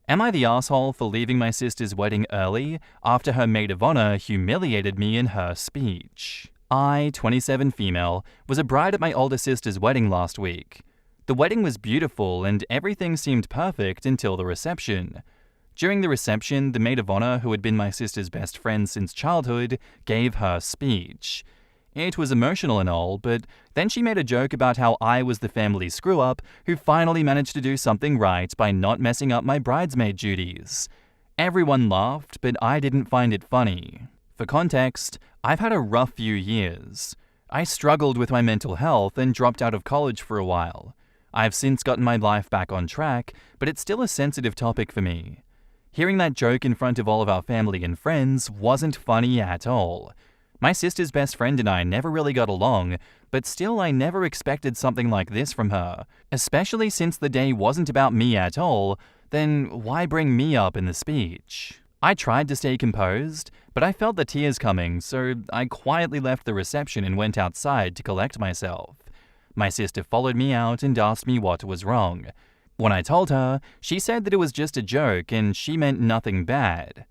Am I the asshole for leaving my sister's wedding early after her maid of honor humiliated me in her speech? I, 27 female, was a bride at my older sister's wedding last week. The wedding was beautiful and everything seemed perfect until the reception. During the reception, the maid of honor, who had been my sister's best friend since childhood, gave her speech. It was emotional and all, but then she made a joke about how I was the family screw-up who finally managed to do something right by not messing up my bridesmaid duties. Everyone laughed, but I didn't find it funny. For context, I've had a rough few years. I struggled with my mental health and dropped out of college for a while. I've since gotten my life back on track, but it's still a sensitive topic for me. Hearing that joke in front of all of our family and friends wasn't funny at all. My sister's best friend and I never really got along, but still I never expected something like this from her. Especially since the day wasn't about me at all, then why bring me up in the speech? I tried to stay composed, but I felt the tears coming, so I quietly left the reception and went outside to collect myself. My sister followed me out and asked me what was wrong. When I told her, she said that it was just a joke and she meant nothing bad.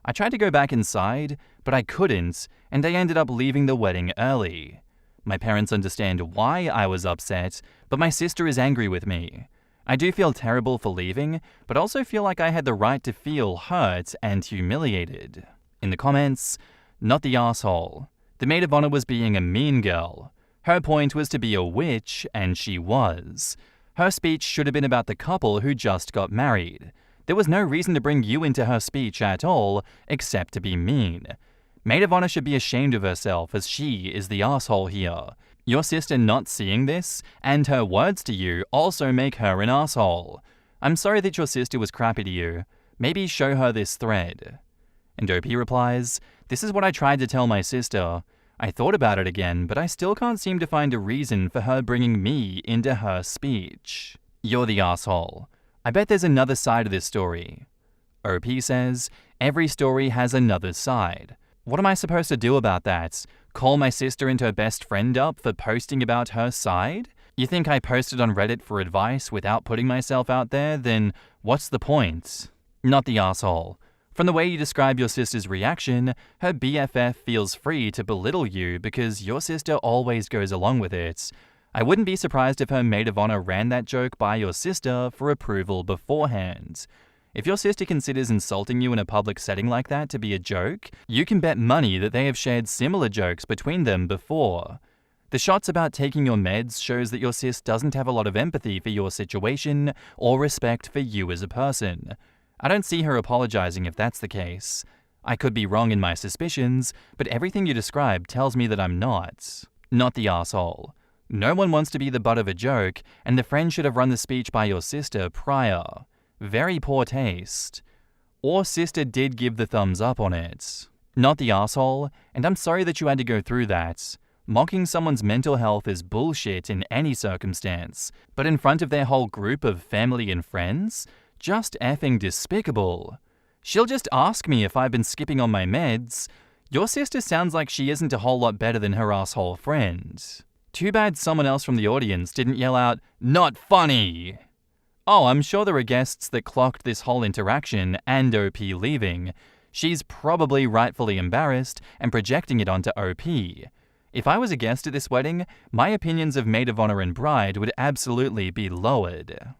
I tried to go back inside, but I couldn't, and I ended up leaving the wedding early. My parents understand why I was upset, but my sister is angry with me. I do feel terrible for leaving, but also feel like I had the right to feel hurt and humiliated. In the comments, not the asshole. The maid of honor was being a mean girl. Her point was to be a witch, and she was. Her speech should have been about the couple who just got married. There was no reason to bring you into her speech at all, except to be mean. Maid of honor should be ashamed of herself, as she is the asshole here. Your sister not seeing this, and her words to you, also make her an asshole. I'm sorry that your sister was crappy to you. Maybe show her this thread. And OP replies, "This is what I tried to tell my sister. I thought about it again, but I still can't seem to find a reason for her bringing me into her speech. You're the asshole. I bet there's another side of this story." OP says, "Every story has another side. What am I supposed to do about that? Call my sister and her best friend up for posting about her side? You think I posted on Reddit for advice without putting myself out there? Then what's the point?" Not the asshole. From the way you describe your sister's reaction, her BFF feels free to belittle you because your sister always goes along with it. I wouldn't be surprised if her maid of honor ran that joke by your sister for approval beforehand. If your sister considers insulting you in a public setting like that to be a joke, you can bet money that they have shared similar jokes between them before. The shots about taking your meds shows that your sis doesn't have a lot of empathy for your situation or respect for you as a person. I don't see her apologizing if that's the case. I could be wrong in my suspicions, but everything you describe tells me that I'm not. Not the asshole. No one wants to be the butt of a joke, and the friend should have run the speech by your sister prior. Very poor taste. Or sister did give the thumbs up on it. Not the asshole, and I'm sorry that you had to go through that. Mocking someone's mental health is bullshit in any circumstance, but in front of their whole group of family and friends? Just effing despicable. She'll just ask me if I've been skipping on my meds. Your sister sounds like she isn't a whole lot better than her asshole friend. Too bad someone else from the audience didn't yell out, "Not funny!" Oh, I'm sure there are guests that clocked this whole interaction and OP leaving. She's probably rightfully embarrassed and projecting it onto OP. If I was a guest at this wedding, my opinions of maid of honor and bride would absolutely be lowered.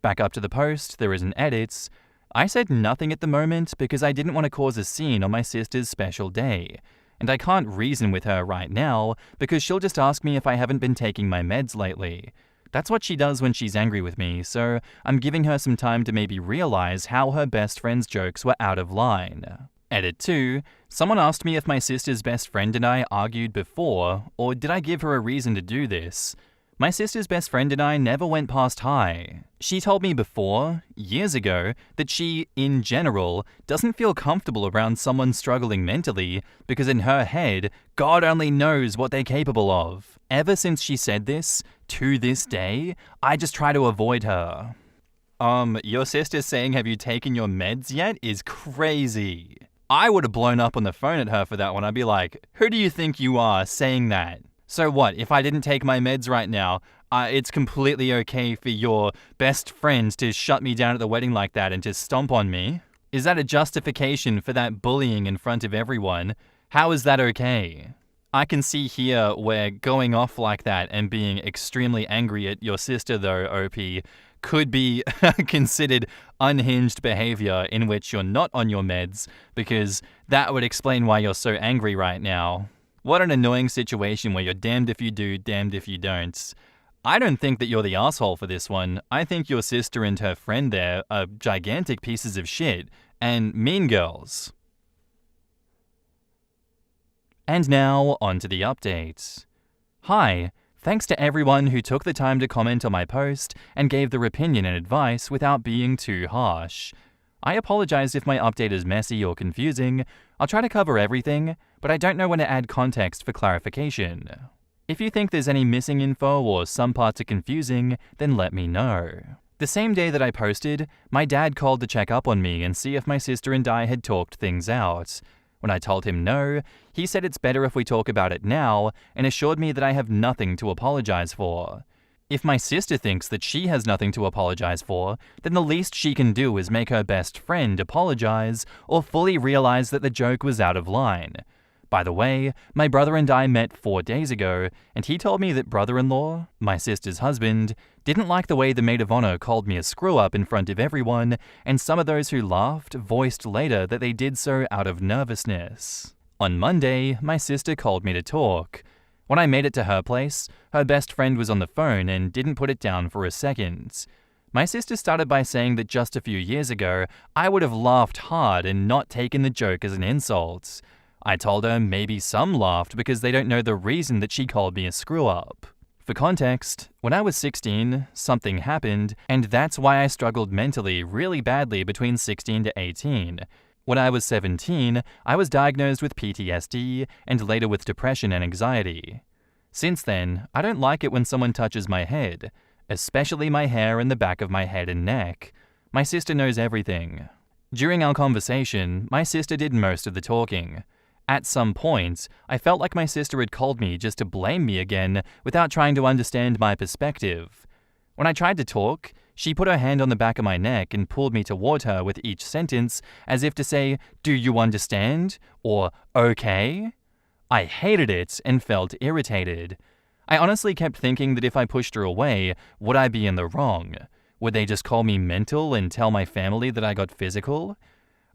Back up to the post, there is an edit. I said nothing at the moment because I didn't want to cause a scene on my sister's special day. And I can't reason with her right now because she'll just ask me if I haven't been taking my meds lately. That's what she does when she's angry with me, so I'm giving her some time to maybe realize how her best friend's jokes were out of line. Edit 2. Someone asked me if my sister's best friend and I argued before, or did I give her a reason to do this? My sister's best friend and I never went past hi. She told me before, years ago, that she, in general, doesn't feel comfortable around someone struggling mentally because in her head, God only knows what they're capable of. Ever since she said this, to this day, I just try to avoid her. Your sister saying have you taken your meds yet is crazy. I would have blown up on the phone at her for that one. I'd be like, who do you think you are saying that? So what, if I didn't take my meds right now, it's completely okay for your best friend to shut me down at the wedding like that and to stomp on me? Is that a justification for that bullying in front of everyone? How is that okay? I can see here where going off like that and being extremely angry at your sister, though, OP, could be considered unhinged behavior in which you're not on your meds, because that would explain why you're so angry right now. What an annoying situation where you're damned if you do, damned if you don't. I don't think that you're the asshole for this one. I think your sister and her friend there are gigantic pieces of shit and mean girls. And now, on to the update. Hi, thanks to everyone who took the time to comment on my post and gave their opinion and advice without being too harsh. I apologize if my update is messy or confusing. I'll try to cover everything, but I don't know when to add context for clarification. If you think there's any missing info or some parts are confusing, then let me know. The same day that I posted, my dad called to check up on me and see if my sister and I had talked things out. When I told him no, he said it's better if we talk about it now and assured me that I have nothing to apologize for. If my sister thinks that she has nothing to apologize for, then the least she can do is make her best friend apologize or fully realize that the joke was out of line. By the way, my brother and I met 4 days ago, and he told me that brother-in-law, my sister's husband, didn't like the way the maid of honor called me a screw-up in front of everyone, and some of those who laughed voiced later that they did so out of nervousness. On Monday, my sister called me to talk. When I made it to her place, her best friend was on the phone and didn't put it down for a second. My sister started by saying that just a few years ago, I would have laughed hard and not taken the joke as an insult. I told her maybe some laughed because they don't know the reason that she called me a screw-up. For context, when I was 16, something happened, and that's why I struggled mentally really badly between 16 to 18. When I was 17, I was diagnosed with PTSD and later with depression and anxiety. Since then, I don't like it when someone touches my head, especially my hair and the back of my head and neck. My sister knows everything. During our conversation, my sister did most of the talking. At some point, I felt like my sister had called me just to blame me again without trying to understand my perspective. When I tried to talk, she put her hand on the back of my neck and pulled me toward her with each sentence as if to say, "Do you understand?" or "Okay?" I hated it and felt irritated. I honestly kept thinking that if I pushed her away, would I be in the wrong? Would they just call me mental and tell my family that I got physical?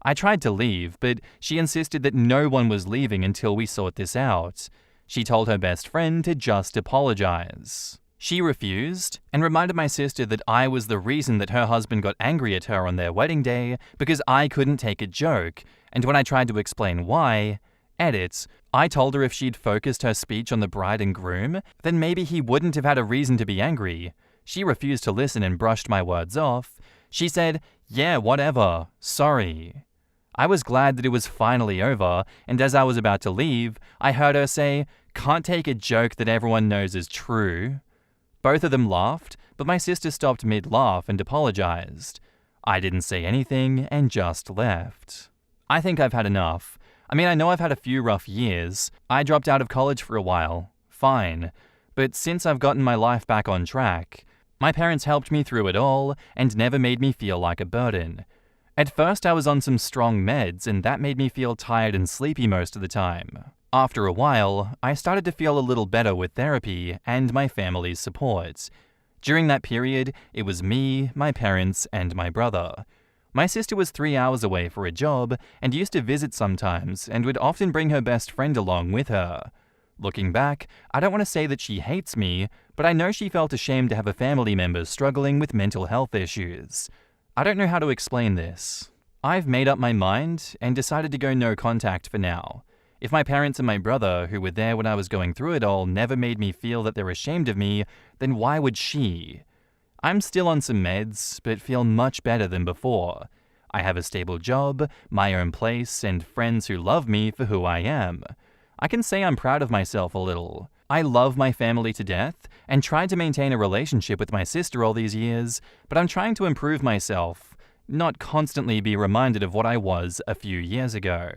I tried to leave, but she insisted that no one was leaving until we sort this out. She told her best friend to just apologize. She refused and reminded my sister that I was the reason that her husband got angry at her on their wedding day because I couldn't take a joke, and when I tried to explain why, edit, I told her if she'd focused her speech on the bride and groom, then maybe he wouldn't have had a reason to be angry. She refused to listen and brushed my words off. She said, "Yeah, whatever, sorry." I was glad that it was finally over, and as I was about to leave, I heard her say, "Can't take a joke that everyone knows is true." Both of them laughed, but my sister stopped mid-laugh and apologized. I didn't say anything and just left. I think I've had enough. I know I've had a few rough years. I dropped out of college for a while. Fine. But since I've gotten my life back on track, my parents helped me through it all and never made me feel like a burden. At first, I was on some strong meds, and that made me feel tired and sleepy most of the time. After a while, I started to feel a little better with therapy and my family's support. During that period, it was me, my parents, and my brother. My sister was 3 hours away for a job and used to visit sometimes and would often bring her best friend along with her. Looking back, I don't want to say that she hates me, but I know she felt ashamed to have a family member struggling with mental health issues. I don't know how to explain this. I've made up my mind and decided to go no contact for now. If my parents and my brother, who were there when I was going through it all, never made me feel that they're ashamed of me, then why would she? I'm still on some meds, but feel much better than before. I have a stable job, my own place, and friends who love me for who I am. I can say I'm proud of myself a little. I love my family to death and tried to maintain a relationship with my sister all these years, but I'm trying to improve myself, not constantly be reminded of what I was a few years ago.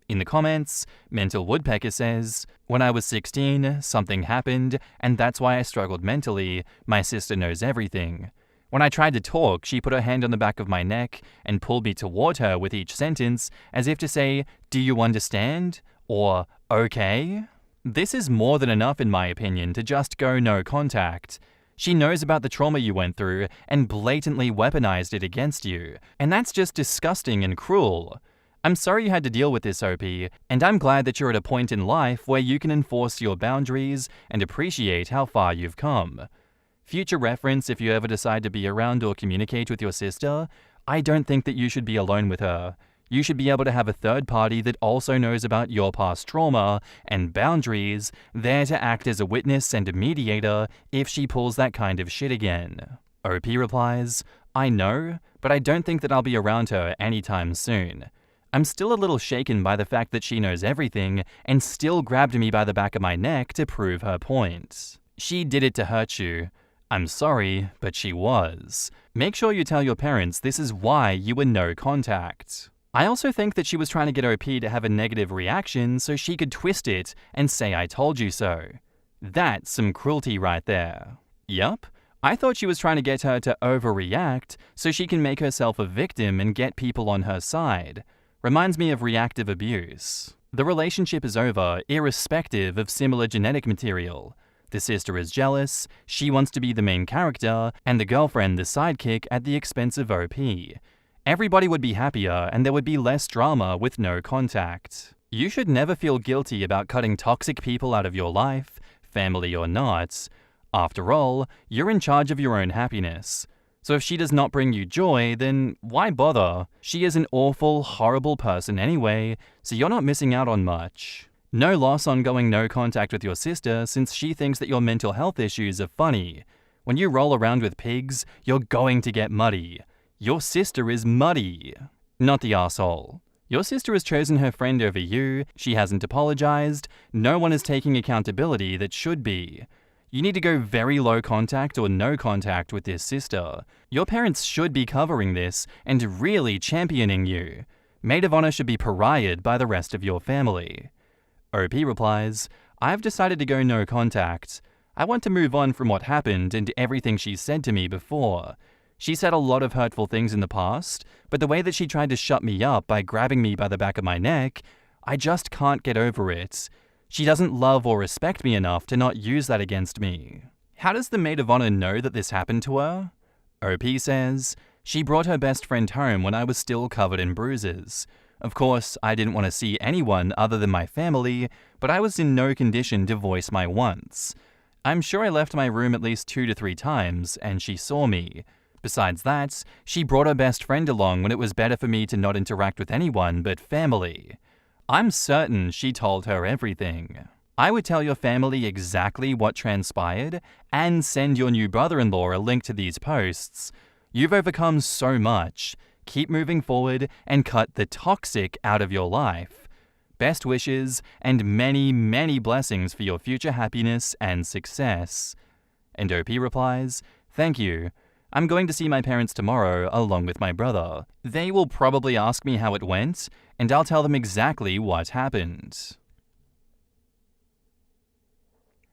In the comments, Mental Woodpecker says, "When I was 16, something happened, and that's why I struggled mentally. My sister knows everything. When I tried to talk, she put her hand on the back of my neck and pulled me toward her with each sentence, as if to say, 'Do you understand?' or 'Okay?' This is more than enough, in my opinion, to just go no contact. She knows about the trauma you went through and blatantly weaponized it against you, and that's just disgusting and cruel. I'm sorry you had to deal with this, OP, and I'm glad that you're at a point in life where you can enforce your boundaries and appreciate how far you've come. Future reference, if you ever decide to be around or communicate with your sister, I don't think that you should be alone with her. You should be able to have a third party that also knows about your past trauma and boundaries, there to act as a witness and a mediator if she pulls that kind of shit again." OP replies, "I know, but I don't think that I'll be around her anytime soon. I'm still a little shaken by the fact that she knows everything and still grabbed me by the back of my neck to prove her point. She did it to hurt you. I'm sorry, but she was. Make sure you tell your parents this is why you were no contact." I also think that she was trying to get OP to have a negative reaction so she could twist it and say I told you so. That's some cruelty right there. Yup, I thought she was trying to get her to overreact so she can make herself a victim and get people on her side. Reminds me of reactive abuse. The relationship is over, irrespective of similar genetic material. The sister is jealous, she wants to be the main character, and the girlfriend the sidekick at the expense of OP. Everybody would be happier, and there would be less drama with no contact. You should never feel guilty about cutting toxic people out of your life, family or not. After all, you're in charge of your own happiness. So if she does not bring you joy, then why bother? She is an awful, horrible person anyway, so you're not missing out on much. No loss on going no contact with your sister since she thinks that your mental health issues are funny. When you roll around with pigs, you're going to get muddy. Your sister is muddy. Not the asshole. Your sister has chosen her friend over you, she hasn't apologized, no one is taking accountability that should be. You need to go very low contact or no contact with this sister. Your parents should be covering this and really championing you. Maid of honor should be pariahed by the rest of your family. OP replies, "I've decided to go no contact. I want to move on from what happened and everything she said to me before. She said a lot of hurtful things in the past, but the way that she tried to shut me up by grabbing me by the back of my neck, I just can't get over it. She doesn't love or respect me enough to not use that against me." How does the maid of honor know that this happened to her? OP says, "She brought her best friend home when I was still covered in bruises. Of course, I didn't want to see anyone other than my family, but I was in no condition to voice my wants. I'm sure I left my room at least 2 to 3 times, and she saw me. Besides that, she brought her best friend along when it was better for me to not interact with anyone but family. I'm certain she told her everything. I would tell your family exactly what transpired and send your new brother-in-law a link to these posts. You've overcome so much. Keep moving forward and cut the toxic out of your life. Best wishes and many, many blessings for your future happiness and success." And OP replies, "Thank you. I'm going to see my parents tomorrow along with my brother. They will probably ask me how it went, and I'll tell them exactly what happened."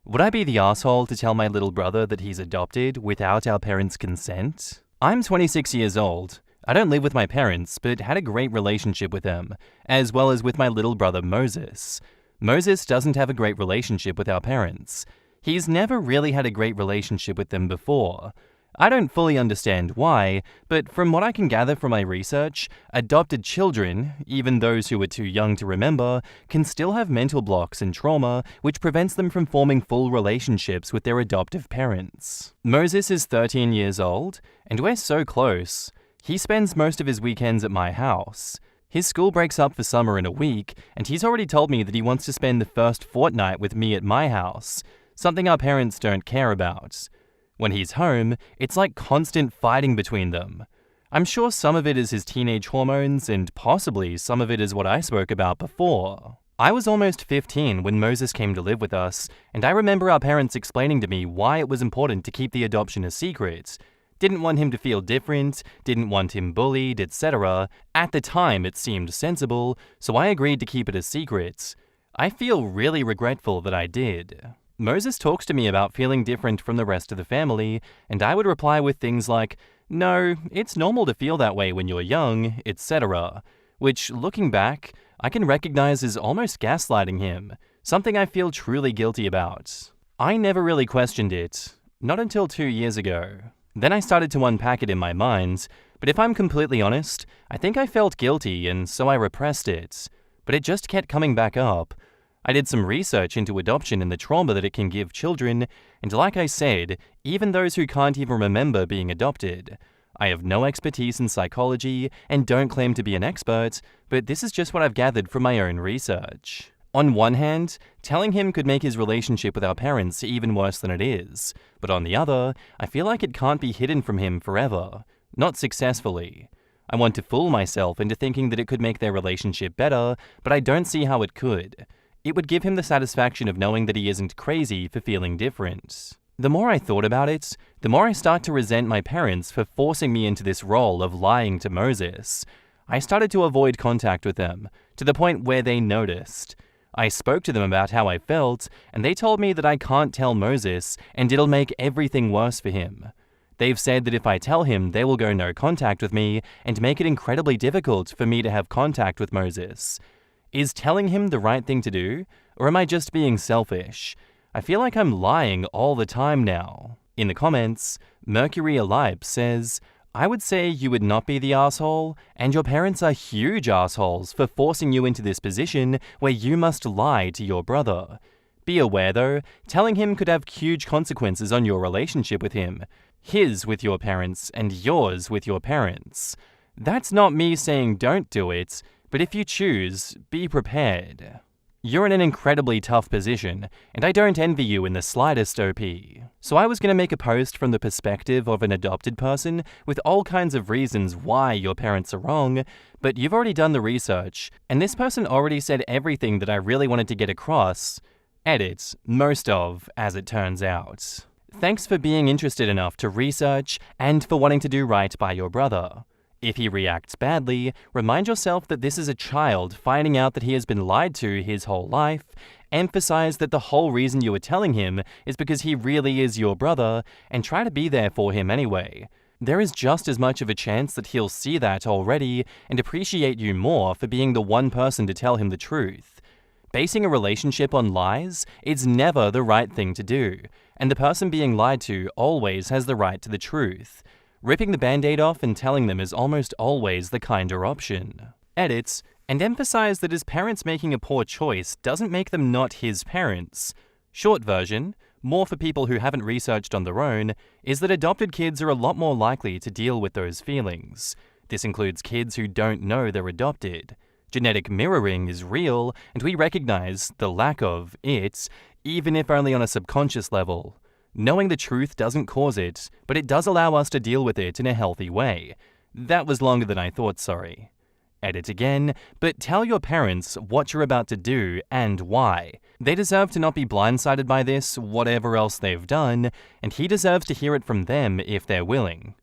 Would I be the asshole to tell my little brother that he's adopted without our parents' consent? I'm 26 years old. I don't live with my parents, but had a great relationship with them, as well as with my little brother Moses. Moses doesn't have a great relationship with our parents. He's never really had a great relationship with them before. I don't fully understand why, but from what I can gather from my research, adopted children, even those who are too young to remember, can still have mental blocks and trauma which prevents them from forming full relationships with their adoptive parents. Moses is 13 years old, and we're so close. He spends most of his weekends at my house. His school breaks up for summer in a week, and he's already told me that he wants to spend the first fortnight with me at my house, something our parents don't care about. When he's home, it's like constant fighting between them. I'm sure some of it is his teenage hormones, and possibly some of it is what I spoke about before. I was almost 15 when Moses came to live with us, and I remember our parents explaining to me why it was important to keep the adoption a secret. Didn't want him to feel different, didn't want him bullied, etc. At the time, it seemed sensible, so I agreed to keep it a secret. I feel really regretful that I did. Moses talks to me about feeling different from the rest of the family, and I would reply with things like, "No, it's normal to feel that way when you're young," etc. Which, looking back, I can recognize as almost gaslighting him, something I feel truly guilty about. I never really questioned it, not until 2 years ago. Then I started to unpack it in my mind, but if I'm completely honest, I think I felt guilty and so I repressed it. But it just kept coming back up. I did some research into adoption and the trauma that it can give children, and like I said, even those who can't even remember being adopted. I have no expertise in psychology and don't claim to be an expert, but this is just what I've gathered from my own research. On one hand, telling him could make his relationship with our parents even worse than it is, but on the other, I feel like it can't be hidden from him forever. Not successfully. I want to fool myself into thinking that it could make their relationship better, but I don't see how it could. It would give him the satisfaction of knowing that he isn't crazy for feeling different. The more I thought about it, the more I start to resent my parents for forcing me into this role of lying to Moses. I started to avoid contact with them, to the point where they noticed. I spoke to them about how I felt, and they told me that I can't tell Moses, and it'll make everything worse for him. They've said that if I tell him, they will go no contact with me, and make it incredibly difficult for me to have contact with Moses. Is telling him the right thing to do, or am I just being selfish? I feel like I'm lying all the time now. In the comments, Mercury Alipe says, "I would say you would not be the asshole, and your parents are huge assholes for forcing you into this position where you must lie to your brother. Be aware though, telling him could have huge consequences on your relationship with him. His with your parents and yours with your parents. That's not me saying don't do it, but if you choose, be prepared. You're in an incredibly tough position, and I don't envy you in the slightest, OP. So I was going to make a post from the perspective of an adopted person with all kinds of reasons why your parents are wrong, but you've already done the research, and this person already said everything that I really wanted to get across. Edit, most of, as it turns out. Thanks for being interested enough to research and for wanting to do right by your brother. If he reacts badly, remind yourself that this is a child finding out that he has been lied to his whole life. Emphasize that the whole reason you were telling him is because he really is your brother, and try to be there for him anyway. There is just as much of a chance that he'll see that already and appreciate you more for being the one person to tell him the truth. Basing a relationship on lies is never the right thing to do, and the person being lied to always has the right to the truth. Ripping the band-aid off and telling them is almost always the kinder option. Edits, and emphasize that his parents making a poor choice doesn't make them not his parents. Short version, more for people who haven't researched on their own, is that adopted kids are a lot more likely to deal with those feelings. This includes kids who don't know they're adopted. Genetic mirroring is real, and we recognize the lack of it, even if only on a subconscious level. Knowing the truth doesn't cause it, but it does allow us to deal with it in a healthy way. That was longer than I thought, sorry. Edit again, but tell your parents what you're about to do and why. They deserve to not be blindsided by this, whatever else they've done, and he deserves to hear it from them if they're willing.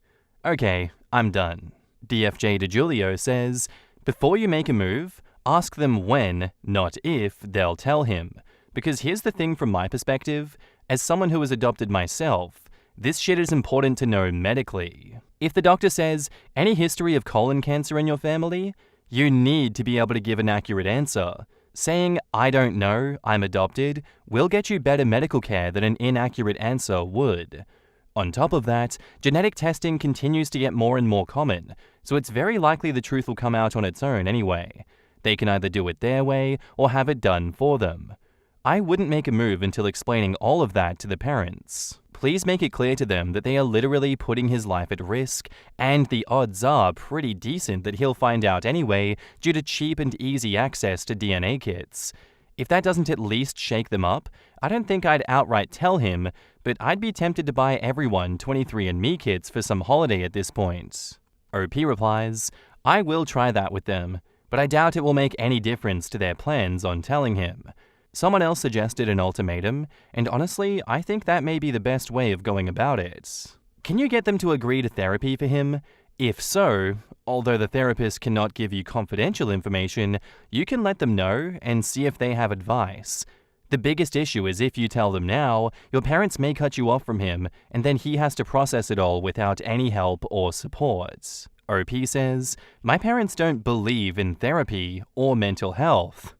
Okay, I'm done. DFJ DeJulio says, before you make a move, ask them when, not if, they'll tell him. Because here's the thing from my perspective, as someone who has adopted myself, this shit is important to know medically. If the doctor says, any history of colon cancer in your family, you need to be able to give an accurate answer. Saying, I don't know, I'm adopted, will get you better medical care than an inaccurate answer would. On top of that, genetic testing continues to get more and more common, so it's very likely the truth will come out on its own anyway. They can either do it their way or have it done for them. I wouldn't make a move until explaining all of that to the parents. Please make it clear to them that they are literally putting his life at risk, and the odds are pretty decent that he'll find out anyway due to cheap and easy access to DNA kits. If that doesn't at least shake them up, I don't think I'd outright tell him, but I'd be tempted to buy everyone 23andMe kits for some holiday at this point. OP replies, I will try that with them, but I doubt it will make any difference to their plans on telling him. Someone else suggested an ultimatum, and honestly, I think that may be the best way of going about it. Can you get them to agree to therapy for him? If so, although the therapist cannot give you confidential information, you can let them know and see if they have advice. The biggest issue is if you tell them now, your parents may cut you off from him, and then he has to process it all without any help or support. OP says, my parents don't believe in therapy or mental health.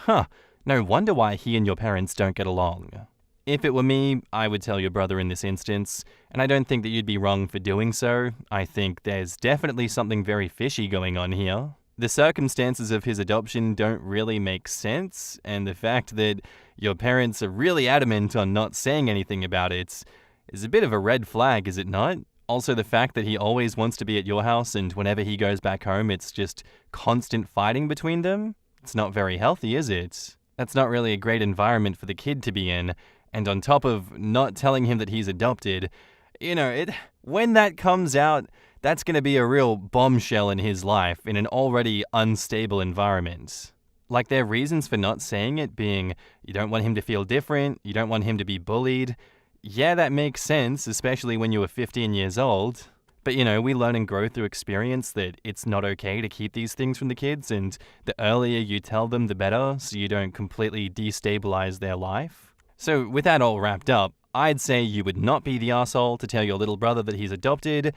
No wonder why he and your parents don't get along. If it were me, I would tell your brother in this instance, and I don't think that you'd be wrong for doing so. I think there's definitely something very fishy going on here. The circumstances of his adoption don't really make sense, and the fact that your parents are really adamant on not saying anything about it is a bit of a red flag, is it not? Also, the fact that he always wants to be at your house and whenever he goes back home, it's just constant fighting between them. It's not very healthy, is it? That's not really a great environment for the kid to be in. And on top of not telling him that he's adopted, when that comes out, that's going to be a real bombshell in his life in an already unstable environment. Like their reasons for not saying it being, you don't want him to feel different, you don't want him to be bullied. Yeah, that makes sense, especially when you were 15 years old. But we learn and grow through experience that it's not okay to keep these things from the kids, and the earlier you tell them, the better, so you don't completely destabilize their life. So with that all wrapped up, I'd say you would not be the arsehole to tell your little brother that he's adopted.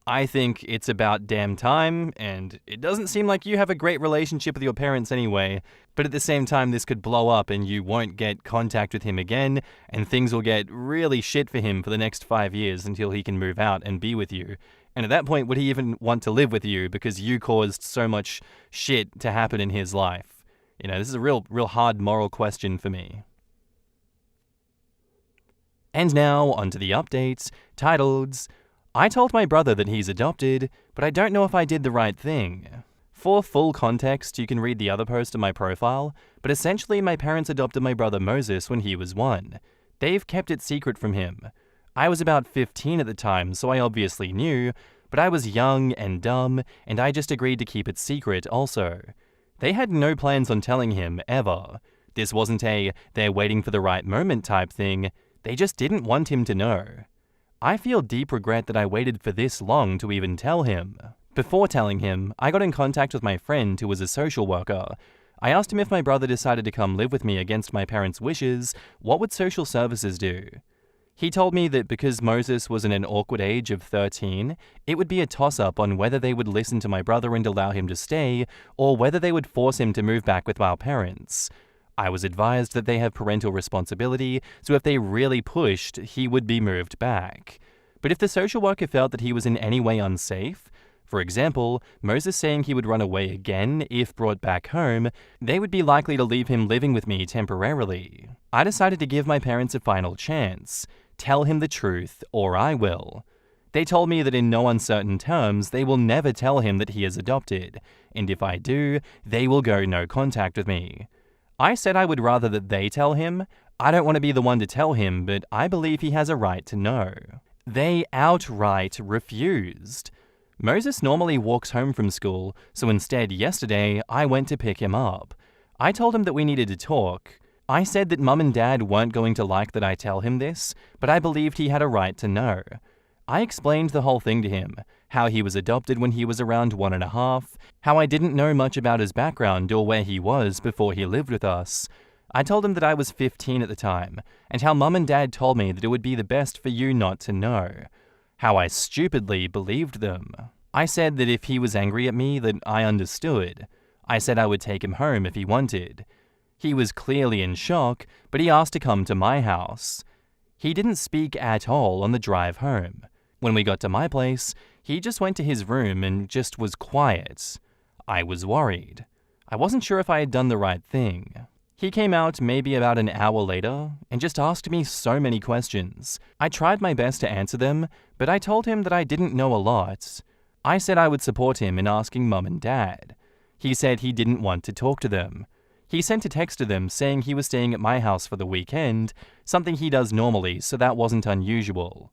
I think it's about damn time, and it doesn't seem like you have a great relationship with your parents anyway, but at the same time this could blow up and you won't get contact with him again, and things will get really shit for him for the next 5 years until he can move out and be with you. And at that point, would he even want to live with you because you caused so much shit to happen in his life? This is a real hard moral question for me. And now, onto the updates, titled, I told my brother that he's adopted, but I don't know if I did the right thing. For full context, you can read the other post on my profile, but essentially my parents adopted my brother Moses when he was 1. They've kept it secret from him. I was about 15 at the time, so I obviously knew, but I was young and dumb, and I just agreed to keep it secret also. They had no plans on telling him, ever. This wasn't a, they're waiting for the right moment type thing. They just didn't want him to know. I feel deep regret that I waited for this long to even tell him. Before telling him, I got in contact with my friend who was a social worker. I asked him if my brother decided to come live with me against my parents' wishes, what would social services do? He told me that because Moses was in an awkward age of 13, it would be a toss-up on whether they would listen to my brother and allow him to stay, or whether they would force him to move back with our parents. I was advised that they have parental responsibility, so if they really pushed, he would be moved back. But if the social worker felt that he was in any way unsafe, for example, Moses saying he would run away again if brought back home, they would be likely to leave him living with me temporarily. I decided to give my parents a final chance. Tell him the truth, or I will. They told me that in no uncertain terms, they will never tell him that he is adopted, and if I do, they will go no contact with me. I said I would rather that they tell him. I don't want to be the one to tell him, but I believe he has a right to know. They outright refused. Moses normally walks home from school, so instead yesterday I went to pick him up. I told him that we needed to talk. I said that Mum and Dad weren't going to like that I tell him this, but I believed he had a right to know. I explained the whole thing to him, how he was adopted when he was around 1.5, how I didn't know much about his background or where he was before he lived with us. I told him that I was 15 at the time, and how Mum and Dad told me that it would be the best for you not to know. How I stupidly believed them. I said that if he was angry at me, that I understood. I said I would take him home if he wanted. He was clearly in shock, but he asked to come to my house. He didn't speak at all on the drive home. When we got to my place, he just went to his room and just was quiet. I was worried. I wasn't sure if I had done the right thing. He came out maybe about an hour later and just asked me so many questions. I tried my best to answer them, but I told him that I didn't know a lot. I said I would support him in asking Mum and Dad. He said he didn't want to talk to them. He sent a text to them saying he was staying at my house for the weekend, something he does normally, so that wasn't unusual.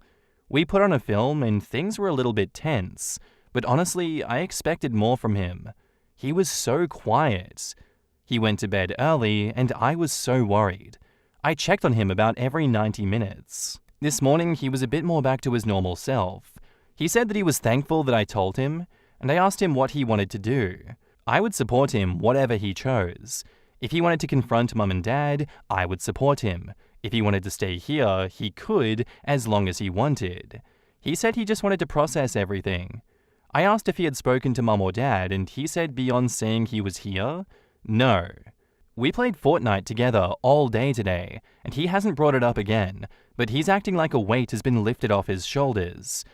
We put on a film and things were a little bit tense, but honestly, I expected more from him. He was so quiet. He went to bed early and I was so worried. I checked on him about every 90 minutes. This morning, he was a bit more back to his normal self. He said that he was thankful that I told him, and I asked him what he wanted to do. I would support him whatever he chose. If he wanted to confront Mum and Dad, I would support him. If he wanted to stay here, he could, as long as he wanted. He said he just wanted to process everything. I asked if he had spoken to Mum or Dad, and he said beyond saying he was here, no. We played Fortnite together all day today, and he hasn't brought it up again, but he's acting like a weight has been lifted off his shoulders.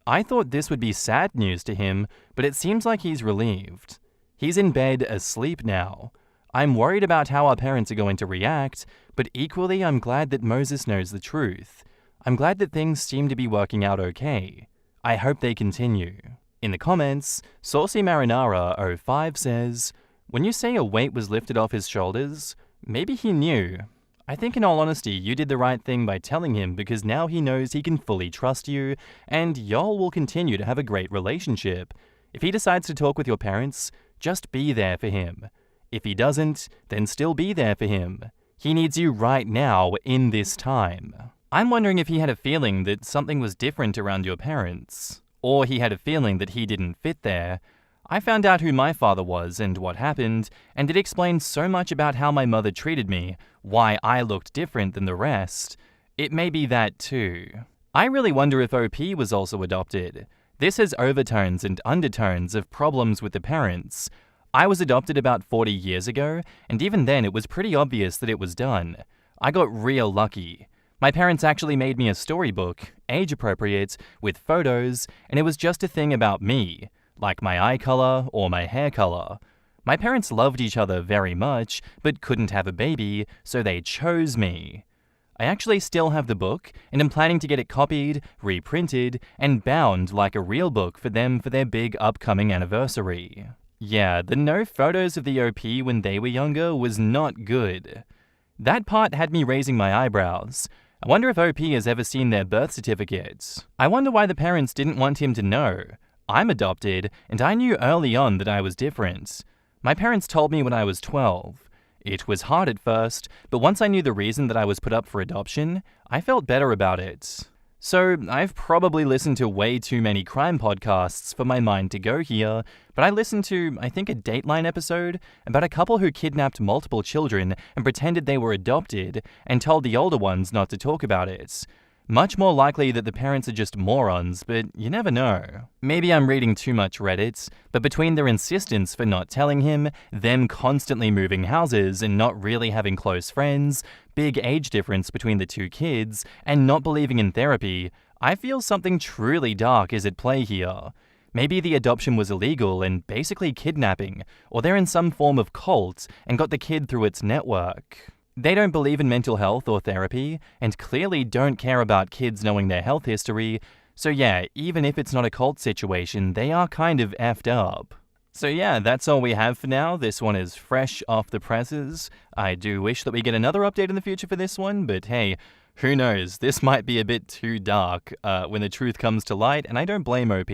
I thought this would be sad news to him, but it seems like he's relieved. He's in bed asleep now. I'm worried about how our parents are going to react, but equally I'm glad that Moses knows the truth. I'm glad that things seem to be working out okay. I hope they continue. In the comments, Saucy Marinara 05 says, when you say a weight was lifted off his shoulders, maybe he knew. I think in all honesty, you did the right thing by telling him because now he knows he can fully trust you, and y'all will continue to have a great relationship. If he decides to talk with your parents, just be there for him. If he doesn't, then still be there for him. He needs you right now in this time. I'm wondering if he had a feeling that something was different around your parents, or he had a feeling that he didn't fit there. I found out who my father was and what happened, and it explains so much about how my mother treated me, why I looked different than the rest. It may be that too. I really wonder if OP was also adopted. This has overtones and undertones of problems with the parents. I was adopted about 40 years ago, and even then it was pretty obvious that it was done. I got real lucky. My parents actually made me a storybook, age-appropriate, with photos, and it was just a thing about me, like my eye color or my hair color. My parents loved each other very much, but couldn't have a baby, so they chose me. I actually still have the book, and am planning to get it copied, reprinted, and bound like a real book for them for their big upcoming anniversary. Yeah, the no photos of the OP when they were younger was not good. That part had me raising my eyebrows. I wonder if OP has ever seen their birth certificates. I wonder why the parents didn't want him to know. I'm adopted, and I knew early on that I was different. My parents told me when I was 12. It was hard at first, but once I knew the reason that I was put up for adoption, I felt better about it. So, I've probably listened to way too many crime podcasts for my mind to go here, but I listened to, I think, a Dateline episode about a couple who kidnapped multiple children and pretended they were adopted and told the older ones not to talk about it. Much more likely that the parents are just morons, but you never know. Maybe I'm reading too much Reddit, but between their insistence for not telling him, them constantly moving houses and not really having close friends, big age difference between the two kids, and not believing in therapy, I feel something truly dark is at play here. Maybe the adoption was illegal and basically kidnapping, or they're in some form of cult and got the kid through its network. They don't believe in mental health or therapy, and clearly don't care about kids knowing their health history, so yeah, even if it's not a cult situation, they are kind of effed up. So yeah, that's all we have for now. This one is fresh off the presses. I do wish that we get another update in the future for this one, but hey, who knows, this might be a bit too dark when the truth comes to light, and I don't blame OP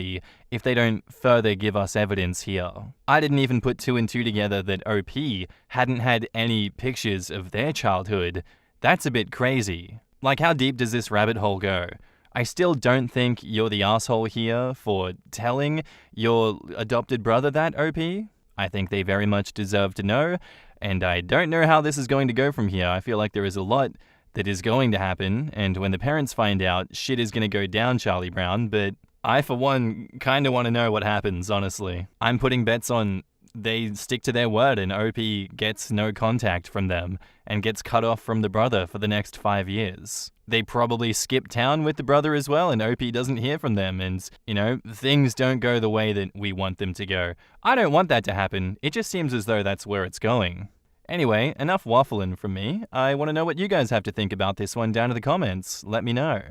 if they don't further give us evidence here. I didn't even put 2 and 2 together that OP hadn't had any pictures of their childhood. That's a bit crazy. Like, how deep does this rabbit hole go? I still don't think you're the asshole here for telling your adopted brother that, OP. I think they very much deserve to know, and I don't know how this is going to go from here. I feel like there is a lot that is going to happen, and when the parents find out, shit is going to go down, Charlie Brown, but I, for one, kind of want to know what happens, honestly. I'm putting bets on they stick to their word and OP gets no contact from them and gets cut off from the brother for the next 5 years. They probably skip town with the brother as well, and OP doesn't hear from them, and, you know, things don't go the way that we want them to go. I don't want that to happen. It just seems as though that's where it's going. Anyway, enough waffling from me. I want to know what you guys have to think about this one down in the comments. Let me know.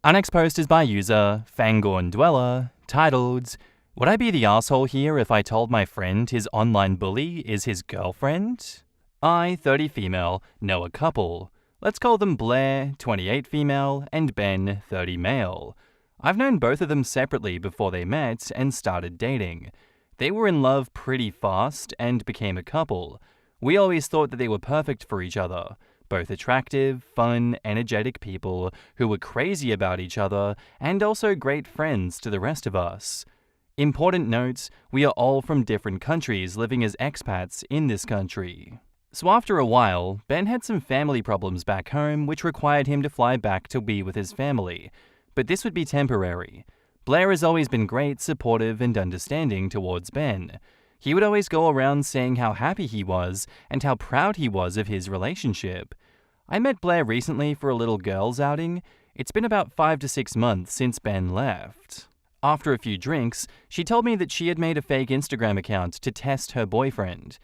Our next post is by user Fangorn Dweller, titled, "Would I be the asshole here if I told my friend his online bully is his girlfriend? I, 30 female, know a couple. Let's call them Blair, 28 female, and Ben, 30 male. I've known both of them separately before they met and started dating. They were in love pretty fast and became a couple. We always thought that they were perfect for each other. Both attractive, fun, energetic people who were crazy about each other and also great friends to the rest of us. Important note, we are all from different countries living as expats in this country. So after a while, Ben had some family problems back home which required him to fly back to be with his family. But this would be temporary. Blair has always been great, supportive, and understanding towards Ben. He would always go around saying how happy he was and how proud he was of his relationship. I met Blair recently for a little girls' outing. It's been about 5 to 6 months since Ben left. After a few drinks, she told me that she had made a fake Instagram account to test her boyfriend.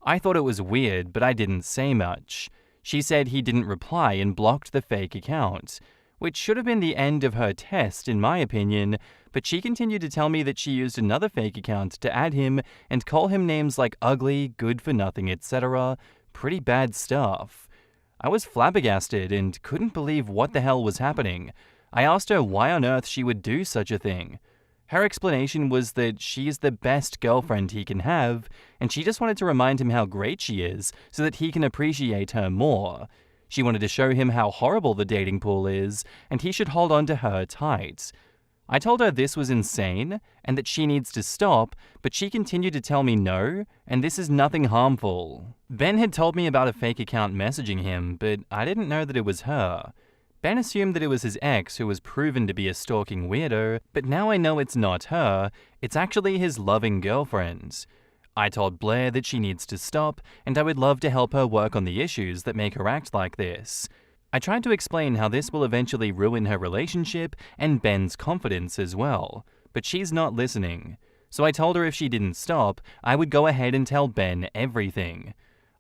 I thought it was weird, but I didn't say much. She said he didn't reply and blocked the fake account, which should have been the end of her test in my opinion, but she continued to tell me that she used another fake account to add him and call him names like ugly, good for nothing, etc. Pretty bad stuff. I was flabbergasted and couldn't believe what the hell was happening. I asked her why on earth she would do such a thing. Her explanation was that she is the best girlfriend he can have, and she just wanted to remind him how great she is so that he can appreciate her more. She wanted to show him how horrible the dating pool is, and he should hold on to her tight. I told her this was insane, and that she needs to stop, but she continued to tell me no, and this is nothing harmful. Ben had told me about a fake account messaging him, but I didn't know that it was her. Ben assumed that it was his ex who was proven to be a stalking weirdo, but now I know it's not her, it's actually his loving girlfriend. I told Blair that she needs to stop, and I would love to help her work on the issues that make her act like this. I tried to explain how this will eventually ruin her relationship and Ben's confidence as well, but she's not listening. So I told her if she didn't stop, I would go ahead and tell Ben everything.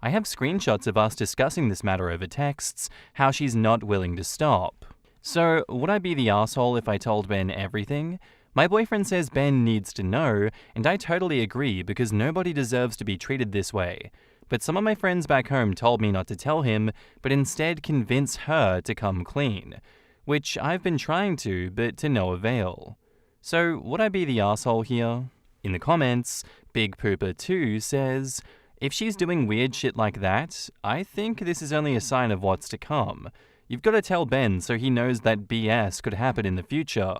I have screenshots of us discussing this matter over texts, how she's not willing to stop. So, would I be the asshole if I told Ben everything? My boyfriend says Ben needs to know, and I totally agree because nobody deserves to be treated this way. But some of my friends back home told me not to tell him, but instead convince her to come clean. Which I've been trying to, but to no avail. So, would I be the asshole here? In the comments, Big Pooper 2 says, if she's doing weird shit like that, I think this is only a sign of what's to come. You've got to tell Ben so he knows that BS could happen in the future.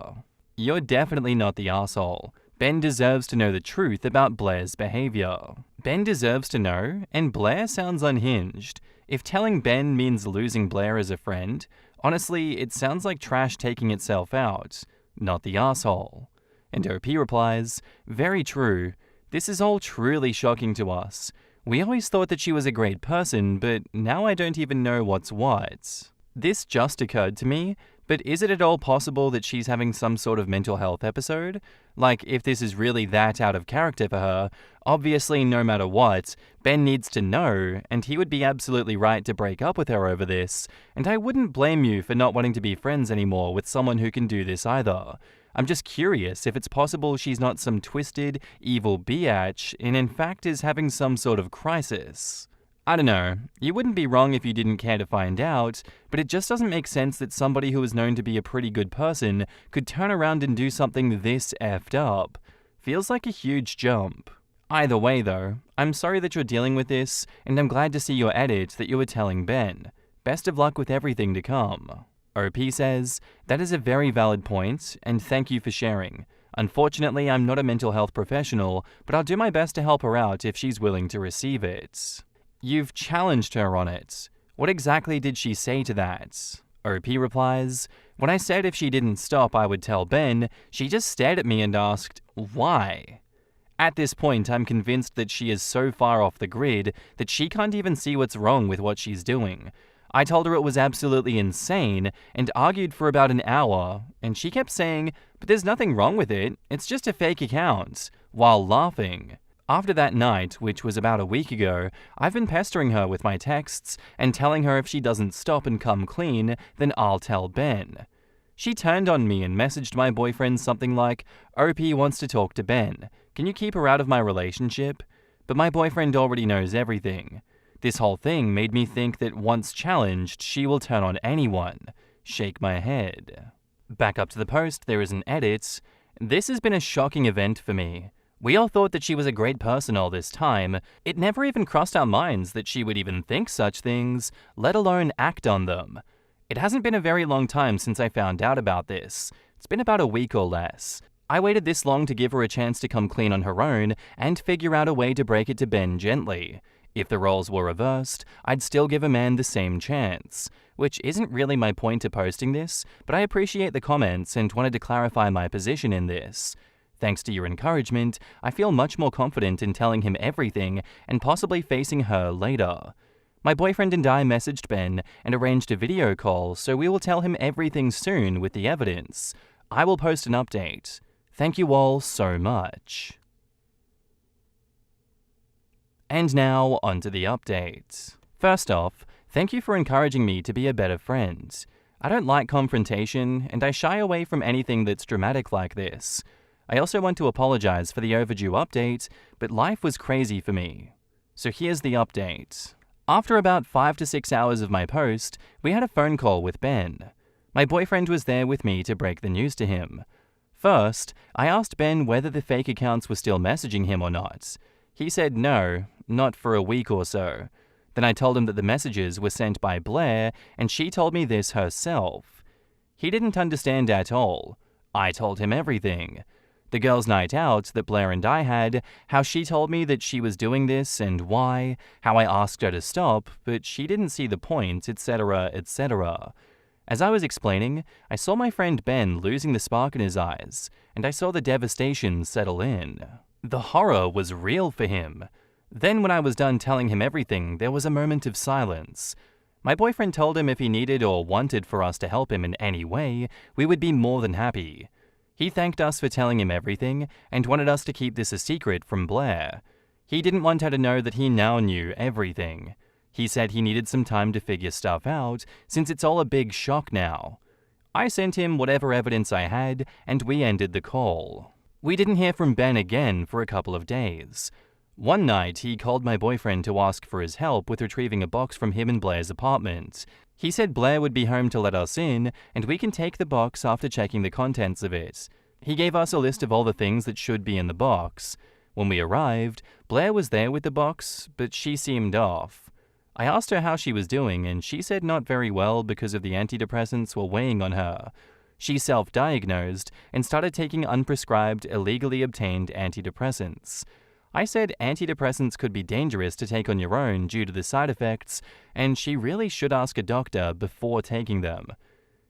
You're definitely not the asshole. Ben deserves to know the truth about Blair's behavior. Ben deserves to know, and Blair sounds unhinged. If telling Ben means losing Blair as a friend, honestly, it sounds like trash taking itself out, not the asshole. And OP replies, very true. This is all truly shocking to us. We always thought that she was a great person, but now I don't even know what's what. This just occurred to me, but is it at all possible that she's having some sort of mental health episode? Like, if this is really that out of character for her, obviously no matter what, Ben needs to know, and he would be absolutely right to break up with her over this, and I wouldn't blame you for not wanting to be friends anymore with someone who can do this either. I'm just curious if it's possible she's not some twisted, evil biatch and in fact is having some sort of crisis. I don't know, you wouldn't be wrong if you didn't care to find out, but it just doesn't make sense that somebody who is known to be a pretty good person could turn around and do something this effed up. Feels like a huge jump. Either way though, I'm sorry that you're dealing with this, and I'm glad to see your edit that you were telling Ben. Best of luck with everything to come. OP says, that is a very valid point, and thank you for sharing. Unfortunately, I'm not a mental health professional, but I'll do my best to help her out if she's willing to receive it. You've challenged her on it. What exactly did she say to that? OP replies, when I said if she didn't stop I would tell Ben, she just stared at me and asked, why? At this point, I'm convinced that she is so far off the grid that she can't even see what's wrong with what she's doing. I told her it was absolutely insane and argued for about an hour, and she kept saying, but there's nothing wrong with it, it's just a fake account, while laughing. After that night, which was about a week ago, I've been pestering her with my texts and telling her if she doesn't stop and come clean, then I'll tell Ben. She turned on me and messaged my boyfriend something like, OP wants to talk to Ben. Can you keep her out of my relationship? But my boyfriend already knows everything. This whole thing made me think that once challenged, she will turn on anyone. Shake my head. Back up to the post, there is an edit. This has been a shocking event for me. We all thought that she was a great person all this time. It never even crossed our minds that she would even think such things, let alone act on them. It hasn't been a very long time since I found out about this. It's been about a week or less. I waited this long to give her a chance to come clean on her own and figure out a way to break it to Ben gently. If the roles were reversed, I'd still give a man the same chance. Which isn't really my point to posting this, but I appreciate the comments and wanted to clarify my position in this. Thanks to your encouragement, I feel much more confident in telling him everything and possibly facing her later. My boyfriend and I messaged Ben and arranged a video call, so we will tell him everything soon with the evidence. I will post an update. Thank you all so much. And now, onto the update. First off, thank you for encouraging me to be a better friend. I don't like confrontation, and I shy away from anything that's dramatic like this. I also want to apologize for the overdue update, but life was crazy for me. So here's the update. After about 5 to 6 hours of my post, we had a phone call with Ben. My boyfriend was there with me to break the news to him. First, I asked Ben whether the fake accounts were still messaging him or not. He said no, not for a week or so. Then I told him that the messages were sent by Blair, and she told me this herself. He didn't understand at all. I told him everything. The girls' night out that Blair and I had, how she told me that she was doing this and why, how I asked her to stop, but she didn't see the point, etc., etc. As I was explaining, I saw my friend Ben losing the spark in his eyes, and I saw the devastation settle in. The horror was real for him. Then when I was done telling him everything, there was a moment of silence. My boyfriend told him if he needed or wanted for us to help him in any way, we would be more than happy. He thanked us for telling him everything and wanted us to keep this a secret from Blair. He didn't want her to know that he now knew everything. He said he needed some time to figure stuff out, since it's all a big shock now. I sent him whatever evidence I had, and we ended the call. We didn't hear from Ben again for a couple of days. One night, he called my boyfriend to ask for his help with retrieving a box from him and Blair's apartment. He said Blair would be home to let us in, and we can take the box after checking the contents of it. He gave us a list of all the things that should be in the box. When we arrived, Blair was there with the box, but she seemed off. I asked her how she was doing, and she said not very well because of the antidepressants were weighing on her. She self-diagnosed and started taking unprescribed, illegally obtained antidepressants. I said antidepressants could be dangerous to take on your own due to the side effects, and she really should ask a doctor before taking them.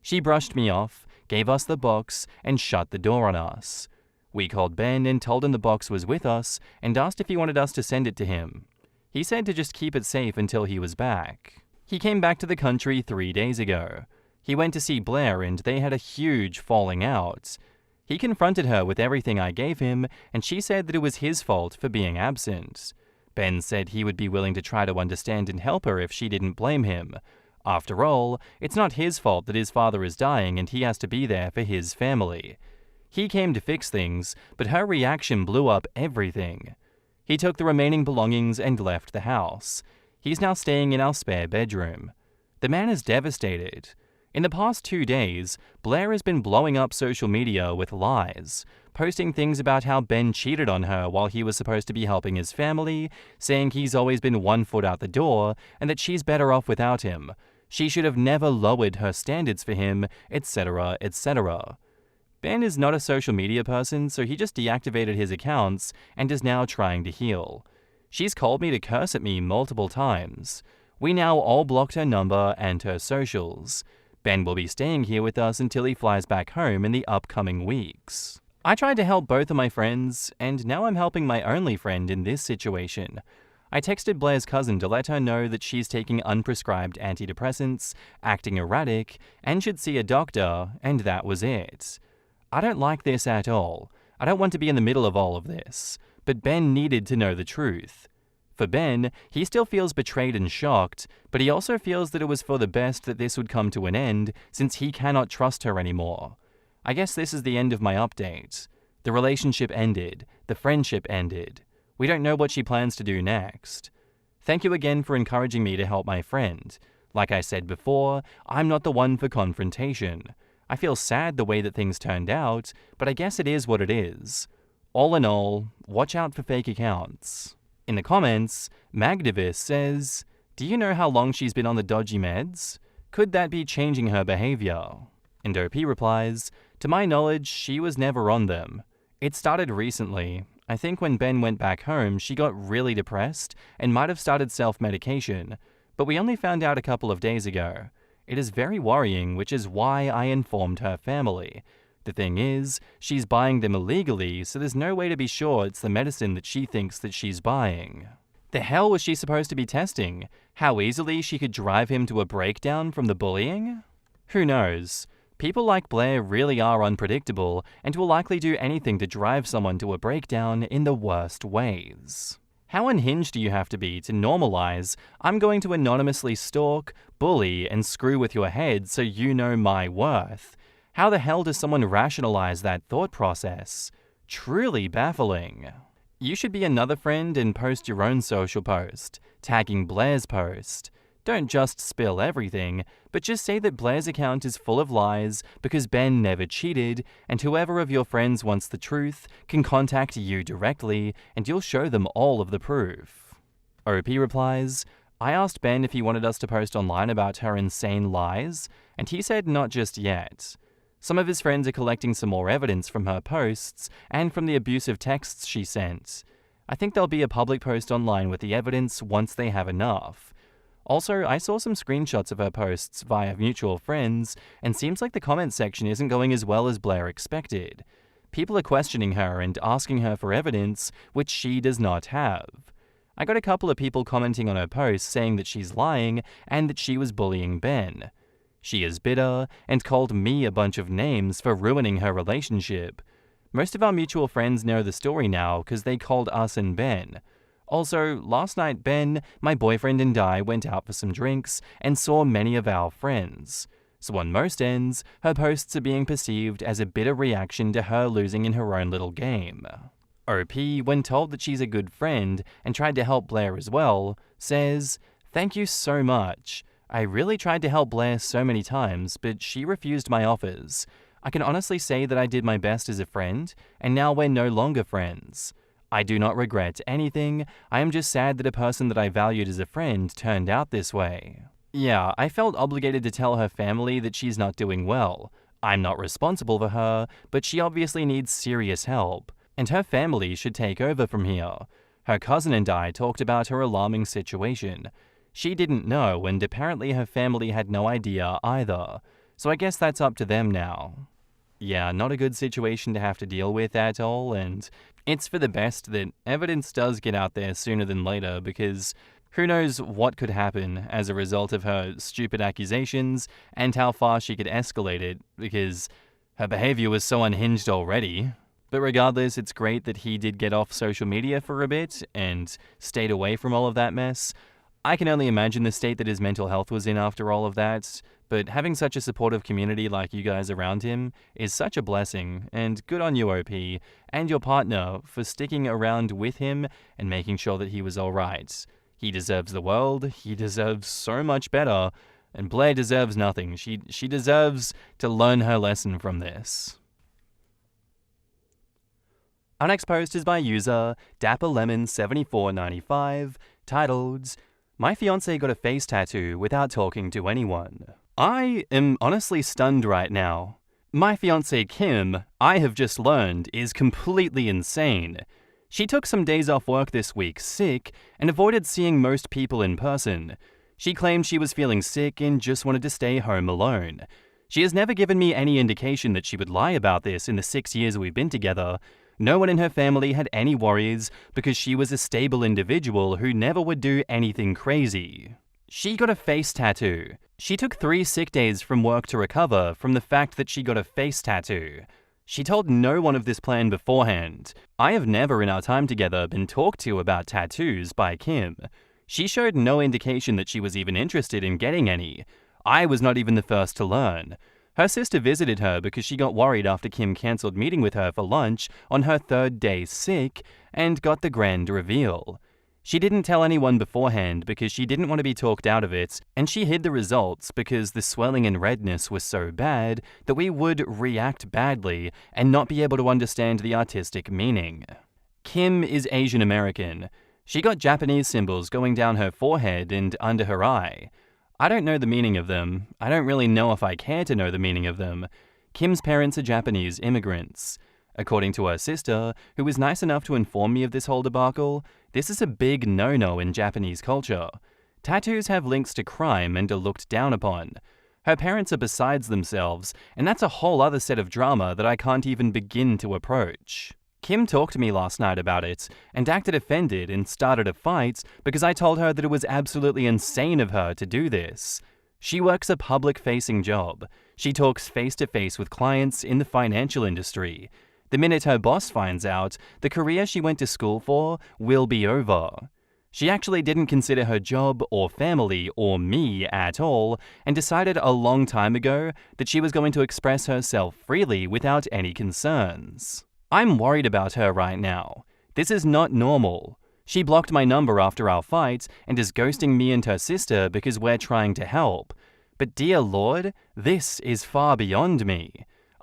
She brushed me off, gave us the box, and shut the door on us. We called Ben and told him the box was with us and asked if he wanted us to send it to him. He said to just keep it safe until he was back. He came back to the country 3 days ago. He went to see Blair and they had a huge falling out. He confronted her with everything I gave him, and she said that it was his fault for being absent. Ben said he would be willing to try to understand and help her if she didn't blame him. After all, it's not his fault that his father is dying and he has to be there for his family. He came to fix things, but her reaction blew up everything. He took the remaining belongings and left the house. He's now staying in our spare bedroom. The man is devastated. In the past 2 days, Blair has been blowing up social media with lies, posting things about how Ben cheated on her while he was supposed to be helping his family, saying he's always been 1 foot out the door and that she's better off without him. She should have never lowered her standards for him, etc., etc. Ben is not a social media person, so he just deactivated his accounts and is now trying to heal. She's called me to curse at me multiple times. We now all blocked her number and her socials. Ben will be staying here with us until he flies back home in the upcoming weeks. I tried to help both of my friends, and now I'm helping my only friend in this situation. I texted Blair's cousin to let her know that she's taking unprescribed antidepressants, acting erratic, and should see a doctor, and that was it. I don't like this at all. I don't want to be in the middle of all of this. But Ben needed to know the truth. For Ben, he still feels betrayed and shocked, but he also feels that it was for the best that this would come to an end, since he cannot trust her anymore. I guess this is the end of my update. The relationship ended. The friendship ended. We don't know what she plans to do next. Thank you again for encouraging me to help my friend. Like I said before, I'm not the one for confrontation. I feel sad the way that things turned out, but I guess it is what it is. All in all, watch out for fake accounts. In the comments, Magdavis says, "Do you know how long she's been on the dodgy meds? Could that be changing her behavior?" And OP replies, "To my knowledge, she was never on them. It started recently. I think when Ben went back home, she got really depressed and might have started self-medication, but we only found out a couple of days ago. It is very worrying, which is why I informed her family. The thing is, she's buying them illegally, so there's no way to be sure it's the medicine that she thinks that she's buying." The hell was she supposed to be testing? How easily she could drive him to a breakdown from the bullying? Who knows? People like Blair really are unpredictable and will likely do anything to drive someone to a breakdown in the worst ways. How unhinged do you have to be to normalize, "I'm going to anonymously stalk, bully, and screw with your head so you know my worth"? How the hell does someone rationalize that thought process? Truly baffling. You should be another friend and post your own social post, tagging Blair's post. Don't just spill everything, but just say that Blair's account is full of lies because Ben never cheated, and whoever of your friends wants the truth can contact you directly, and you'll show them all of the proof. OP replies, "I asked Ben if he wanted us to post online about her insane lies, and he said not just yet. Some of his friends are collecting some more evidence from her posts and from the abusive texts she sent. I think there'll be a public post online with the evidence once they have enough. Also, I saw some screenshots of her posts via mutual friends, and seems like the comment section isn't going as well as Blair expected. People are questioning her and asking her for evidence, which she does not have. I got a couple of people commenting on her posts saying that she's lying and that she was bullying Ben. She is bitter and called me a bunch of names for ruining her relationship. Most of our mutual friends know the story now because they called us and Ben. Also, last night Ben, my boyfriend, and I went out for some drinks and saw many of our friends. So on most ends, her posts are being perceived as a bitter reaction to her losing in her own little game." OP, when told that she's a good friend and tried to help Blair as well, says, "Thank you so much. I really tried to help Blair so many times, but she refused my offers. I can honestly say that I did my best as a friend, and now we're no longer friends. I do not regret anything. I am just sad that a person that I valued as a friend turned out this way. Yeah, I felt obligated to tell her family that she's not doing well. I'm not responsible for her, but she obviously needs serious help, and her family should take over from here. Her cousin and I talked about her alarming situation. She didn't know, and apparently her family had no idea either, so I guess that's up to them now." Yeah, not a good situation to have to deal with at all, and it's for the best that evidence does get out there sooner than later, because who knows what could happen as a result of her stupid accusations and how far she could escalate it, because her behavior was so unhinged already. But regardless, it's great that he did get off social media for a bit and stayed away from all of that mess. I can only imagine the state that his mental health was in after all of that, but having such a supportive community like you guys around him is such a blessing, and good on you, OP, and your partner for sticking around with him and making sure that he was alright. He deserves the world, he deserves so much better, and Blair deserves nothing. She deserves to learn her lesson from this. Our next post is by user DapperLemon7495, titled, "My fiancé got a face tattoo without talking to anyone. I am honestly stunned right now. My fiancé Kim, I have just learned, is completely insane. She took some days off work this week sick and avoided seeing most people in person. She claimed she was feeling sick and just wanted to stay home alone. She has never given me any indication that she would lie about this in the 6 years we've been together. No one in her family had any worries because she was a stable individual who never would do anything crazy. She got a face tattoo. She took 3 sick days from work to recover from the fact that she got a face tattoo. She told no one of this plan beforehand. I have never in our time together been talked to about tattoos by Kim. She showed no indication that she was even interested in getting any. I was not even the first to learn. Her sister visited her because she got worried after Kim cancelled meeting with her for lunch on her 3rd day sick and got the grand reveal. She didn't tell anyone beforehand because she didn't want to be talked out of it, and she hid the results because the swelling and redness was so bad that we would react badly and not be able to understand the artistic meaning. Kim is Asian American. She got Japanese symbols going down her forehead and under her eye. I don't know the meaning of them. I don't really know if I care to know the meaning of them. Kim's parents are Japanese immigrants. According to her sister, who was nice enough to inform me of this whole debacle, this is a big no-no in Japanese culture. Tattoos have links to crime and are looked down upon. Her parents are besides themselves, and that's a whole other set of drama that I can't even begin to approach. Kim talked to me last night about it and acted offended and started a fight because I told her that it was absolutely insane of her to do this. She works a public-facing job. She talks face-to-face with clients in the financial industry. The minute her boss finds out, the career she went to school for will be over. She actually didn't consider her job or family or me at all and decided a long time ago that she was going to express herself freely without any concerns. I'm worried about her right now. This is not normal. She blocked my number after our fight and is ghosting me and her sister because we're trying to help. But dear Lord, this is far beyond me.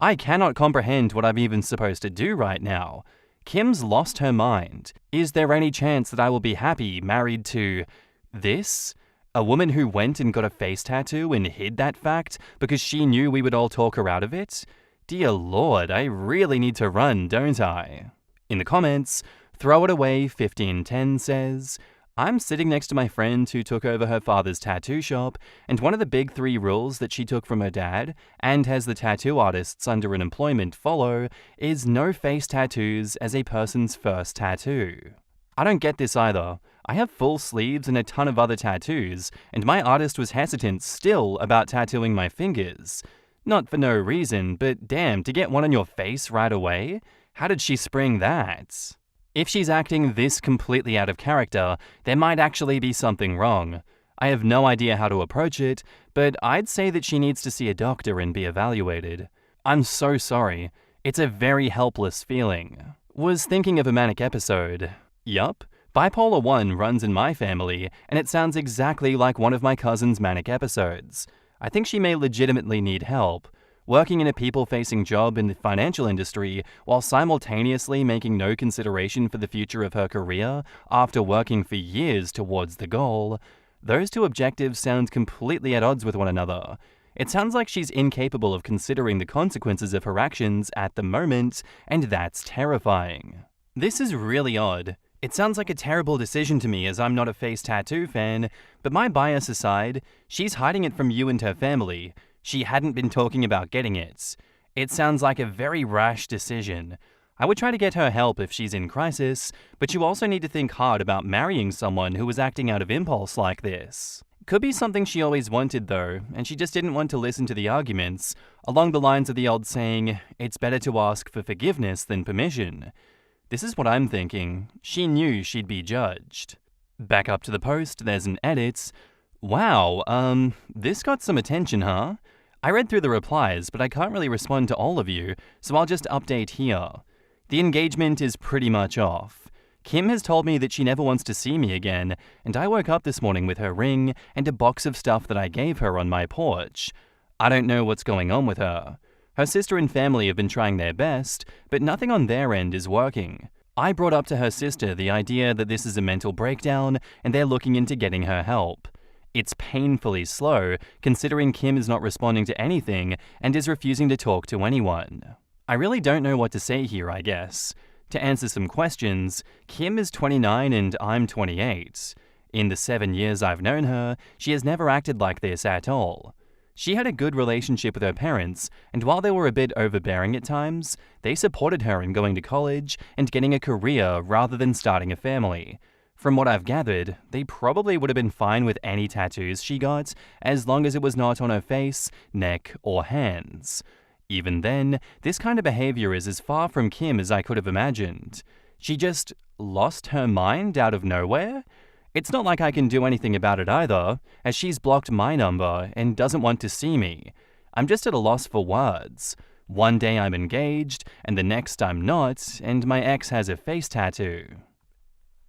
I cannot comprehend what I'm even supposed to do right now. Kim's lost her mind. Is there any chance that I will be happy married to this? A woman who went and got a face tattoo and hid that fact because she knew we would all talk her out of it? Dear Lord, I really need to run, don't I? In the comments, Throw It Away 1510 says, I'm sitting next to my friend who took over her father's tattoo shop, and one of the big 3 rules that she took from her dad, and has the tattoo artists under an employment follow, is no face tattoos as a person's first tattoo. I don't get this either. I have full sleeves and a ton of other tattoos, and my artist was hesitant still about tattooing my fingers. Not for no reason, but damn, to get one on your face right away? How did she spring that? If she's acting this completely out of character, there might actually be something wrong. I have no idea how to approach it, but I'd say that she needs to see a doctor and be evaluated. I'm so sorry. It's a very helpless feeling. Was thinking of a manic episode. Yup, bipolar 1 runs in my family, and it sounds exactly like one of my cousin's manic episodes. I think she may legitimately need help. Working in a people-facing job in the financial industry while simultaneously making no consideration for the future of her career after working for years towards the goal, those two objectives sound completely at odds with one another. It sounds like she's incapable of considering the consequences of her actions at the moment, and that's terrifying. This is really odd. It sounds like a terrible decision to me as I'm not a face tattoo fan, but my bias aside, she's hiding it from you and her family. She hadn't been talking about getting it. It sounds like a very rash decision. I would try to get her help if she's in crisis, but you also need to think hard about marrying someone who was acting out of impulse like this. Could be something she always wanted though, and she just didn't want to listen to the arguments, along the lines of the old saying, it's better to ask for forgiveness than permission. This is what I'm thinking. She knew she'd be judged. Back up to the post, there's an edit. Wow, this got some attention, huh? I read through the replies, but I can't really respond to all of you, so I'll just update here. The engagement is pretty much off. Kim has told me that she never wants to see me again, and I woke up this morning with her ring and a box of stuff that I gave her on my porch. I don't know what's going on with her. Her sister and family have been trying their best, but nothing on their end is working. I brought up to her sister the idea that this is a mental breakdown and they're looking into getting her help. It's painfully slow, considering Kim is not responding to anything and is refusing to talk to anyone. I really don't know what to say here, I guess. To answer some questions, Kim is 29 and I'm 28. In the 7 years I've known her, she has never acted like this at all. She had a good relationship with her parents, and while they were a bit overbearing at times, they supported her in going to college and getting a career rather than starting a family. From what I've gathered, they probably would have been fine with any tattoos she got, as long as it was not on her face, neck, or hands. Even then, this kind of behavior is as far from Kim as I could have imagined. She just lost her mind out of nowhere? It's not like I can do anything about it either, as she's blocked my number and doesn't want to see me. I'm just at a loss for words. One day I'm engaged, and the next I'm not, and my ex has a face tattoo.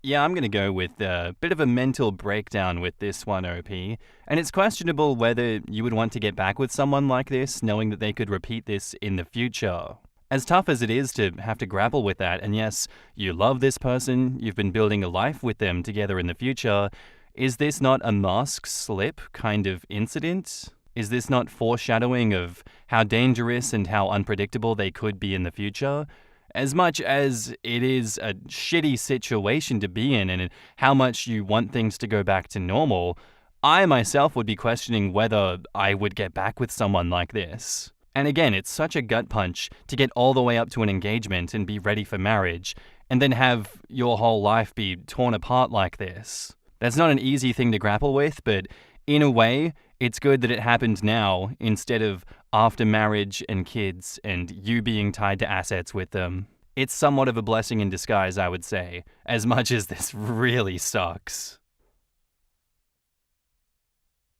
Yeah, I'm going to go with a bit of a mental breakdown with this one, OP. And it's questionable whether you would want to get back with someone like this, knowing that they could repeat this in the future. As tough as it is to have to grapple with that, and yes, you love this person, you've been building a life with them together in the future, is this not a mask slip kind of incident? Is this not foreshadowing of how dangerous and how unpredictable they could be in the future? As much as it is a shitty situation to be in and how much you want things to go back to normal, I myself would be questioning whether I would get back with someone like this. And again, it's such a gut punch to get all the way up to an engagement and be ready for marriage, and then have your whole life be torn apart like this. That's not an easy thing to grapple with, but in a way, it's good that it happened now instead of after marriage and kids and you being tied to assets with them. It's somewhat of a blessing in disguise, I would say, as much as this really sucks.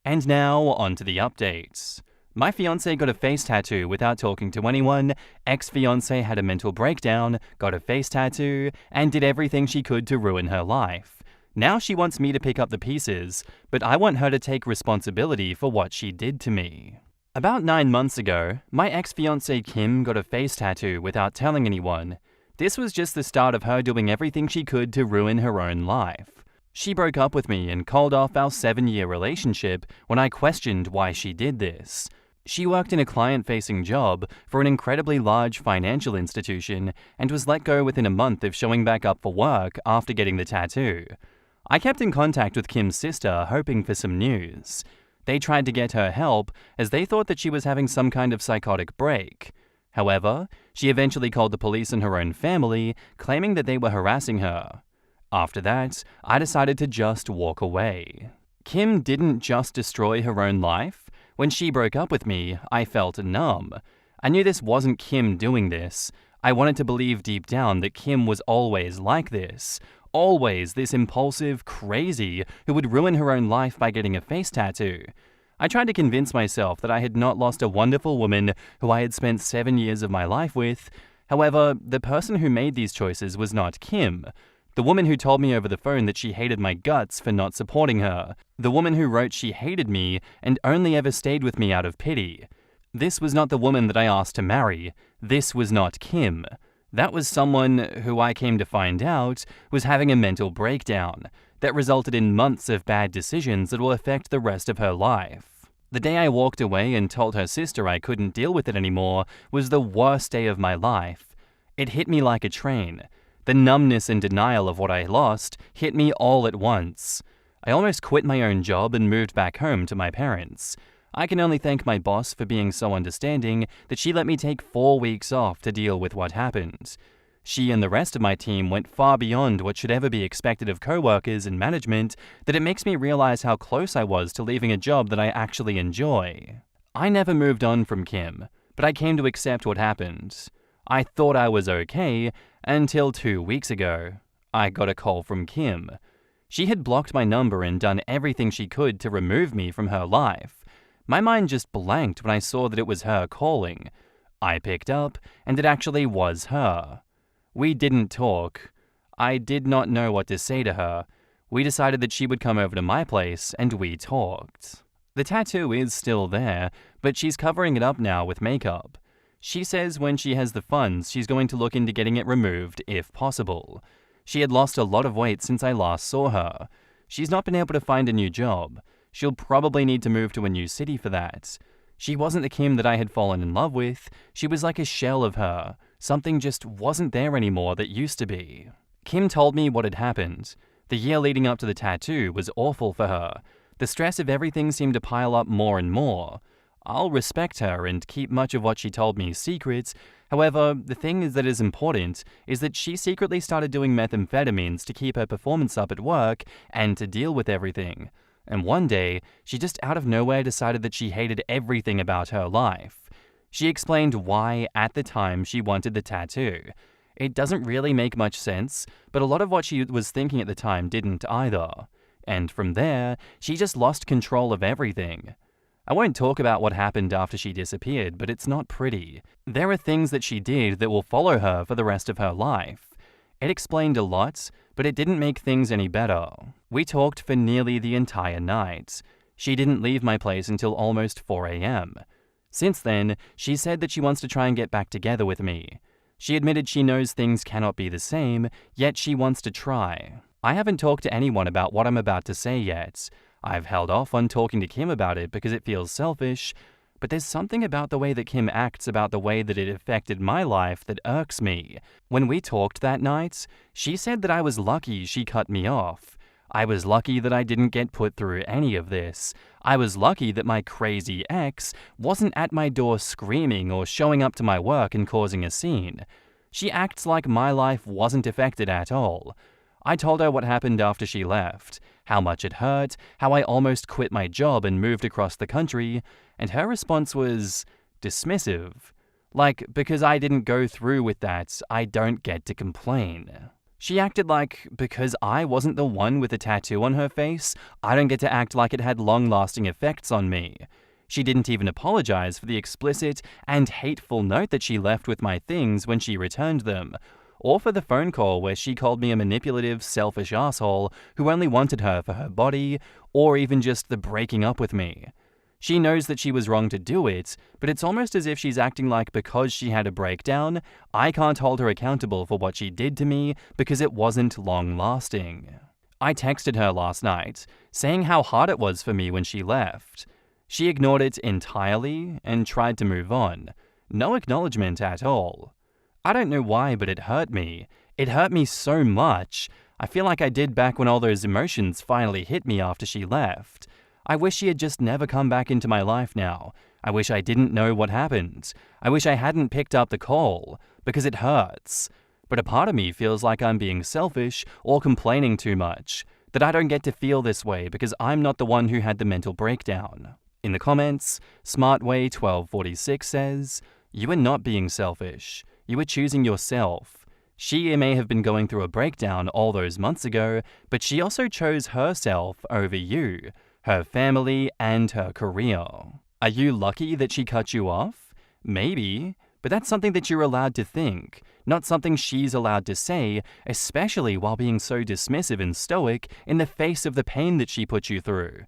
And now, on to the updates. My fiancé got a face tattoo without talking to anyone, ex-fiancé had a mental breakdown, got a face tattoo, and did everything she could to ruin her life. Now she wants me to pick up the pieces, but I want her to take responsibility for what she did to me. About 9 months ago, my ex-fiancée Kim got a face tattoo without telling anyone. This was just the start of her doing everything she could to ruin her own life. She broke up with me and called off our 7-year relationship when I questioned why she did this. She worked in a client-facing job for an incredibly large financial institution and was let go within a month of showing back up for work after getting the tattoo. I kept in contact with Kim's sister, hoping for some news. They tried to get her help as they thought that she was having some kind of psychotic break. However, she eventually called the police and her own family, claiming that they were harassing her. After that, I decided to just walk away. Kim didn't just destroy her own life. When she broke up with me, I felt numb. I knew this wasn't Kim doing this. I wanted to believe deep down that Kim was always like this. Always this impulsive, crazy, who would ruin her own life by getting a face tattoo. I tried to convince myself that I had not lost a wonderful woman who I had spent 7 years of my life with. However, the person who made these choices was not Kim. The woman who told me over the phone that she hated my guts for not supporting her. The woman who wrote she hated me and only ever stayed with me out of pity. This was not the woman that I asked to marry. This was not Kim. That was someone who I came to find out was having a mental breakdown that resulted in months of bad decisions that will affect the rest of her life. The day I walked away and told her sister I couldn't deal with it anymore was the worst day of my life. It hit me like a train. The numbness and denial of what I lost hit me all at once. I almost quit my own job and moved back home to my parents. I can only thank my boss for being so understanding that she let me take 4 weeks off to deal with what happened. She and the rest of my team went far beyond what should ever be expected of coworkers and management that it makes me realize how close I was to leaving a job that I actually enjoy. I never moved on from Kim, but I came to accept what happened. I thought I was okay until 2 weeks ago. I got a call from Kim. She had blocked my number and done everything she could to remove me from her life. My mind just blanked when I saw that it was her calling. I picked up, and it actually was her. We didn't talk. I did not know what to say to her. We decided that she would come over to my place, and we talked. The tattoo is still there, but she's covering it up now with makeup. She says when she has the funds, she's going to look into getting it removed if possible. She had lost a lot of weight since I last saw her. She's not been able to find a new job. She'll probably need to move to a new city for that. She wasn't the Kim that I had fallen in love with. She was like a shell of her. Something just wasn't there anymore that used to be. Kim told me what had happened. The year leading up to the tattoo was awful for her. The stress of everything seemed to pile up more and more. I'll respect her and keep much of what she told me secret. However, the thing that is important is that she secretly started doing methamphetamines to keep her performance up at work and to deal with everything. And one day, she just out of nowhere decided that she hated everything about her life. She explained why, at the time, she wanted the tattoo. It doesn't really make much sense, but a lot of what she was thinking at the time didn't either. And from there, she just lost control of everything. I won't talk about what happened after she disappeared, but it's not pretty. There are things that she did that will follow her for the rest of her life. It explained a lot, but it didn't make things any better. We talked for nearly the entire night. She didn't leave my place until almost 4 a.m. Since then, she said that she wants to try and get back together with me. She admitted she knows things cannot be the same, yet she wants to try. I haven't talked to anyone about what I'm about to say yet. I've held off on talking to Kim about it because it feels selfish, but there's something about the way that Kim acts about the way that it affected my life that irks me. When we talked that night, she said that I was lucky she cut me off. I was lucky that I didn't get put through any of this. I was lucky that my crazy ex wasn't at my door screaming or showing up to my work and causing a scene. She acts like my life wasn't affected at all. I told her what happened after she left, how much it hurt, how I almost quit my job and moved across the country, and her response was dismissive. Like, because I didn't go through with that, I don't get to complain. She acted like, because I wasn't the one with a tattoo on her face, I don't get to act like it had long-lasting effects on me. She didn't even apologize for the explicit and hateful note that she left with my things when she returned them, or for the phone call where she called me a manipulative, selfish asshole who only wanted her for her body, or even just the breaking up with me. She knows that she was wrong to do it, but it's almost as if she's acting like because she had a breakdown, I can't hold her accountable for what she did to me because it wasn't long-lasting. I texted her last night, saying how hard it was for me when she left. She ignored it entirely and tried to move on. No acknowledgement at all. I don't know why, but it hurt me. It hurt me so much. I feel like I did back when all those emotions finally hit me after she left. I wish she had just never come back into my life now. I wish I didn't know what happened. I wish I hadn't picked up the call, because it hurts. But a part of me feels like I'm being selfish or complaining too much, that I don't get to feel this way because I'm not the one who had the mental breakdown. In the comments, SmartWay1246 says, "You are not being selfish. You are choosing yourself. She may have been going through a breakdown all those months ago, but she also chose herself over you, her family, and her career. Are you lucky that she cut you off? Maybe, but that's something that you're allowed to think, not something she's allowed to say, especially while being so dismissive and stoic in the face of the pain that she put you through.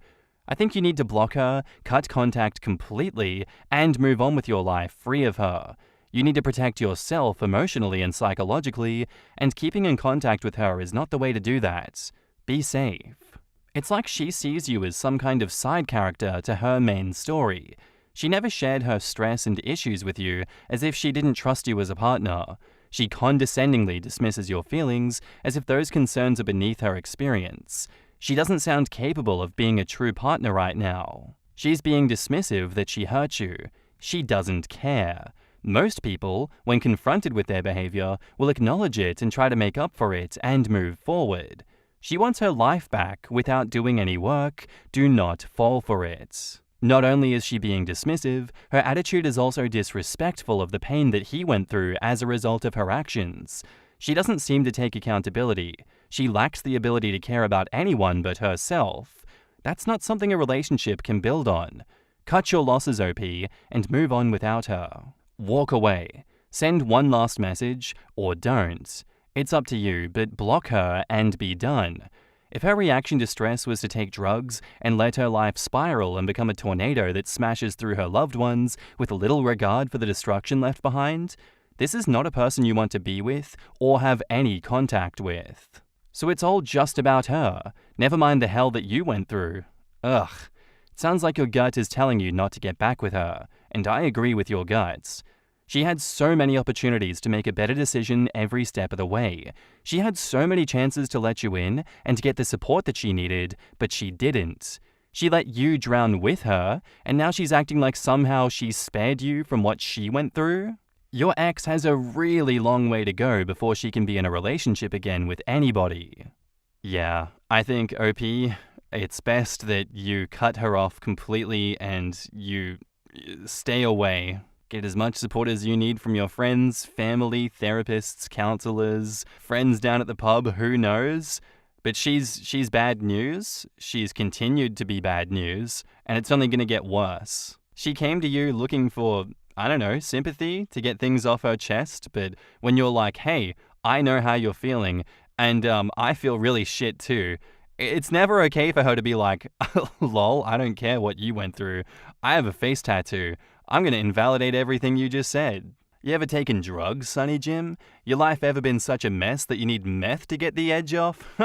I think you need to block her, cut contact completely, and move on with your life free of her. You need to protect yourself emotionally and psychologically, and keeping in contact with her is not the way to do that. Be safe." It's like she sees you as some kind of side character to her main story. She never shared her stress and issues with you as if she didn't trust you as a partner. She condescendingly dismisses your feelings as if those concerns are beneath her experience. She doesn't sound capable of being a true partner right now. She's being dismissive that she hurt you. She doesn't care. Most people, when confronted with their behavior, will acknowledge it and try to make up for it and move forward. She wants her life back without doing any work. Do not fall for it. Not only is she being dismissive, her attitude is also disrespectful of the pain that he went through as a result of her actions. She doesn't seem to take accountability. She lacks the ability to care about anyone but herself. That's not something a relationship can build on. Cut your losses, OP, and move on without her. Walk away. Send one last message, or don't. It's up to you, but block her and be done. If her reaction to stress was to take drugs and let her life spiral and become a tornado that smashes through her loved ones with little regard for the destruction left behind, this is not a person you want to be with or have any contact with. So it's all just about her. Never mind the hell that you went through. Ugh. It sounds like your gut is telling you not to get back with her, and I agree with your guts. She had so many opportunities to make a better decision every step of the way. She had so many chances to let you in and to get the support that she needed, but she didn't. She let you drown with her, and now she's acting like somehow she spared you from what she went through? Your ex has a really long way to go before she can be in a relationship again with anybody. Yeah, I think, OP, it's best that you cut her off completely and you stay away. Get as much support as you need from your friends, family, therapists, counselors, friends down at the pub, who knows? But she's bad news. She's continued to be bad news, and it's only going to get worse. She came to you looking for, I don't know, sympathy to get things off her chest, but when you're like, hey, I know how you're feeling, And I feel really shit too. It's never okay for her to be like, lol, I don't care what you went through. I have a face tattoo. I'm going to invalidate everything you just said. You ever taken drugs, Sonny Jim? Your life ever been such a mess that you need meth to get the edge off?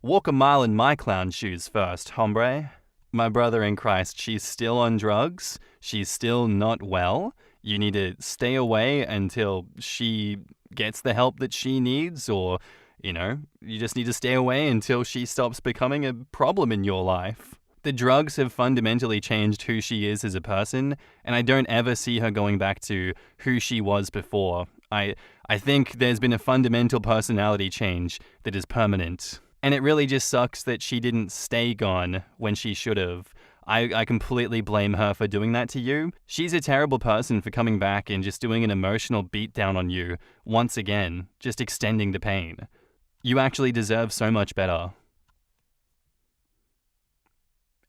Walk a mile in my clown shoes first, hombre. My brother in Christ, she's still on drugs? She's still not well? You need to stay away until she gets the help that she needs, or, you just need to stay away until she stops becoming a problem in your life. The drugs have fundamentally changed who she is as a person, and I don't ever see her going back to who she was before. I think there's been a fundamental personality change that is permanent. And it really just sucks that she didn't stay gone when she should have. I completely blame her for doing that to you. She's a terrible person for coming back and just doing an emotional beatdown on you once again, just extending the pain. You actually deserve so much better.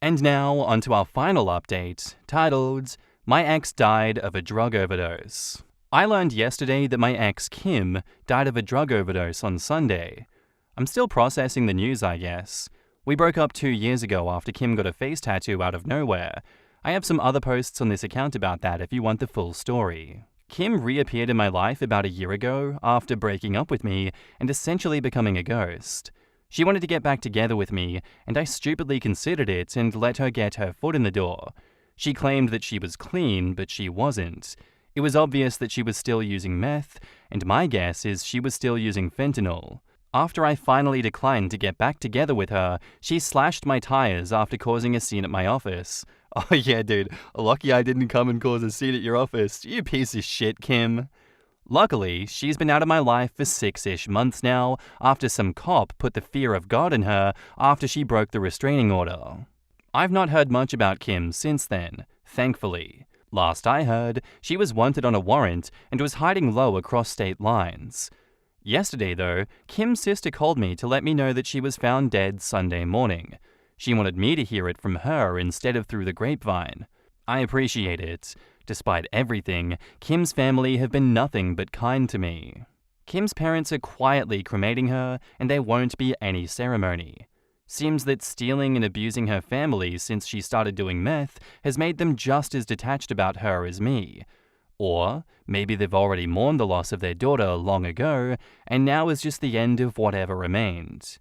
And now, onto our final update, titled, My Ex Died of a Drug Overdose. I learned yesterday that my ex, Kim, died of a drug overdose on Sunday. I'm still processing the news, I guess. We broke up 2 years ago after Kim got a face tattoo out of nowhere. I have some other posts on this account about that if you want the full story. Kim reappeared in my life about a year ago after breaking up with me and essentially becoming a ghost. She wanted to get back together with me, and I stupidly considered it and let her get her foot in the door. She claimed that she was clean, but she wasn't. It was obvious that she was still using meth, and my guess is she was still using fentanyl. After I finally declined to get back together with her, she slashed my tires after causing a scene at my office. Oh yeah, dude, lucky I didn't come and cause a scene at your office, you piece of shit, Kim. Luckily, she's been out of my life for 6-ish months now, after some cop put the fear of God in her after she broke the restraining order. I've not heard much about Kim since then, thankfully. Last I heard, she was wanted on a warrant and was hiding low across state lines. Yesterday, though, Kim's sister called me to let me know that she was found dead Sunday morning. She wanted me to hear it from her instead of through the grapevine. I appreciate it. Despite everything, Kim's family have been nothing but kind to me. Kim's parents are quietly cremating her, and there won't be any ceremony. Seems that stealing and abusing her family since she started doing meth has made them just as detached about her as me. Or maybe they've already mourned the loss of their daughter long ago, and now is just the end of whatever remained.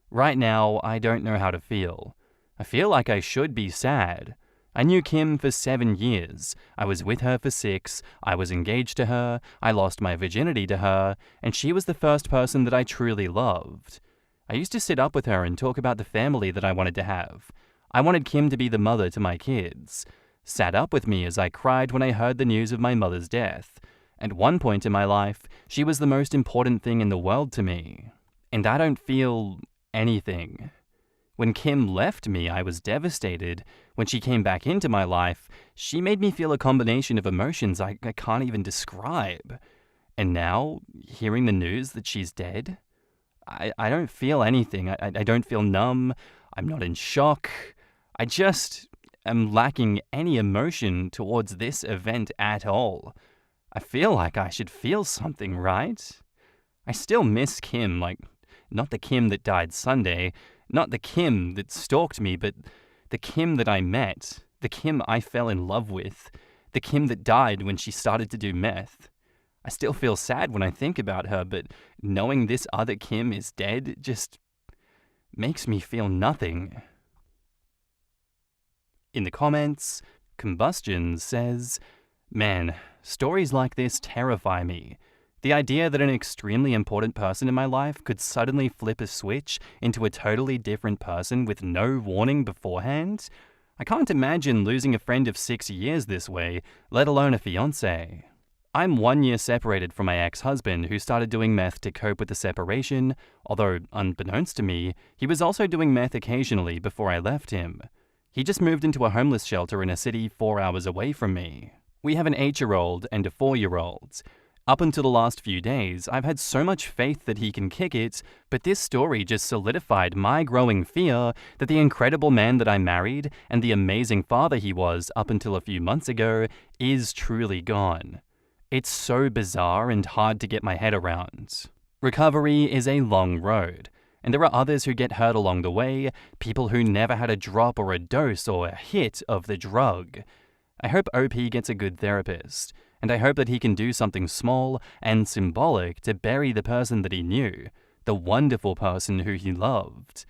Right now, I don't know how to feel. I feel like I should be sad. I knew Kim for 7 years. I was with her for 6. I was engaged to her. I lost my virginity to her, and she was the first person that I truly loved. I used to sit up with her and talk about the family that I wanted to have. I wanted Kim to be the mother to my kids. Sat up with me as I cried when I heard the news of my mother's death. At one point in my life, she was the most important thing in the world to me. And I don't feel anything. When Kim left me, I was devastated. When she came back into my life, she made me feel a combination of emotions I can't even describe. And now, hearing the news that she's dead, I don't feel anything. I don't feel numb. I'm not in shock. I just am lacking any emotion towards this event at all. I feel like I should feel something, right? I still miss Kim, like, not the Kim that died Sunday, not the Kim that stalked me, but the Kim that I met, the Kim I fell in love with, the Kim that died when she started to do meth. I still feel sad when I think about her, but knowing this other Kim is dead just makes me feel nothing. In the comments, Combustion says, Man, stories like this terrify me. The idea that an extremely important person in my life could suddenly flip a switch into a totally different person with no warning beforehand? I can't imagine losing a friend of 6 years this way, let alone a fiancé. I'm 1 year separated from my ex-husband who started doing meth to cope with the separation, although, unbeknownst to me, he was also doing meth occasionally before I left him. He just moved into a homeless shelter in a city 4 hours away from me. We have an 8-year-old and a 4-year-old. Up until the last few days, I've had so much faith that he can kick it, but this story just solidified my growing fear that the incredible man that I married and the amazing father he was up until a few months ago is truly gone. It's so bizarre and hard to get my head around. Recovery is a long road, and there are others who get hurt along the way, people who never had a drop or a dose or a hit of the drug. I hope OP gets a good therapist, and I hope that he can do something small and symbolic to bury the person that he knew, the wonderful person who he loved.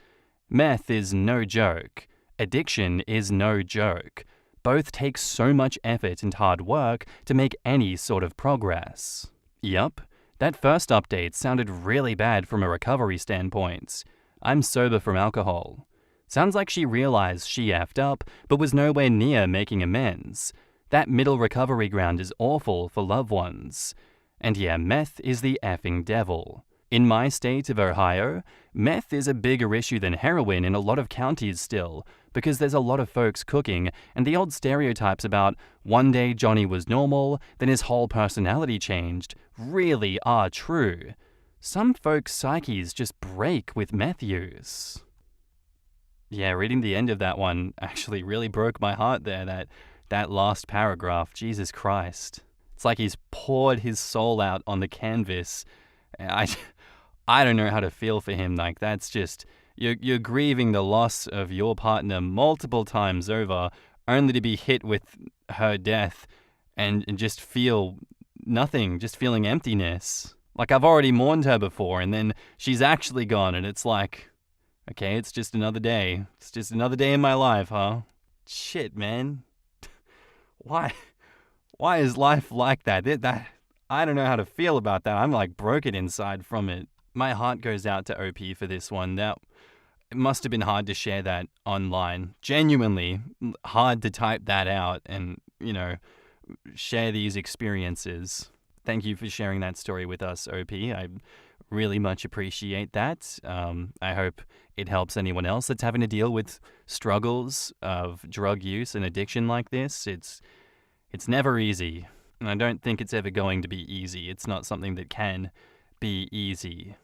Meth is no joke. Addiction is no joke. Both take so much effort and hard work to make any sort of progress. Yup, that first update sounded really bad from a recovery standpoint. I'm sober from alcohol. Sounds like she realized she effed up, but was nowhere near making amends. That middle recovery ground is awful for loved ones. And yeah, meth is the effing devil. In my state of Ohio, meth is a bigger issue than heroin in a lot of counties still, because there's a lot of folks cooking, and the old stereotypes about one day Johnny was normal, then his whole personality changed, really are true. Some folks' psyches just break with meth use. Yeah, reading the end of that one actually really broke my heart there, that last paragraph. Jesus Christ. It's like he's poured his soul out on the canvas. I don't know how to feel for him. Like, that's just, you're grieving the loss of your partner multiple times over, only to be hit with her death and just feel nothing, just feeling emptiness. Like, I've already mourned her before, and then she's actually gone, and it's like, okay, it's just another day. It's just another day in my life, huh? Shit, man. Why is life like that? I don't know how to feel about that. I'm like broken inside from it. My heart goes out to OP for this one. It must have been hard to share that online. Genuinely hard to type that out and, share these experiences. Thank you for sharing that story with us, OP. I really much appreciate that. I hope it helps anyone else that's having to deal with struggles of drug use and addiction like this. It's never easy, and I don't think it's ever going to be easy. It's not something that can be easy.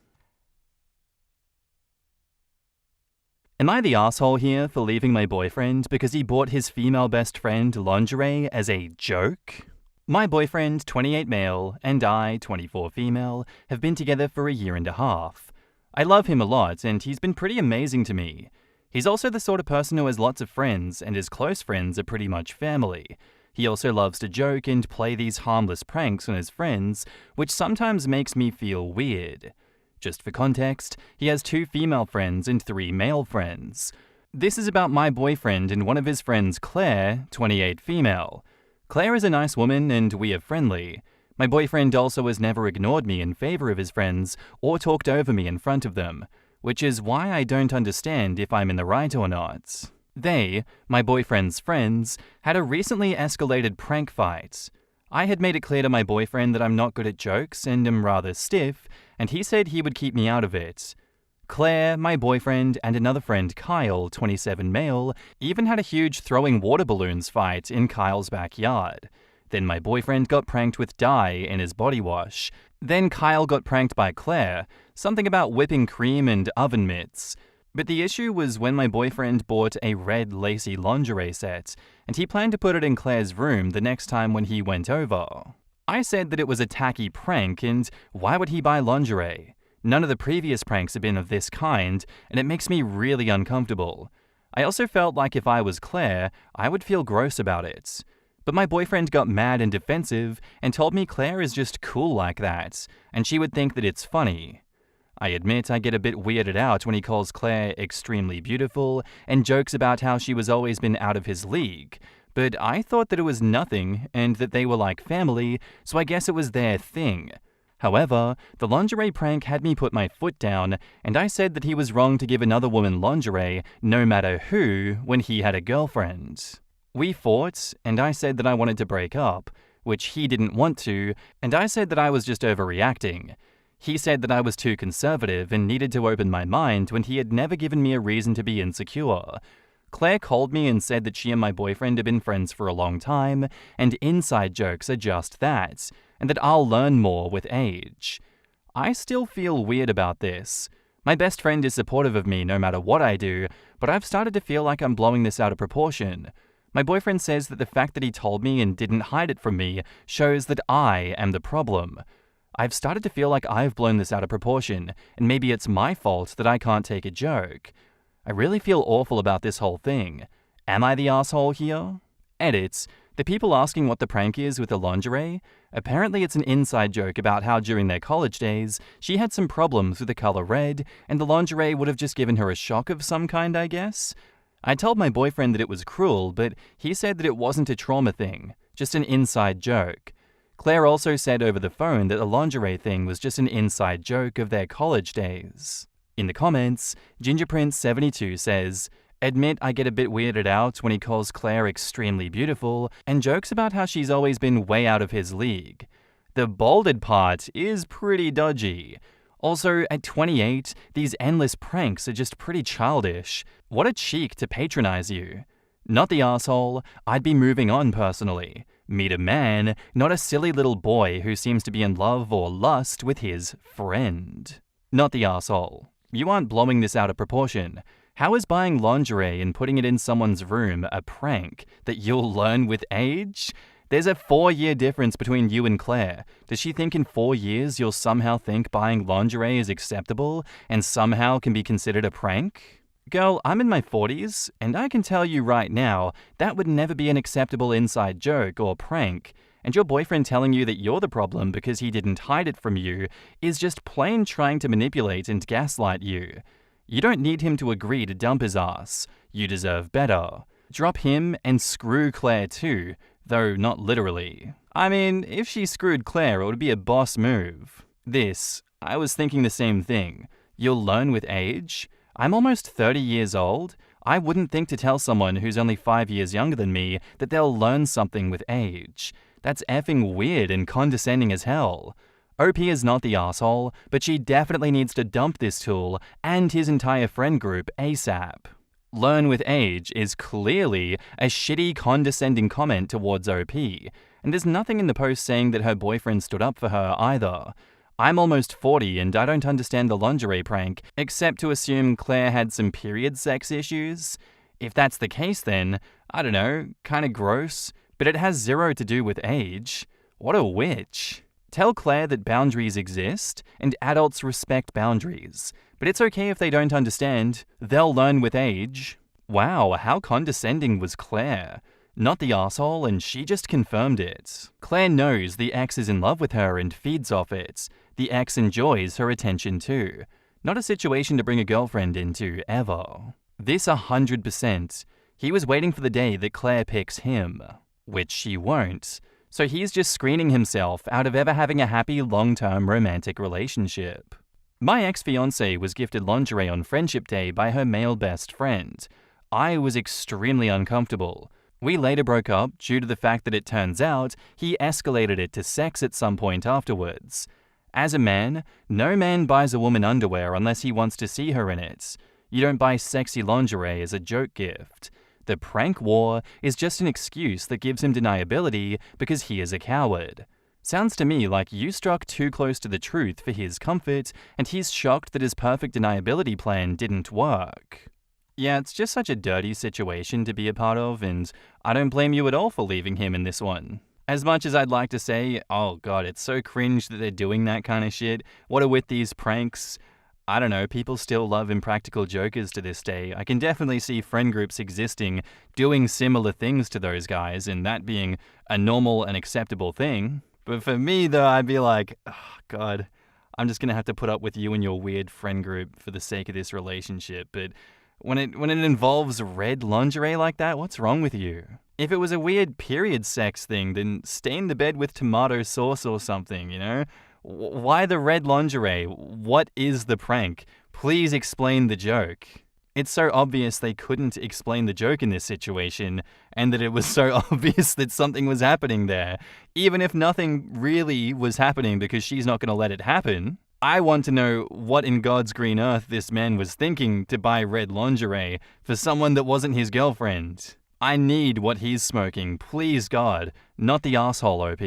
Am I the asshole here for leaving my boyfriend because he bought his female best friend lingerie as a joke? My boyfriend, 28 male, and I, 24 female, have been together for a year and a half. I love him a lot, and he's been pretty amazing to me. He's also the sort of person who has lots of friends, and his close friends are pretty much family. He also loves to joke and play these harmless pranks on his friends, which sometimes makes me feel weird. Just for context, he has 2 female friends and 3 male friends. This is about my boyfriend and one of his friends, Claire, 28 female. Claire is a nice woman and we are friendly. My boyfriend also has never ignored me in favor of his friends or talked over me in front of them, which is why I don't understand if I'm in the right or not. They, my boyfriend's friends, had a recently escalated prank fight. I had made it clear to my boyfriend that I'm not good at jokes and am rather stiff, and he said he would keep me out of it. Claire, my boyfriend, and another friend, Kyle, 27 male, even had a huge throwing water balloons fight in Kyle's backyard. Then my boyfriend got pranked with dye in his body wash. Then Kyle got pranked by Claire, something about whipping cream and oven mitts. But the issue was when my boyfriend bought a red lacy lingerie set, and he planned to put it in Claire's room the next time when he went over. I said that it was a tacky prank, and why would he buy lingerie? None of the previous pranks have been of this kind, and it makes me really uncomfortable. I also felt like if I was Claire, I would feel gross about it. But my boyfriend got mad and defensive and told me Claire is just cool like that, and she would think that it's funny. I admit I get a bit weirded out when he calls Claire extremely beautiful and jokes about how she was always been out of his league, but I thought that it was nothing and that they were like family, so I guess it was their thing. However, the lingerie prank had me put my foot down, and I said that he was wrong to give another woman lingerie, no matter who, when he had a girlfriend. We fought, and I said that I wanted to break up, which he didn't want to, and I said that I was just overreacting. He said that I was too conservative and needed to open my mind when he had never given me a reason to be insecure. Claire called me and said that she and my boyfriend have been friends for a long time, and inside jokes are just that, and that I'll learn more with age. I still feel weird about this. My best friend is supportive of me no matter what I do, but I've started to feel like I'm blowing this out of proportion. My boyfriend says that the fact that he told me and didn't hide it from me shows that I am the problem. I've started to feel like I've blown this out of proportion, and maybe it's my fault that I can't take a joke. I really feel awful about this whole thing. Am I the asshole here? Edits. The people asking what the prank is with the lingerie, apparently it's an inside joke about how during their college days, she had some problems with the color red, and the lingerie would have just given her a shock of some kind, I guess. I told my boyfriend that it was cruel, but he said that it wasn't a trauma thing, just an inside joke. Claire also said over the phone that the lingerie thing was just an inside joke of their college days. In the comments, GingerPrince72 says, "Admit I get a bit weirded out when he calls Claire extremely beautiful and jokes about how she's always been way out of his league. The bolded part is pretty dodgy. Also, at 28, these endless pranks are just pretty childish. What a cheek to patronize you. Not the asshole, I'd be moving on personally. Meet a man, not a silly little boy who seems to be in love or lust with his friend. Not the asshole. You aren't blowing this out of proportion. How is buying lingerie and putting it in someone's room a prank that you'll learn with age? There's a 4-year difference between you and Claire. Does she think in 4 years you'll somehow think buying lingerie is acceptable and somehow can be considered a prank? Girl, I'm in my 40s, and I can tell you right now, that would never be an acceptable inside joke or prank. And your boyfriend telling you that you're the problem because he didn't hide it from you is just plain trying to manipulate and gaslight you. You don't need him to agree to dump his ass. You deserve better. Drop him and screw Claire too, though not literally. I mean, if she screwed Claire, it would be a boss move. I was thinking the same thing. You'll learn with age? I'm almost 30 years old. I wouldn't think to tell someone who's only 5 years younger than me that they'll learn something with age. That's effing weird and condescending as hell. OP is not the asshole, but she definitely needs to dump this tool and his entire friend group ASAP. Learn with age is clearly a shitty, condescending comment towards OP, and there's nothing in the post saying that her boyfriend stood up for her either. I'm almost 40 and I don't understand the lingerie prank, except to assume Claire had some period sex issues. If that's the case then, I don't know, kinda gross, but it has zero to do with age. What a witch. Tell Claire that boundaries exist and adults respect boundaries, but it's okay if they don't understand. They'll learn with age. Wow, how condescending was Claire? Not the asshole, and she just confirmed it. Claire knows the ex is in love with her and feeds off it. The ex enjoys her attention too. Not a situation to bring a girlfriend into, ever. This 100%. He was waiting for the day that Claire picks him, which she won't. So he's just screening himself out of ever having a happy long-term romantic relationship. My ex-fiancée was gifted lingerie on Friendship Day by her male best friend. I was extremely uncomfortable. We later broke up due to the fact that it turns out he escalated it to sex at some point afterwards. As a man, no man buys a woman underwear unless he wants to see her in it. You don't buy sexy lingerie as a joke gift. The prank war is just an excuse that gives him deniability because he is a coward. Sounds to me like you struck too close to the truth for his comfort, and he's shocked that his perfect deniability plan didn't work. Yeah, it's just such a dirty situation to be a part of, and I don't blame you at all for leaving him in this one. As much as I'd like to say, oh god, it's so cringe that they're doing that kind of shit, what are with these pranks? I don't know, people still love impractical jokers to this day. I can definitely see friend groups existing, doing similar things to those guys, and that being a normal and acceptable thing. But for me, though, I'd be like, oh god, I'm just gonna have to put up with you and your weird friend group for the sake of this relationship. But when it involves red lingerie like that, what's wrong with you? If it was a weird period sex thing, then stain the bed with tomato sauce or something, you know? Why the red lingerie? What is the prank? Please explain the joke. It's so obvious they couldn't explain the joke in this situation, and that it was so obvious that something was happening there. Even if nothing really was happening because she's not going to let it happen. I want to know what in God's green earth this man was thinking to buy red lingerie for someone that wasn't his girlfriend. I need what he's smoking, please God, not the asshole OP.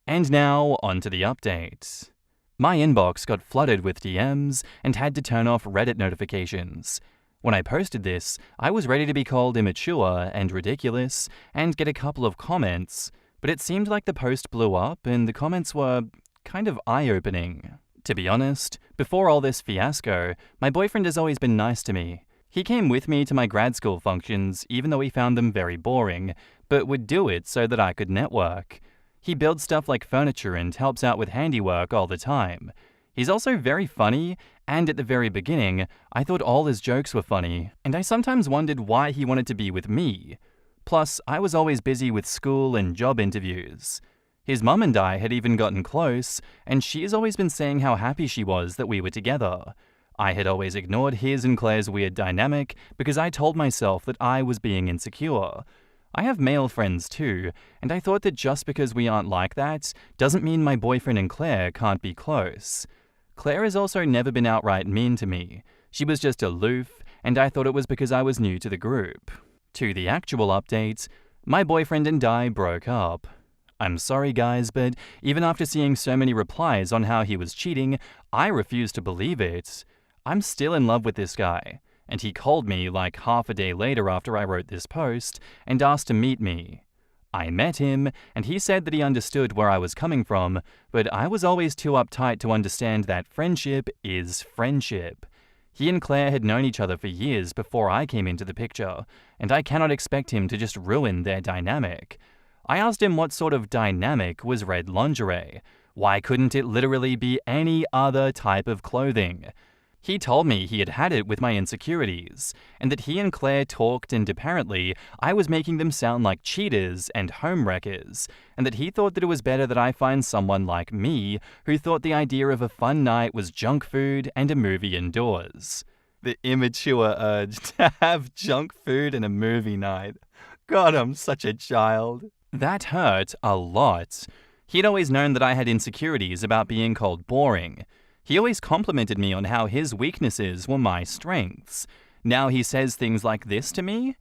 And now, on to the update. My inbox got flooded with DMs and had to turn off Reddit notifications. When I posted this, I was ready to be called immature and ridiculous and get a couple of comments, but it seemed like the post blew up and the comments were kind of eye-opening. To be honest, before all this fiasco, my boyfriend has always been nice to me. He came with me to my grad school functions even though he found them very boring, but would do it so that I could network. He builds stuff like furniture and helps out with handiwork all the time. He's also very funny, and at the very beginning, I thought all his jokes were funny, and I sometimes wondered why he wanted to be with me. Plus, I was always busy with school and job interviews. His mum and I had even gotten close, and she has always been saying how happy she was that we were together. I had always ignored his and Claire's weird dynamic because I told myself that I was being insecure. I have male friends too, and I thought that just because we aren't like that doesn't mean my boyfriend and Claire can't be close. Claire has also never been outright mean to me. She was just aloof, and I thought it was because I was new to the group. To the actual update, my boyfriend and I broke up. I'm sorry guys, but even after seeing so many replies on how he was cheating, I refuse to believe it. I'm still in love with this guy, and he called me like half a day later after I wrote this post and asked to meet me. I met him, and he said that he understood where I was coming from, but I was always too uptight to understand that friendship is friendship. He and Claire had known each other for years before I came into the picture, and I cannot expect him to just ruin their dynamic. I asked him what sort of dynamic was red lingerie. Why couldn't it literally be any other type of clothing? He told me he had it with my insecurities, and that he and Claire talked and apparently I was making them sound like cheaters and homewreckers, and that he thought that it was better that I find someone like me who thought the idea of a fun night was junk food and a movie indoors. The immature urge to have junk food and a movie night. God, I'm such a child. That hurt a lot. He'd always known that I had insecurities about being called boring. He always complimented me on how his weaknesses were my strengths. Now he says things like this to me?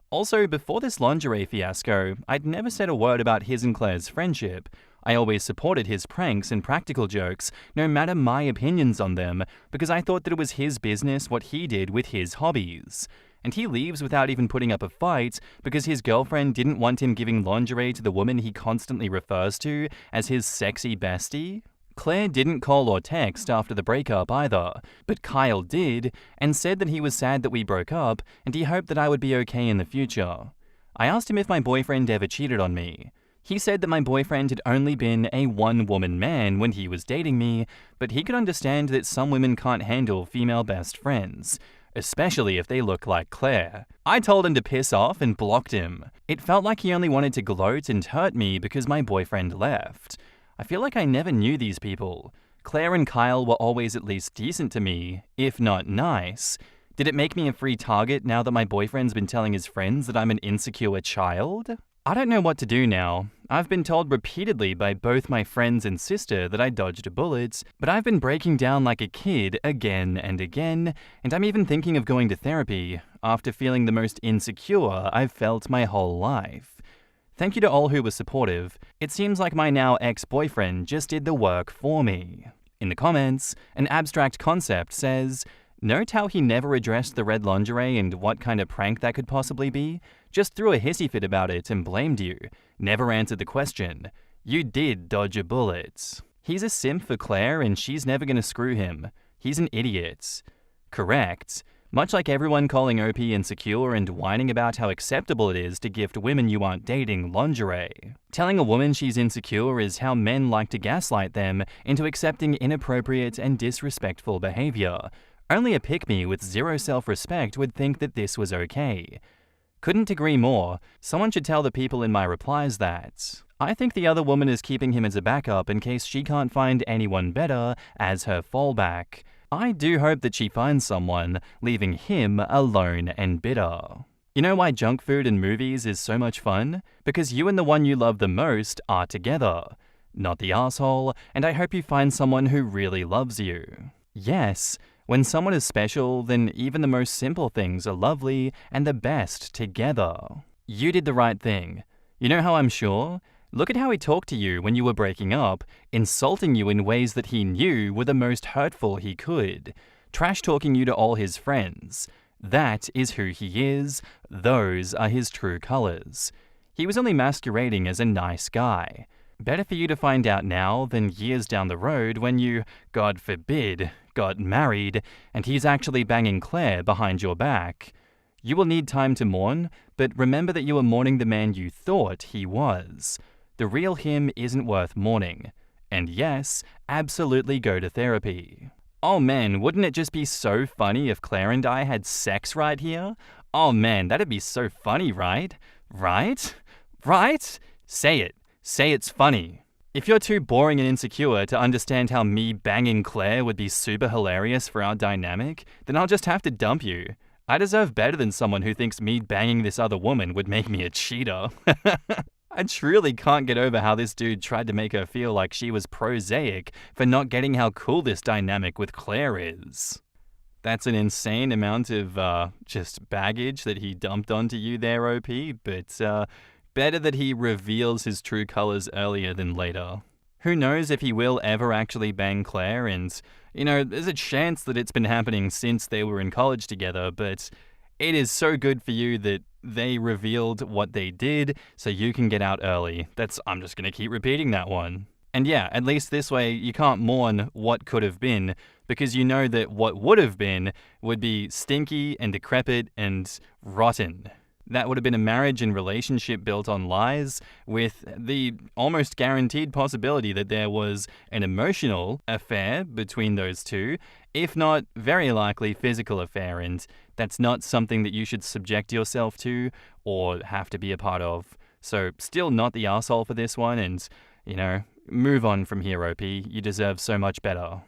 Also, before this lingerie fiasco, I'd never said a word about his and Claire's friendship. I always supported his pranks and practical jokes, no matter my opinions on them, because I thought that it was his business what he did with his hobbies. And he leaves without even putting up a fight because his girlfriend didn't want him giving lingerie to the woman he constantly refers to as his sexy bestie? Claire didn't call or text after the breakup either, but Kyle did and said that he was sad that we broke up and he hoped that I would be okay in the future. I asked him if my boyfriend ever cheated on me. He said that my boyfriend had only been a one-woman man when he was dating me, but he could understand that some women can't handle female best friends, especially if they look like Claire. I told him to piss off and blocked him. It felt like he only wanted to gloat and hurt me because my boyfriend left. I feel like I never knew these people. Claire and Kyle were always at least decent to me, if not nice. Did it make me a free target now that my boyfriend's been telling his friends that I'm an insecure child? I don't know what to do now. I've been told repeatedly by both my friends and sister that I dodged bullets, but I've been breaking down like a kid again and again, and I'm even thinking of going to therapy after feeling the most insecure I've felt my whole life. Thank you to all who were supportive. It seems like my now ex-boyfriend just did the work for me. In the comments, an abstract concept says, note how he never addressed the red lingerie and what kind of prank that could possibly be. Just threw a hissy fit about it and blamed you. Never answered the question. You did dodge a bullet. He's a simp for Claire and she's never gonna screw him. He's an idiot. Correct. Much like everyone calling OP insecure and whining about how acceptable it is to gift women you aren't dating lingerie. Telling a woman she's insecure is how men like to gaslight them into accepting inappropriate and disrespectful behavior. Only a pick-me with zero self-respect would think that this was okay. Couldn't agree more. Someone should tell the people in my replies that. I think the other woman is keeping him as a backup in case she can't find anyone better as her fallback. I do hope that she finds someone, leaving him alone and bitter. You know why junk food and movies is so much fun? Because you and the one you love the most are together. Not the asshole, and I hope you find someone who really loves you. Yes, when someone is special, then even the most simple things are lovely and the best together. You did the right thing. You know how I'm sure? Look at how he talked to you when you were breaking up, insulting you in ways that he knew were the most hurtful he could, trash-talking you to all his friends. That is who he is. Those are his true colors. He was only masquerading as a nice guy. Better for you to find out now than years down the road when you, God forbid, got married and he's actually banging Claire behind your back. You will need time to mourn, but remember that you are mourning the man you thought he was. The real him isn't worth mourning. And yes, absolutely go to therapy. Oh man, wouldn't it just be so funny if Claire and I had sex right here? Oh man, that'd be so funny, right? Right? Right? Say it. Say it's funny. If you're too boring and insecure to understand how me banging Claire would be super hilarious for our dynamic, then I'll just have to dump you. I deserve better than someone who thinks me banging this other woman would make me a cheater. I truly can't get over how this dude tried to make her feel like she was prosaic for not getting how cool this dynamic with Claire is. That's an insane amount of just baggage that he dumped onto you there, OP, but better that he reveals his true colors earlier than later. Who knows if he will ever actually bang Claire, and, there's a chance that it's been happening since they were in college together, but it is so good for you that they revealed what they did so you can get out early. I'm just going to keep repeating that one. And yeah, at least this way you can't mourn what could have been, because you know that what would have been would be stinky and decrepit and rotten. That would have been a marriage and relationship built on lies, with the almost guaranteed possibility that there was an emotional affair between those two, if not very likely physical affair, and that's not something that you should subject yourself to or have to be a part of. So still not the arsehole for this one, and, move on from here, OP. You deserve so much better.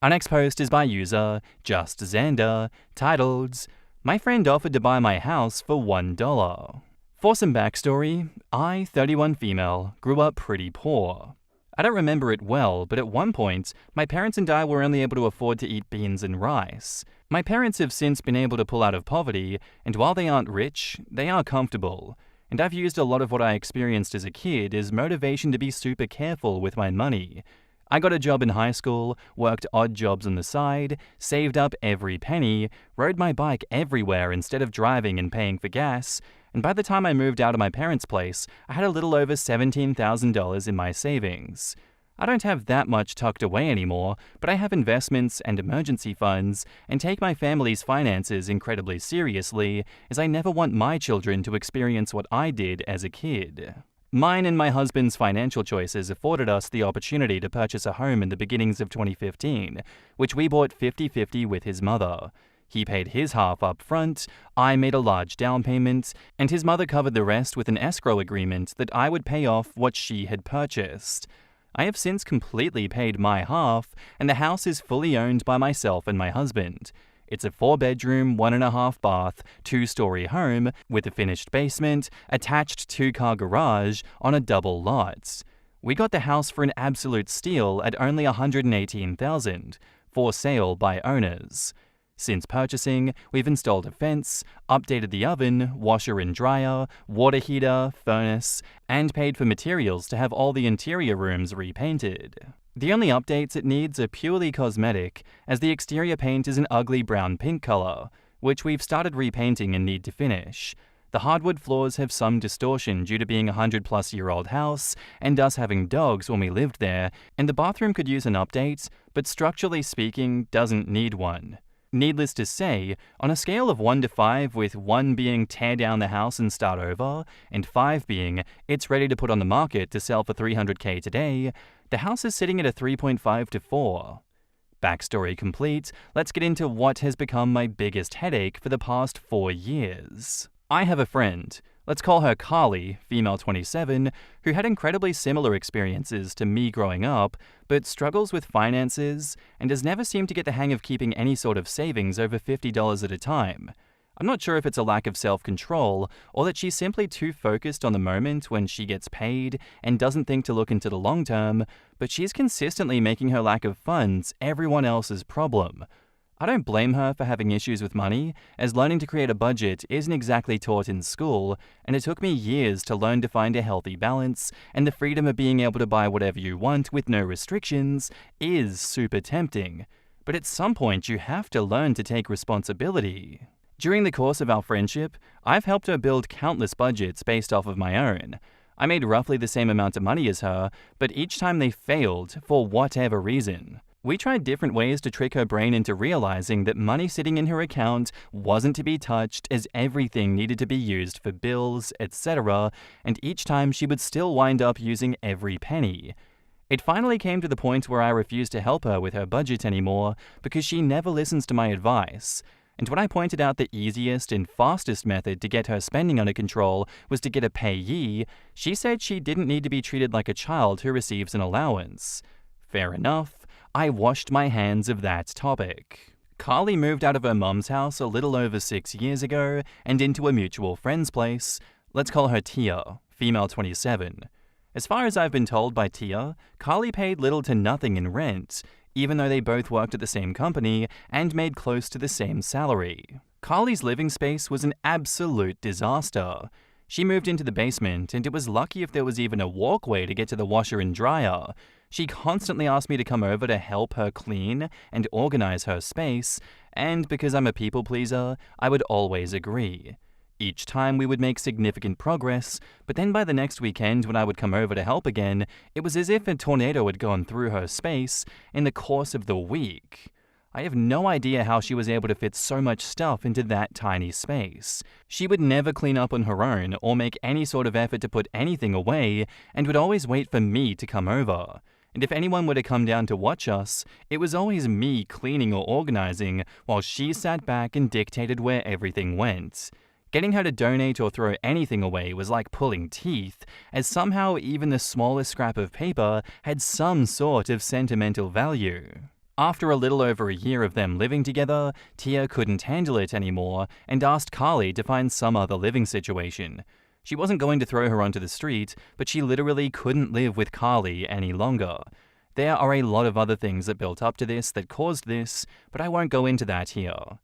Our next post is by user Just Xander, titled, "My friend offered to buy my house for $1. For some backstory, I, 31 female, grew up pretty poor. I don't remember it well, but at one point, my parents and I were only able to afford to eat beans and rice. My parents have since been able to pull out of poverty, and while they aren't rich, they are comfortable. And I've used a lot of what I experienced as a kid as motivation to be super careful with my money. I got a job in high school, worked odd jobs on the side, saved up every penny, rode my bike everywhere instead of driving and paying for gas, and by the time I moved out of my parents' place, I had a little over $17,000 in my savings. I don't have that much tucked away anymore, but I have investments and emergency funds, and take my family's finances incredibly seriously, as I never want my children to experience what I did as a kid. Mine and my husband's financial choices afforded us the opportunity to purchase a home in the beginnings of 2015, which we bought 50-50 with his mother. He paid his half up front, I made a large down payment, and his mother covered the rest with an escrow agreement that I would pay off what she had purchased. I have since completely paid my half, and the house is fully owned by myself and my husband. It's a 4-bedroom, 1.5 bath, 2-story home with a finished basement, attached 2-car garage on a double lot. We got the house for an absolute steal at only $118,000, for sale by owners. Since purchasing, we've installed a fence, updated the oven, washer and dryer, water heater, furnace, and paid for materials to have all the interior rooms repainted. The only updates it needs are purely cosmetic, as the exterior paint is an ugly brown-pink color, which we've started repainting and need to finish. The hardwood floors have some distortion due to being a 100-plus-year-old house, and us having dogs when we lived there, and the bathroom could use an update, but structurally speaking, doesn't need one. Needless to say, on a scale of 1 to 5, with 1 being tear down the house and start over, and 5 being it's ready to put on the market to sell for $300K today, the house is sitting at a 3.5 to 4. Backstory complete, let's get into what has become my biggest headache for the past 4 years. I have a friend, let's call her Carly, female 27, who had incredibly similar experiences to me growing up, but struggles with finances and has never seemed to get the hang of keeping any sort of savings over $50 at a time. I'm not sure if it's a lack of self-control or that she's simply too focused on the moment when she gets paid and doesn't think to look into the long term, but she's consistently making her lack of funds everyone else's problem. I don't blame her for having issues with money, as learning to create a budget isn't exactly taught in school, and it took me years to learn to find a healthy balance, and the freedom of being able to buy whatever you want with no restrictions is super tempting. But at some point you have to learn to take responsibility. During the course of our friendship, I've helped her build countless budgets based off of my own. I made roughly the same amount of money as her, but each time they failed for whatever reason. We tried different ways to trick her brain into realizing that money sitting in her account wasn't to be touched, as everything needed to be used for bills, etc., and each time she would still wind up using every penny. It finally came to the point where I refused to help her with her budget anymore because she never listens to my advice. And when I pointed out the easiest and fastest method to get her spending under control was to get a payee, she said she didn't need to be treated like a child who receives an allowance. Fair enough, I washed my hands of that topic. Carly moved out of her mum's house a little over 6 years ago and into a mutual friend's place. Let's call her Tia, female 27. As far as I've been told by Tia, Carly paid little to nothing in rent, even though they both worked at the same company and made close to the same salary. Carly's living space was an absolute disaster. She moved into the basement, and it was lucky if there was even a walkway to get to the washer and dryer. She constantly asked me to come over to help her clean and organize her space, and because I'm a people pleaser, I would always agree. Each time we would make significant progress, but then by the next weekend when I would come over to help again, it was as if a tornado had gone through her space in the course of the week. I have no idea how she was able to fit so much stuff into that tiny space. She would never clean up on her own or make any sort of effort to put anything away, and would always wait for me to come over. And if anyone were to come down to watch us, it was always me cleaning or organizing while she sat back and dictated where everything went. Getting her to donate or throw anything away was like pulling teeth, as somehow even the smallest scrap of paper had some sort of sentimental value. After a little over a year of them living together, Tia couldn't handle it anymore and asked Carly to find some other living situation. She wasn't going to throw her onto the street, but she literally couldn't live with Carly any longer. There are a lot of other things that built up to this that caused this, but I won't go into that here.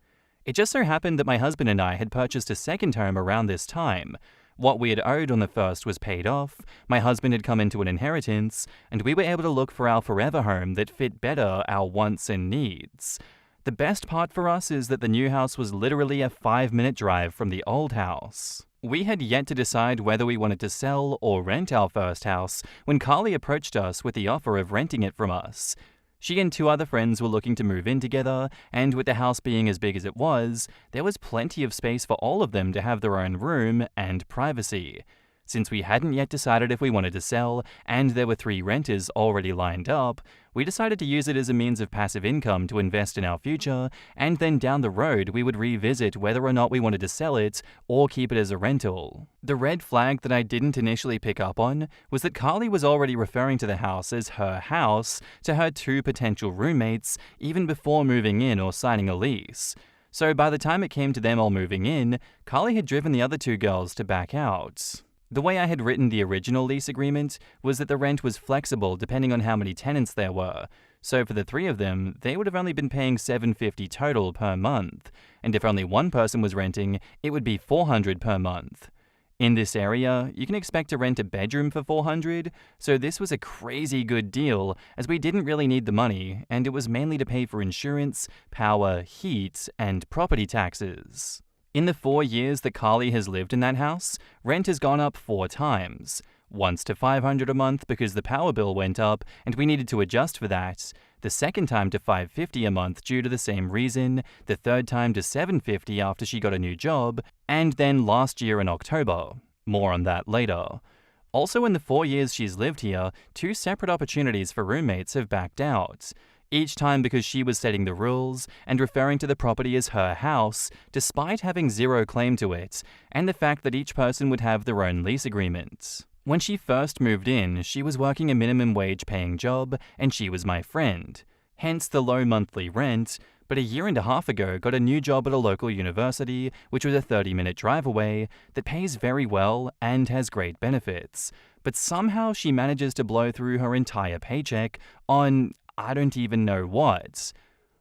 It just so happened that my husband and I had purchased a second home around this time. What we had owed on the first was paid off, my husband had come into an inheritance, and we were able to look for our forever home that fit better our wants and needs. The best part for us is that the new house was literally a 5-minute drive from the old house. We had yet to decide whether we wanted to sell or rent our first house when Carly approached us with the offer of renting it from us. She and 2 other friends were looking to move in together, and with the house being as big as it was, there was plenty of space for all of them to have their own room and privacy. Since we hadn't yet decided if we wanted to sell, and there were 3 renters already lined up, we decided to use it as a means of passive income to invest in our future, and then down the road we would revisit whether or not we wanted to sell it or keep it as a rental. The red flag that I didn't initially pick up on was that Carly was already referring to the house as her house to her 2 potential roommates even before moving in or signing a lease. So by the time it came to them all moving in, Carly had driven the other 2 girls to back out. The way I had written the original lease agreement was that the rent was flexible depending on how many tenants there were, so for the 3 of them, they would have only been paying $750 total per month, and if only one person was renting, it would be $400 per month. In this area, you can expect to rent a bedroom for $400, so this was a crazy good deal as we didn't really need the money, and it was mainly to pay for insurance, power, heat, and property taxes. In the 4 years that Carly has lived in that house, rent has gone up 4 times. Once to $500 a month because the power bill went up and we needed to adjust for that. The second time to $550 a month due to the same reason. The third time to $750 after she got a new job. And then last year in October. More on that later. Also in the 4 years she's lived here, 2 separate opportunities for roommates have backed out. Each time because she was setting the rules and referring to the property as her house, despite having 0 claim to it, and the fact that each person would have their own lease agreement. When she first moved in, she was working a minimum wage paying job, and she was my friend. Hence the low monthly rent, but a year and a half ago got a new job at a local university, which was a 30-minute drive away, that pays very well and has great benefits. But somehow she manages to blow through her entire paycheck on I don't even know what.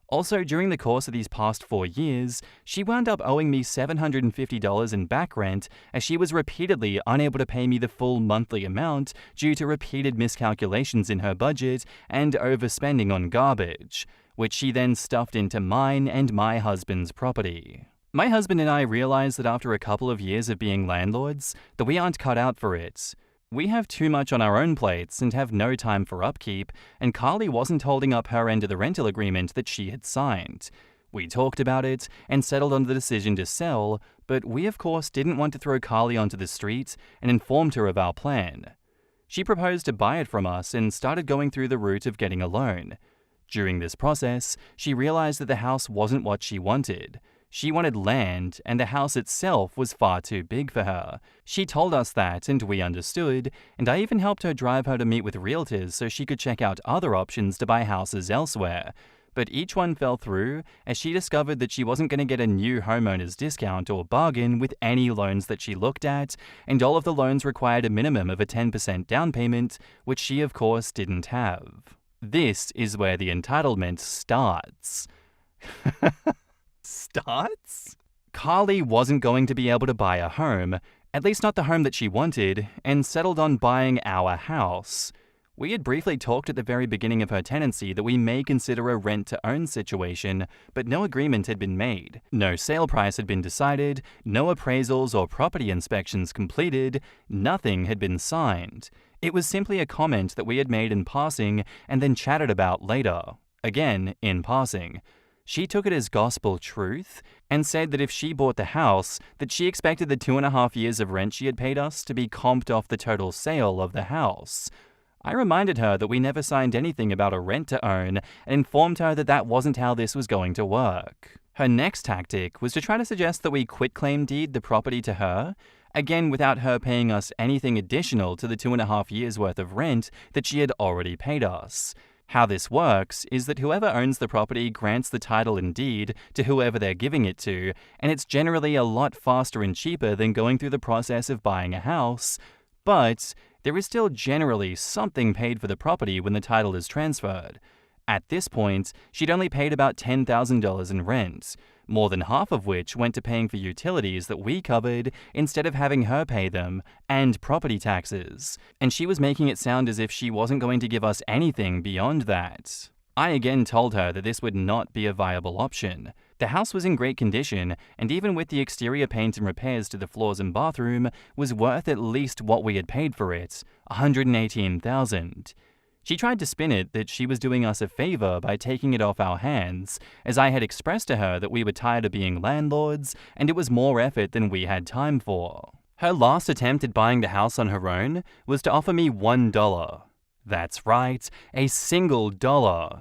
Also, during the course of these past 4 years, she wound up owing me $750 in back rent as she was repeatedly unable to pay me the full monthly amount due to repeated miscalculations in her budget and overspending on garbage, which she then stuffed into mine and my husband's property. My husband and I realized that after a couple of years of being landlords, that we aren't cut out for it. We have too much on our own plates and have no time for upkeep, and Carly wasn't holding up her end of the rental agreement that she had signed. We talked about it and settled on the decision to sell, but we of course didn't want to throw Carly onto the street and informed her of our plan. She proposed to buy it from us and started going through the route of getting a loan. During this process, she realized that the house wasn't what she wanted. She wanted land, and the house itself was far too big for her. She told us that, and we understood, and I even helped her drive her to meet with realtors so she could check out other options to buy houses elsewhere. But each one fell through, as she discovered that she wasn't going to get a new homeowner's discount or bargain with any loans that she looked at, and all of the loans required a minimum of a 10% down payment, which she of course didn't have. This is where the entitlement starts. Starts? Carly wasn't going to be able to buy a home, at least not the home that she wanted, and settled on buying our house. We had briefly talked at the very beginning of her tenancy that we may consider a rent-to-own situation, but no agreement had been made. No sale price had been decided, no appraisals or property inspections completed, nothing had been signed. It was simply a comment that we had made in passing and then chatted about later. Again, in passing. She took it as gospel truth and said that if she bought the house, that she expected the 2.5 years of rent she had paid us to be comped off the total sale of the house. I reminded her that we never signed anything about a rent-to-own and informed her that that wasn't how this was going to work. Her next tactic was to try to suggest that we quitclaim deed the property to her, again without her paying us anything additional to the 2.5 years worth of rent that she had already paid us. How this works is that whoever owns the property grants the title and deed to whoever they're giving it to, and it's generally a lot faster and cheaper than going through the process of buying a house, but there is still generally something paid for the property when the title is transferred. At this point, she'd only paid about $10,000 in rent, more than half of which went to paying for utilities that we covered instead of having her pay them, and property taxes. And she was making it sound as if she wasn't going to give us anything beyond that. I again told her that this would not be a viable option. The house was in great condition, and even with the exterior paint and repairs to the floors and bathroom, was worth at least what we had paid for it, $118,000. She tried to spin it that she was doing us a favor by taking it off our hands, as I had expressed to her that we were tired of being landlords and it was more effort than we had time for. Her last attempt at buying the house on her own was to offer me $1. That's right, a single dollar.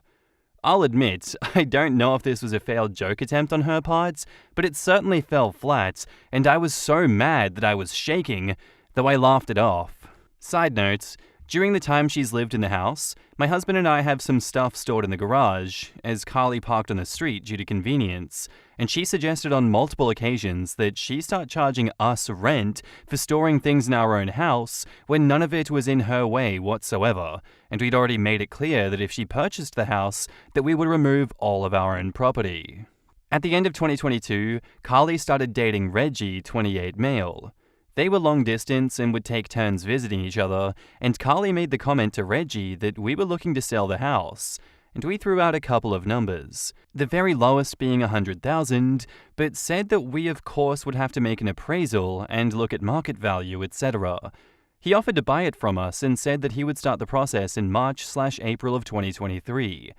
I'll admit, I don't know if this was a failed joke attempt on her part, but it certainly fell flat, and I was so mad that I was shaking, though I laughed it off. Side note, during the time she's lived in the house, my husband and I have some stuff stored in the garage, as Carly parked on the street due to convenience, and she suggested on multiple occasions that she start charging us rent for storing things in our own house when none of it was in her way whatsoever, and we'd already made it clear that if she purchased the house, that we would remove all of our own property. At the end of 2022, Carly started dating Reggie, 28 male. They were long distance and would take turns visiting each other, and Carly made the comment to Reggie that we were looking to sell the house, and we threw out a couple of numbers, the very lowest being $100,000, but said that we of course would have to make an appraisal and look at market value, etc. He offered to buy it from us and said that he would start the process in March/April of 2023.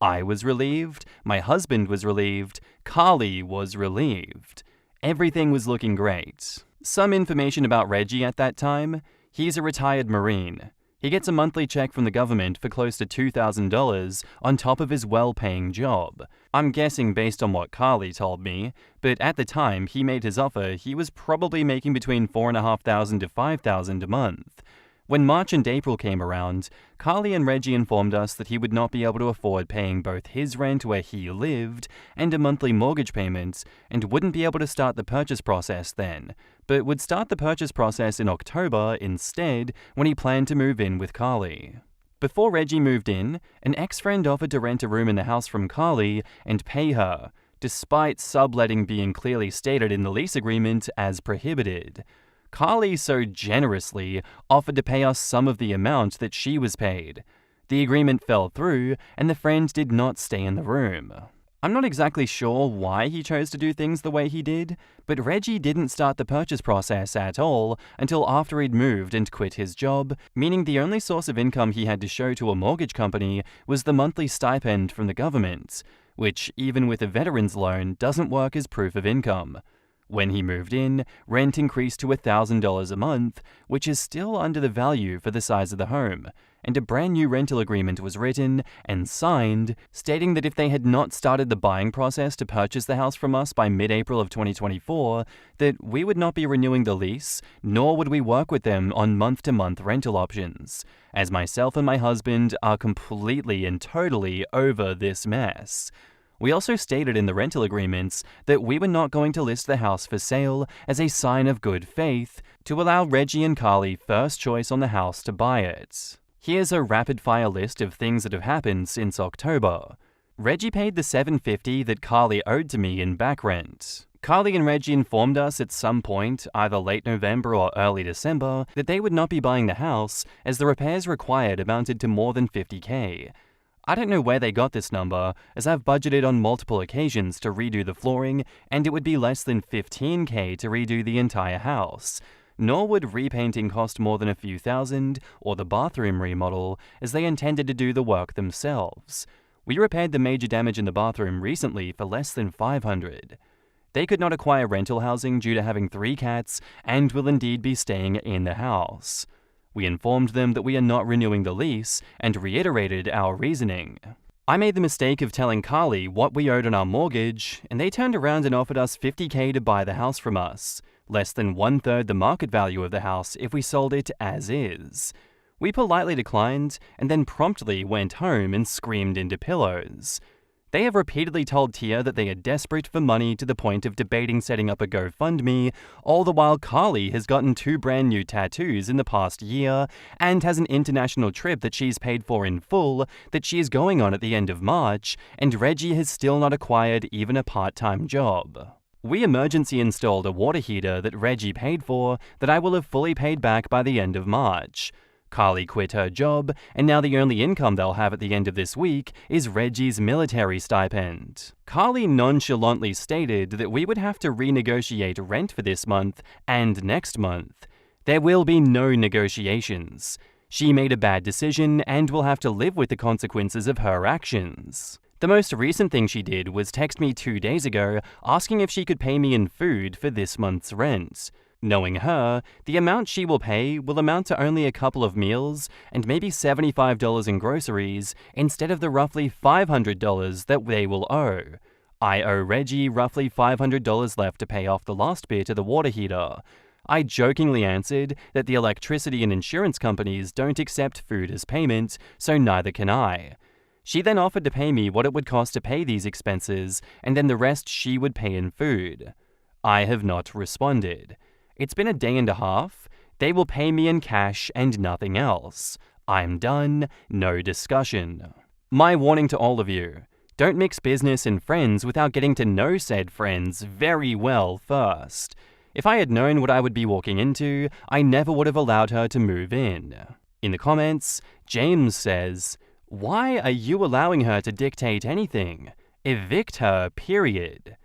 I was relieved, my husband was relieved, Carly was relieved. Everything was looking great. Some information about Reggie at that time: he's a retired Marine. He gets a monthly check from the government for close to $2,000 on top of his well-paying job. I'm guessing based on what Carly told me, but at the time he made his offer, he was probably making between $4,500 to $5,000 a month. When March and April came around, Carly and Reggie informed us that he would not be able to afford paying both his rent where he lived and a monthly mortgage payment, and wouldn't be able to start the purchase process then, but would start the purchase process in October instead when he planned to move in with Carly. Before Reggie moved in, an ex-friend offered to rent a room in the house from Carly and pay her, despite subletting being clearly stated in the lease agreement as prohibited. Carly so generously offered to pay us some of the amount that she was paid. The agreement fell through, and the friend did not stay in the room. I'm not exactly sure why he chose to do things the way he did, but Reggie didn't start the purchase process at all until after he'd moved and quit his job, meaning the only source of income he had to show to a mortgage company was the monthly stipend from the government, which, even with a veteran's loan, doesn't work as proof of income. When he moved in, rent increased to $1,000 a month, which is still under the value for the size of the home, and a brand new rental agreement was written and signed, stating that if they had not started the buying process to purchase the house from us by mid-April of 2024, that we would not be renewing the lease, nor would we work with them on month-to-month rental options, as myself and my husband are completely and totally over this mess. We also stated in the rental agreements that we were not going to list the house for sale as a sign of good faith to allow Reggie and Carly first choice on the house to buy it. Here's a rapid-fire list of things that have happened since October. Reggie paid the $750 that Carly owed to me in back rent. Carly and Reggie informed us at some point, either late November or early December, that they would not be buying the house as the repairs required amounted to more than $50,000. I don't know where they got this number, as I've budgeted on multiple occasions to redo the flooring, and it would be less than $15,000 to redo the entire house. Nor would repainting cost more than a few thousand, or the bathroom remodel, as they intended to do the work themselves. We repaired the major damage in the bathroom recently for less than $500. They could not acquire rental housing due to having 3 cats, and will indeed be staying in the house. We informed them that we are not renewing the lease, and reiterated our reasoning. I made the mistake of telling Carly what we owed on our mortgage, and they turned around and offered us $50,000 to buy the house from us, less than 1/3 the market value of the house if we sold it as is. We politely declined, and then promptly went home and screamed into pillows. They have repeatedly told Tia that they are desperate for money to the point of debating setting up a GoFundMe, all the while Carly has gotten 2 brand new tattoos in the past year and has an international trip that she's paid for in full that she is going on at the end of March, and Reggie has still not acquired even a part-time job. We emergency installed a water heater that Reggie paid for that I will have fully paid back by the end of March. Carly quit her job, and now the only income they'll have at the end of this week is Reggie's military stipend. Carly nonchalantly stated that we would have to renegotiate rent for this month and next month. There will be no negotiations. She made a bad decision and will have to live with the consequences of her actions. The most recent thing she did was text me 2 days ago asking if she could pay me in food for this month's rent. Knowing her, the amount she will pay will amount to only a couple of meals and maybe $75 in groceries instead of the roughly $500 that they will owe. I owe Reggie roughly $500 left to pay off the last bit of the water heater. I jokingly answered that the electricity and insurance companies don't accept food as payment, so neither can I. She then offered to pay me what it would cost to pay these expenses, and then the rest she would pay in food. I have not responded. It's been a day and a half. They will pay me in cash and nothing else. I'm done. No discussion. My warning to all of you: don't mix business and friends without getting to know said friends very well first. If I had known what I would be walking into, I never would have allowed her to move in. In the comments, James says, "Why are you allowing her to dictate anything? Evict her, period."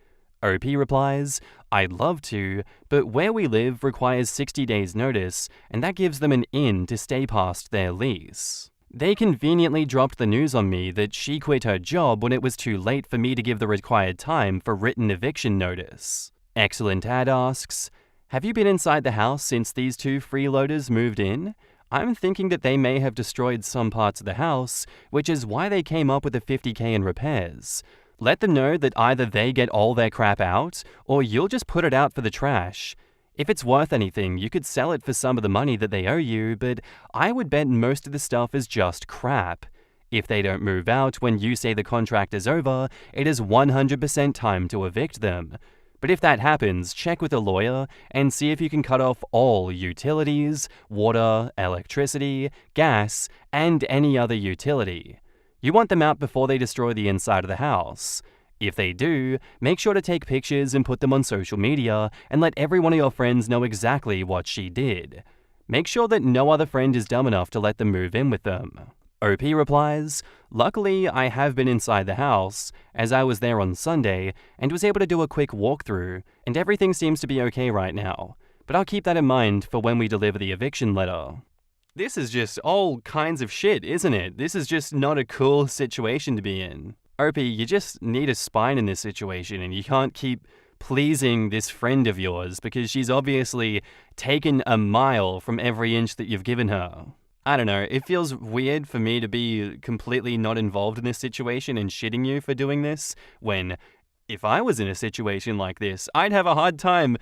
OP replies, "I'd love to, but where we live requires 60 days notice, and that gives them an in to stay past their lease." They conveniently dropped the news on me that she quit her job when it was too late for me to give the required time for written eviction notice. Excellent Ad asks, "Have you been inside the house since these 2 freeloaders moved in? I'm thinking that they may have destroyed some parts of the house, which is why they came up with the $50,000 in repairs. Let them know that either they get all their crap out, or you'll just put it out for the trash. If it's worth anything, you could sell it for some of the money that they owe you, but I would bet most of the stuff is just crap. If they don't move out when you say the contract is over, it is 100% time to evict them. But if that happens, check with a lawyer and see if you can cut off all utilities, water, electricity, gas, and any other utility. You want them out before they destroy the inside of the house. If they do, make sure to take pictures and put them on social media and let every one of your friends know exactly what she did. Make sure that no other friend is dumb enough to let them move in with them." OP replies, "Luckily, I have been inside the house, as I was there on Sunday and was able to do a quick walkthrough, and everything seems to be okay right now. But I'll keep that in mind for when we deliver the eviction letter." This is just all kinds of shit, isn't it? This is just not a cool situation to be in. OP, you just need a spine in this situation, and you can't keep pleasing this friend of yours because she's obviously taken a mile from every inch that you've given her. I don't know, it feels weird for me to be completely not involved in this situation and shitting you for doing this, when if I was in a situation like this, I'd have a hard time,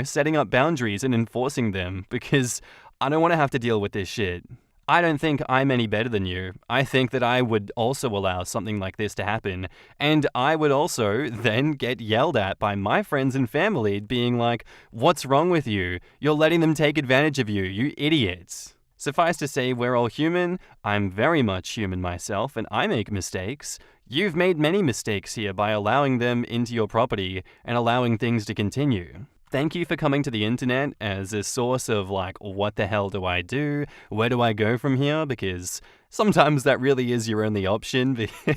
setting up boundaries and enforcing them because I don't want to have to deal with this shit. I don't think I'm any better than you. I think that I would also allow something like this to happen, and I would also then get yelled at by my friends and family being like, "What's wrong with you? You're letting them take advantage of you, you idiots." Suffice to say, we're all human. I'm very much human myself, and I make mistakes. You've made many mistakes here by allowing them into your property and allowing things to continue. Thank you for coming to the internet as a source of what the hell do I do? Where do I go from here? Because sometimes that really is your only option.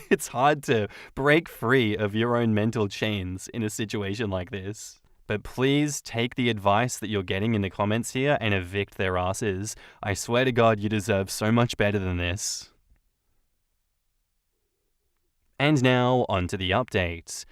It's hard to break free of your own mental chains in a situation like this. But please take the advice that you're getting in the comments here and evict their asses. I swear to God, you deserve so much better than this. And now, on to the updates.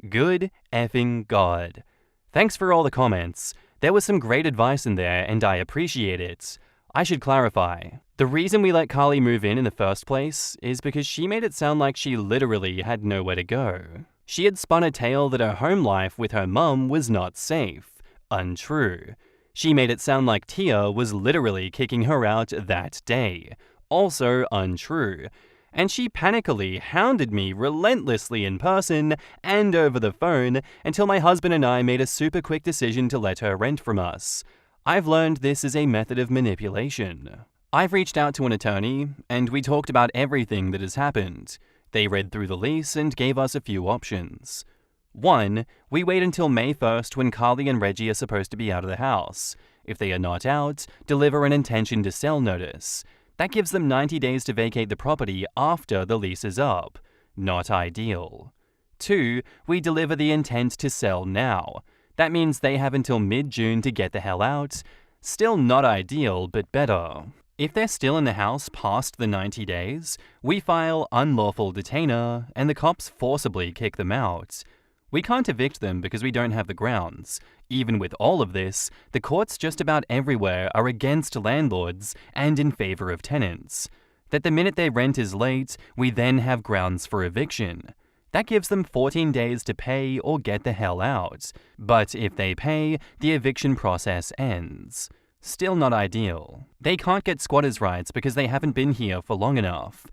Good effing God. Thanks for all the comments. There was some great advice in there, and I appreciate it. I should clarify. The reason we let Carly move in the first place is because she made it sound like she literally had nowhere to go. She had spun a tale that her home life with her mum was not safe. Untrue. She made it sound like Tia was literally kicking her out that day. Also untrue. And she panically hounded me relentlessly in person and over the phone until my husband and I made a super quick decision to let her rent from us. I've learned this is a method of manipulation. I've reached out to an attorney, and we talked about everything that has happened. They read through the lease and gave us a few options. 1. We wait until May 1st when Carly and Reggie are supposed to be out of the house. If they are not out, deliver an intention to sell notice. That gives them 90 days to vacate the property after the lease is up. Not ideal. 2. We deliver the intent to sell now. That means they have until mid-June to get the hell out. Still not ideal, but better. If they're still in the house past the 90 days, we file unlawful detainer, and the cops forcibly kick them out. We can't evict them because we don't have the grounds. Even with all of this, the courts just about everywhere are against landlords and in favor of tenants. That the minute their rent is late, we then have grounds for eviction. That gives them 14 days to pay or get the hell out. But if they pay, the eviction process ends. Still not ideal. They can't get squatters' rights because they haven't been here for long enough.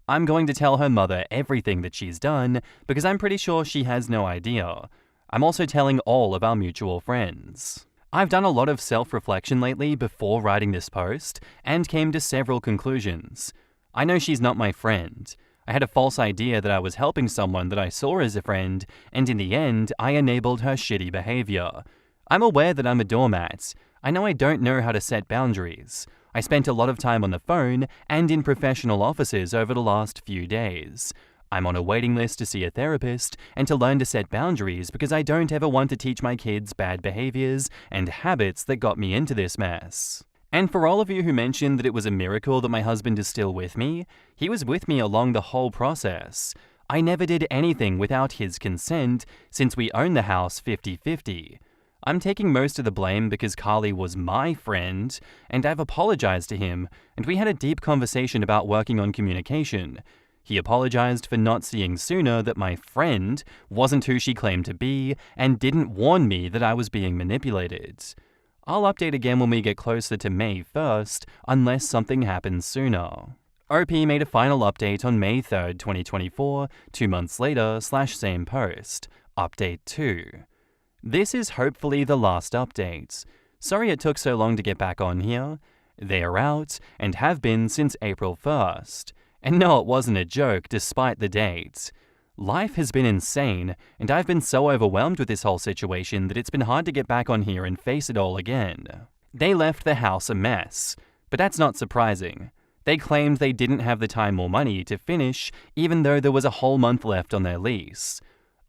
I'm going to tell her mother everything that she's done because I'm pretty sure she has no idea. I'm also telling all of our mutual friends. I've done a lot of self-reflection lately before writing this post and came to several conclusions. I know she's not my friend. I had a false idea that I was helping someone that I saw as a friend, and in the end, I enabled her shitty behavior. I'm aware that I'm a doormat. I know I don't know how to set boundaries. I spent a lot of time on the phone and in professional offices over the last few days. I'm on a waiting list to see a therapist and to learn to set boundaries because I don't ever want to teach my kids bad behaviors and habits that got me into this mess. And for all of you who mentioned that it was a miracle that my husband is still with me, he was with me along the whole process. I never did anything without his consent since we own the house 50-50. I'm taking most of the blame because Carly was my friend, and I've apologized to him, and we had a deep conversation about working on communication. He apologized for not seeing sooner that my friend wasn't who she claimed to be and didn't warn me that I was being manipulated. I'll update again when we get closer to May 1st, unless something happens sooner. OP made a final update on May 3rd, 2024, 2 months later, /same post. Update 2. This is hopefully the last update. Sorry it took so long to get back on here. They are out and have been since April 1st. And no, it wasn't a joke despite the date. Life has been insane, and I've been so overwhelmed with this whole situation that it's been hard to get back on here and face it all again. They left the house a mess, but that's not surprising. They claimed they didn't have the time or money to finish, even though there was a whole month left on their lease.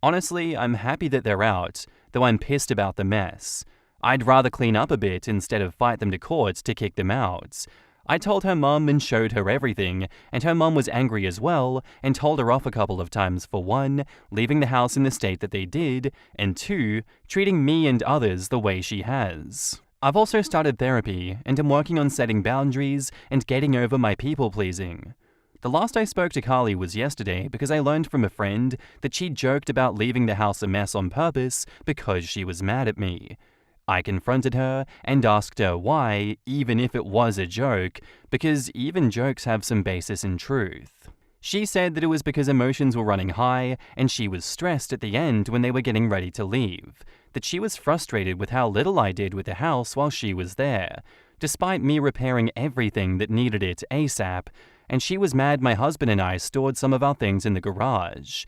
Honestly, I'm happy that they're out, though I'm pissed about the mess. I'd rather clean up a bit instead of fight them to court to kick them out. I told her mum and showed her everything, and her mum was angry as well and told her off a couple of times for 1, leaving the house in the state that they did, and 2, treating me and others the way she has. I've also started therapy and am working on setting boundaries and getting over my people-pleasing. The last I spoke to Carly was yesterday because I learned from a friend that she joked about leaving the house a mess on purpose because she was mad at me. I confronted her and asked her why, even if it was a joke, because even jokes have some basis in truth. She said that it was because emotions were running high and she was stressed at the end when they were getting ready to leave, that she was frustrated with how little I did with the house while she was there, despite me repairing everything that needed it ASAP, and she was mad my husband and I stored some of our things in the garage.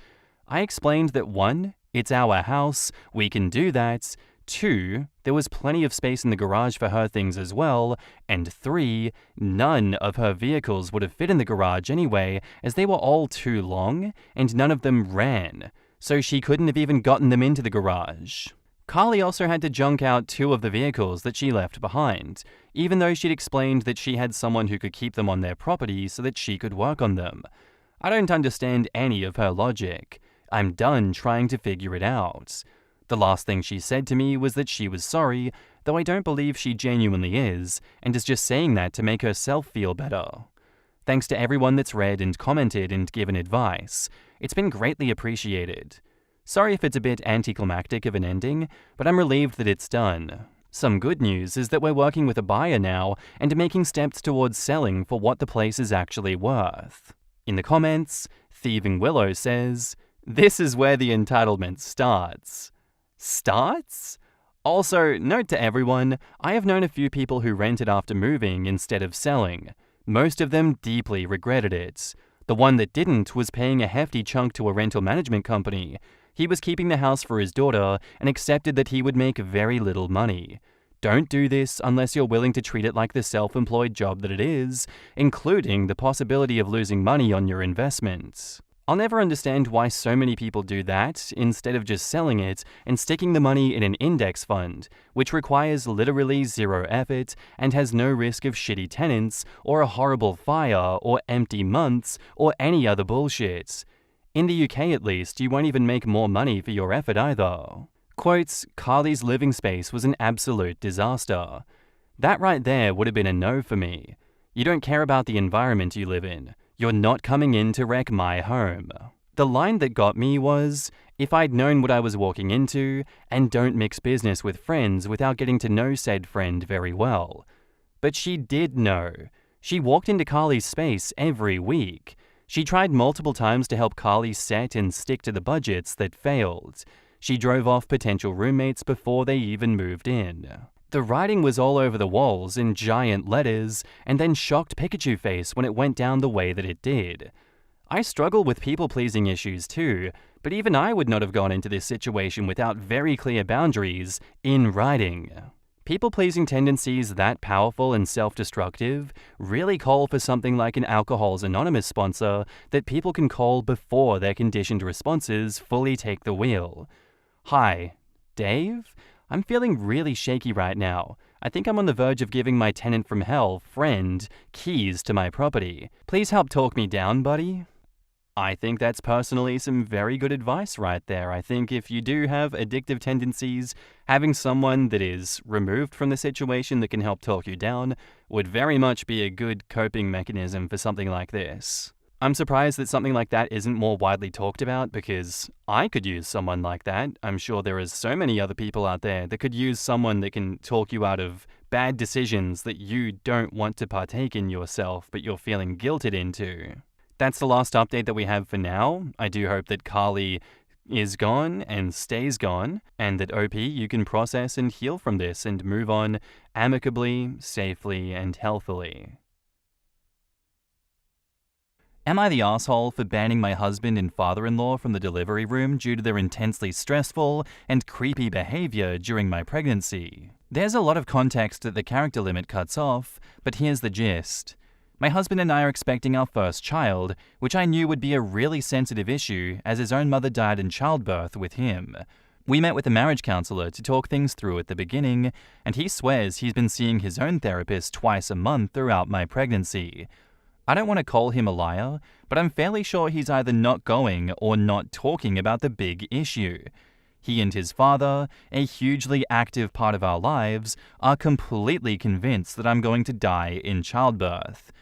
I explained that 1, it's our house, we can do that, 2, there was plenty of space in the garage for her things as well, and 3, none of her vehicles would have fit in the garage anyway, as they were all too long, and none of them ran, so she couldn't have even gotten them into the garage. Carly also had to junk out 2 of the vehicles that she left behind, even though she'd explained that she had someone who could keep them on their property so that she could work on them. I don't understand any of her logic. I'm done trying to figure it out. The last thing she said to me was that she was sorry, though I don't believe she genuinely is, and is just saying that to make herself feel better. Thanks to everyone that's read and commented and given advice. It's been greatly appreciated. Sorry if it's a bit anticlimactic of an ending, but I'm relieved that it's done. Some good news is that we're working with a buyer now and making steps towards selling for what the place is actually worth. In the comments, Thieving Willow says, "This is where the entitlement starts." Starts? Also, note to everyone, I have known a few people who rented after moving instead of selling. Most of them deeply regretted it. The one that didn't was paying a hefty chunk to a rental management company. He was keeping the house for his daughter and accepted that he would make very little money. Don't do this unless you're willing to treat it like the self-employed job that it is, including the possibility of losing money on your investments. I'll never understand why so many people do that instead of just selling it and sticking the money in an index fund, which requires literally 0 effort and has no risk of shitty tenants or a horrible fire or empty months or any other bullshit. In the UK at least, you won't even make more money for your effort either. Quotes, Carly's living space was an absolute disaster. That right there would have been a no for me. You don't care about the environment you live in. You're not coming in to wreck my home. The line that got me was, if I'd known what I was walking into, and don't mix business with friends without getting to know said friend very well. But she did know. She walked into Carly's space every week. She tried multiple times to help Carly set and stick to the budgets that failed. She drove off potential roommates before they even moved in. The writing was all over the walls in giant letters, and then shocked Pikachu face when it went down the way that it did. I struggle with people-pleasing issues too, but even I would not have gone into this situation without very clear boundaries in writing. People-pleasing tendencies that powerful and self-destructive really call for something like an Alcoholics Anonymous sponsor that people can call before their conditioned responses fully take the wheel. Hi, Dave? I'm feeling really shaky right now. I think I'm on the verge of giving my tenant from hell friend keys to my property. Please help talk me down, buddy. I think that's personally some very good advice right there. I think if you do have addictive tendencies, having someone that is removed from the situation that can help talk you down would very much be a good coping mechanism for something like this. I'm surprised that something like that isn't more widely talked about because I could use someone like that. I'm sure there is so many other people out there that could use someone that can talk you out of bad decisions that you don't want to partake in yourself, but you're feeling guilted into. That's the last update that we have for now. I do hope that Carly is gone and stays gone, and that OP, you can process and heal from this and move on amicably, safely, and healthily. Am I the asshole for banning my husband and father-in-law from the delivery room due to their intensely stressful and creepy behavior during my pregnancy? There's a lot of context that the character limit cuts off, but here's the gist. My husband and I are expecting our first child, which I knew would be a really sensitive issue as his own mother died in childbirth with him. We met with a marriage counselor to talk things through at the beginning, and he swears he's been seeing his own therapist twice a month throughout my pregnancy. I don't want to call him a liar, but I'm fairly sure he's either not going or not talking about the big issue. He and his father, a hugely active part of our lives, are completely convinced that I'm going to die in childbirth.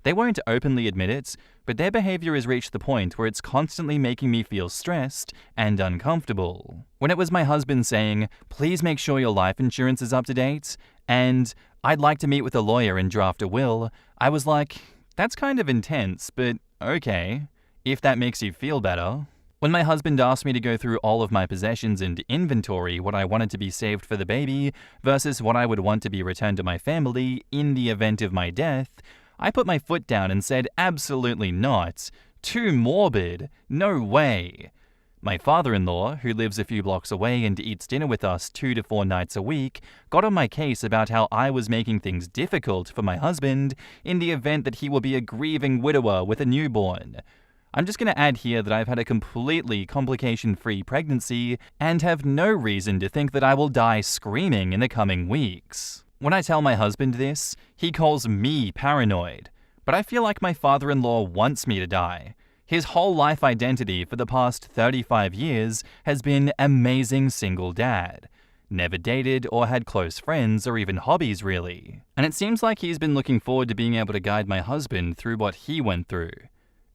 They won't openly admit it, but their behavior has reached the point where it's constantly making me feel stressed and uncomfortable. When it was my husband saying, "Please make sure your life insurance is up to date," and "I'd like to meet with a lawyer and draft a will," I was like, that's kind of intense, but okay, if that makes you feel better. When my husband asked me to go through all of my possessions and inventory what I wanted to be saved for the baby versus what I would want to be returned to my family in the event of my death, I put my foot down and said absolutely not. Too morbid. No way. My father-in-law, who lives a few blocks away and eats dinner with us 2 to 4 nights a week, got on my case about how I was making things difficult for my husband in the event that he will be a grieving widower with a newborn. I'm just going to add here that I've had a completely complication-free pregnancy and have no reason to think that I will die screaming in the coming weeks. When I tell my husband this, he calls me paranoid, but I feel like my father-in-law wants me to die. His whole life identity for the past 35 years has been amazing single dad. Never dated or had close friends or even hobbies really. And it seems like he's been looking forward to being able to guide my husband through what he went through.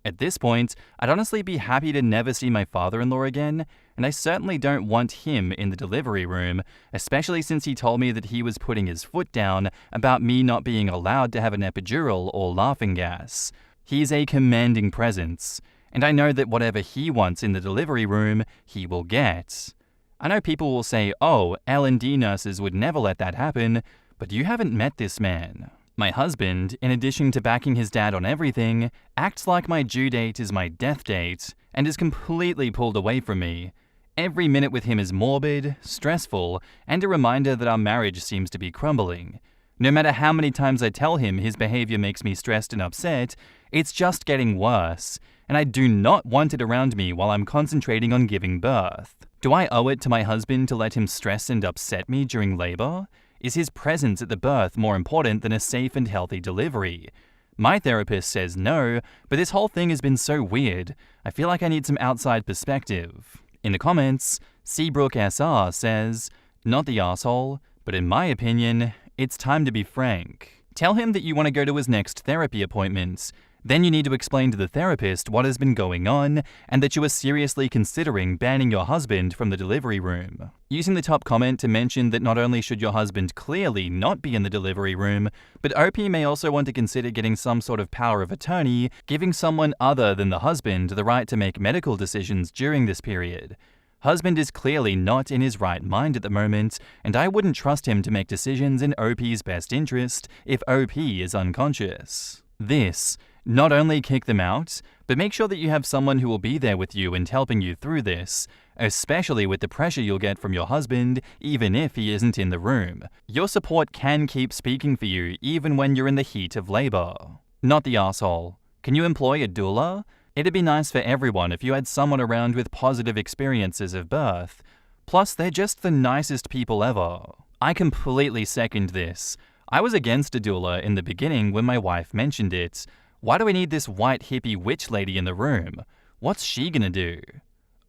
At this point, I'd honestly be happy to never see my father-in-law again, and I certainly don't want him in the delivery room, especially since he told me that he was putting his foot down about me not being allowed to have an epidural or laughing gas. He's a commanding presence, and I know that whatever he wants in the delivery room, he will get. I know people will say, "Oh, L&D nurses would never let that happen," but you haven't met this man. My husband, in addition to backing his dad on everything, acts like my due date is my death date and is completely pulled away from me. Every minute with him is morbid, stressful, and a reminder that our marriage seems to be crumbling. No matter how many times I tell him his behavior makes me stressed and upset, it's just getting worse, and I do not want it around me while I'm concentrating on giving birth. Do I owe it to my husband to let him stress and upset me during labor? Is his presence at the birth more important than a safe and healthy delivery? My therapist says no, but this whole thing has been so weird. I feel like I need some outside perspective. In the comments, Seabrook SR says, "Not the asshole, but in my opinion, it's time to be frank." Tell him that you want to go to his next therapy appointment. Then you need to explain to the therapist what has been going on and that you are seriously considering banning your husband from the delivery room. Using the top comment to mention that not only should your husband clearly not be in the delivery room, but OP may also want to consider getting some sort of power of attorney, giving someone other than the husband the right to make medical decisions during this period. Husband is clearly not in his right mind at the moment, and I wouldn't trust him to make decisions in OP's best interest if OP is unconscious. This, not only kick them out, but make sure that you have someone who will be there with you and helping you through this, especially with the pressure you'll get from your husband, even if he isn't in the room. Your support can keep speaking for you even when you're in the heat of labor. Not the asshole. Can you employ a doula? It'd be nice for everyone if you had someone around with positive experiences of birth. Plus, they're just the nicest people ever. I completely second this. I was against a doula in the beginning when my wife mentioned it. Why do we need this white hippie witch lady in the room? What's she gonna do?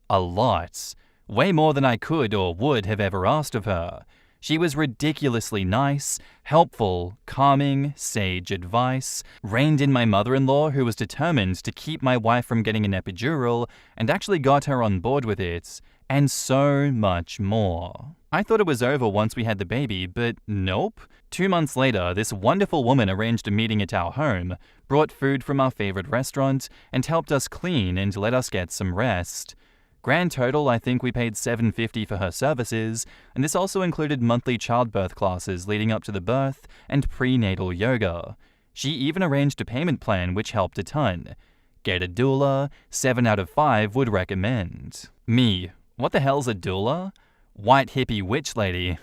A lot. Way more than I could or would have ever asked of her. She was ridiculously nice, helpful, calming, sage advice, reined in my mother-in-law who was determined to keep my wife from getting an epidural and actually got her on board with it, and so much more. I thought it was over once we had the baby, but nope. 2 months later, this wonderful woman arranged a meeting at our home, brought food from our favorite restaurant, and helped us clean and let us get some rest. Grand total, I think we paid $750 for her services, and this also included monthly childbirth classes leading up to the birth and prenatal yoga. She even arranged a payment plan which helped a ton. Get a doula, 7 out of 5 would recommend. Me, what the hell's a doula? White hippie witch lady.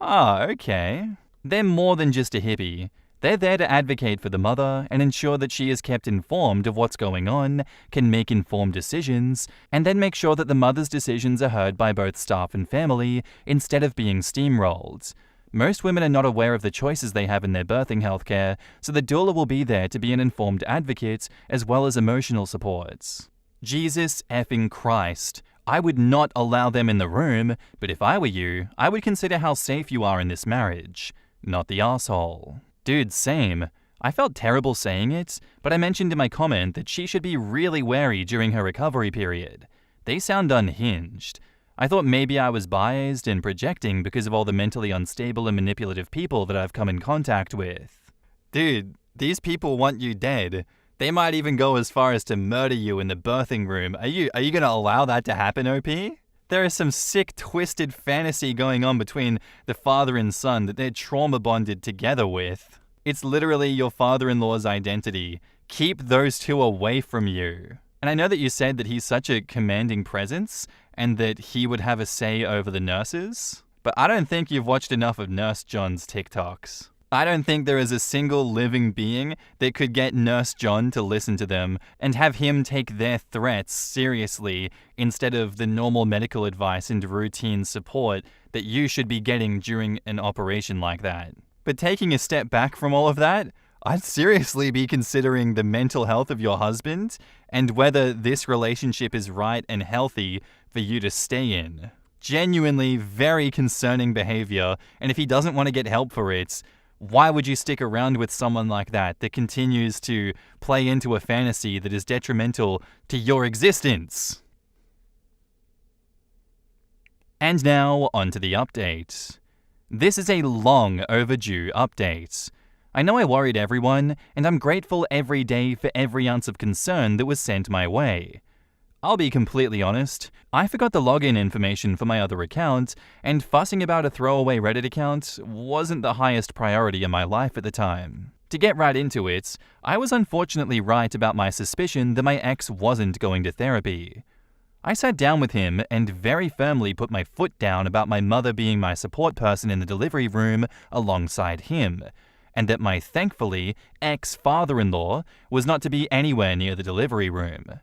Ah, okay. They're more than just a hippie. They're there to advocate for the mother and ensure that she is kept informed of what's going on, can make informed decisions, and then make sure that the mother's decisions are heard by both staff and family instead of being steamrolled. Most women are not aware of the choices they have in their birthing healthcare, so the doula will be there to be an informed advocate as well as emotional support. Jesus effing Christ. I would not allow them in the room, but if I were you, I would consider how safe you are in this marriage, not the asshole. Dude, same. I felt terrible saying it, but I mentioned in my comment that she should be really wary during her recovery period. They sound unhinged. I thought maybe I was biased and projecting because of all the mentally unstable and manipulative people that I've come in contact with. Dude, these people want you dead. They might even go as far as to murder you in the birthing room. Are you gonna allow that to happen, OP? There is some sick, twisted fantasy going on between the father and son that they're trauma bonded together with. It's literally your father-in-law's identity. Keep those two away from you. And I know that you said that he's such a commanding presence and that he would have a say over the nurses, but I don't think you've watched enough of Nurse John's TikToks. I don't think there is a single living being that could get Nurse John to listen to them and have him take their threats seriously instead of the normal medical advice and routine support that you should be getting during an operation like that. But taking a step back from all of that, I'd seriously be considering the mental health of your husband and whether this relationship is right and healthy for you to stay in. Genuinely very concerning behavior, and if he doesn't want to get help for it, why would you stick around with someone like that continues to play into a fantasy that is detrimental to your existence? And now, onto the update. This is a long overdue update. I know I worried everyone, and I'm grateful every day for every ounce of concern that was sent my way. I'll be completely honest, I forgot the login information for my other account, and fussing about a throwaway Reddit account wasn't the highest priority in my life at the time. To get right into it, I was unfortunately right about my suspicion that my ex wasn't going to therapy. I sat down with him and very firmly put my foot down about my mother being my support person in the delivery room alongside him, and that my thankfully ex-father-in-law was not to be anywhere near the delivery room.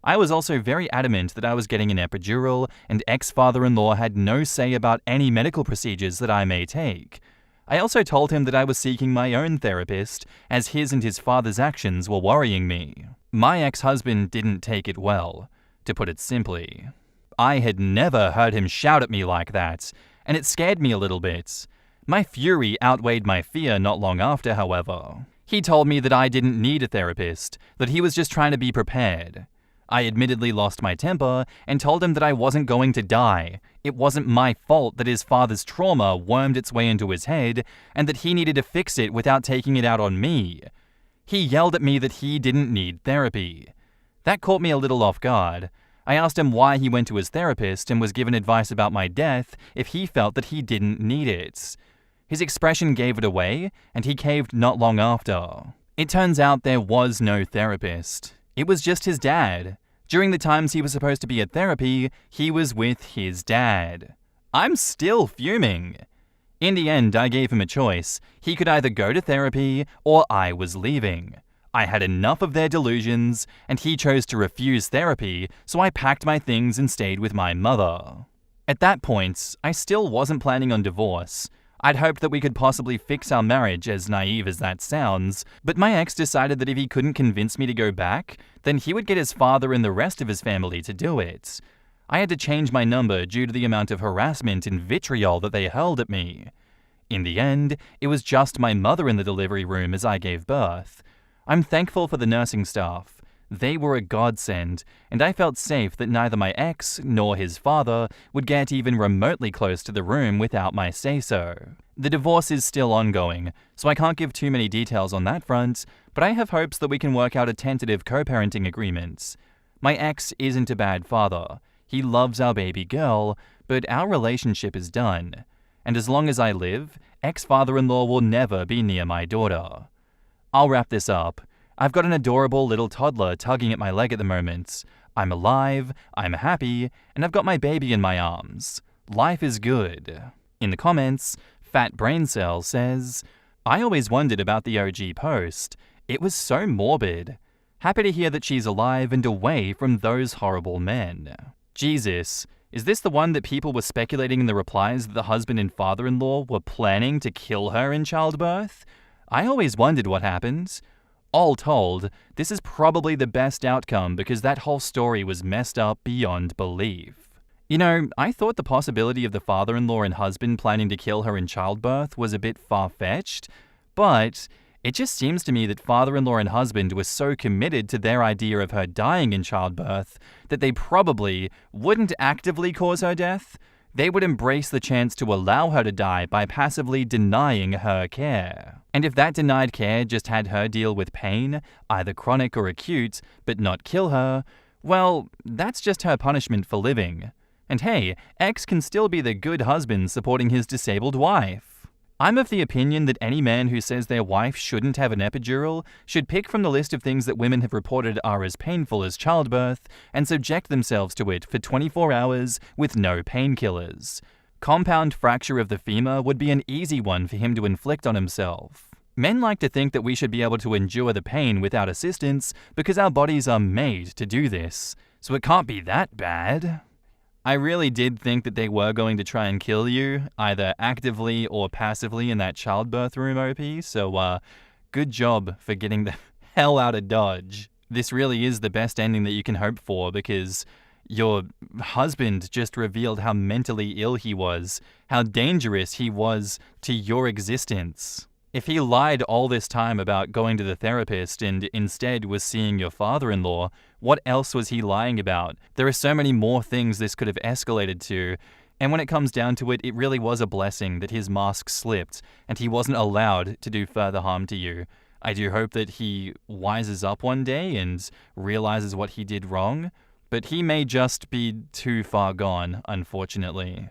I was also very adamant that I was getting an epidural, and ex-father-in-law had no say about any medical procedures that I may take. I also told him that I was seeking my own therapist, as his and his father's actions were worrying me. My ex-husband didn't take it well, to put it simply. I had never heard him shout at me like that, and it scared me a little bit. My fury outweighed my fear not long after, however. He told me that I didn't need a therapist, that he was just trying to be prepared. I admittedly lost my temper and told him that I wasn't going to die. It wasn't my fault that his father's trauma wormed its way into his head and that he needed to fix it without taking it out on me. He yelled at me that he didn't need therapy. That caught me a little off guard. I asked him why he went to his therapist and was given advice about my death if he felt that he didn't need it. His expression gave it away, and he caved not long after. It turns out there was no therapist. It was just his dad. During the times he was supposed to be at therapy, he was with his dad. I'm still fuming. In the end, I gave him a choice. He could either go to therapy, or I was leaving. I had enough of their delusions, and he chose to refuse therapy, so I packed my things and stayed with my mother. At that point, I still wasn't planning on divorce. I'd hoped that we could possibly fix our marriage, as naive as that sounds, but my ex decided that if he couldn't convince me to go back, then he would get his father and the rest of his family to do it. I had to change my number due to the amount of harassment and vitriol that they hurled at me. In the end, it was just my mother in the delivery room as I gave birth. I'm thankful for the nursing staff. They were a godsend, and I felt safe that neither my ex nor his father would get even remotely close to the room without my say-so. The divorce is still ongoing, so I can't give too many details on that front, but I have hopes that we can work out a tentative co-parenting agreement. My ex isn't a bad father. He loves our baby girl, but our relationship is done. And as long as I live, ex-father-in-law will never be near my daughter. I'll wrap this up. I've got an adorable little toddler tugging at my leg at the moment. I'm alive, I'm happy, and I've got my baby in my arms. Life is good. In the comments, Fat Brain Cell says, I always wondered about the OG post. It was so morbid. Happy to hear that she's alive and away from those horrible men. Jesus, is this the one that people were speculating in the replies that the husband and father-in-law were planning to kill her in childbirth? I always wondered what happened. All told, this is probably the best outcome because that whole story was messed up beyond belief. You know, I thought the possibility of the father-in-law and husband planning to kill her in childbirth was a bit far-fetched, but it just seems to me that father-in-law and husband were so committed to their idea of her dying in childbirth that they probably wouldn't actively cause her death. They would embrace the chance to allow her to die by passively denying her care. And if that denied care just had her deal with pain, either chronic or acute, but not kill her, well, that's just her punishment for living. And hey, X can still be the good husband supporting his disabled wife. I'm of the opinion that any man who says their wife shouldn't have an epidural should pick from the list of things that women have reported are as painful as childbirth and subject themselves to it for 24 hours with no painkillers. Compound fracture of the femur would be an easy one for him to inflict on himself. Men like to think that we should be able to endure the pain without assistance because our bodies are made to do this, so it can't be that bad. I really did think that they were going to try and kill you, either actively or passively in that childbirth room, OP, so good job for getting the hell out of Dodge. This really is the best ending that you can hope for because your husband just revealed how mentally ill he was, how dangerous he was to your existence. If he lied all this time about going to the therapist and instead was seeing your father-in-law, what else was he lying about? There are so many more things this could have escalated to, and when it comes down to it, it really was a blessing that his mask slipped and he wasn't allowed to do further harm to you. I do hope that he wises up one day and realizes what he did wrong, but he may just be too far gone, unfortunately.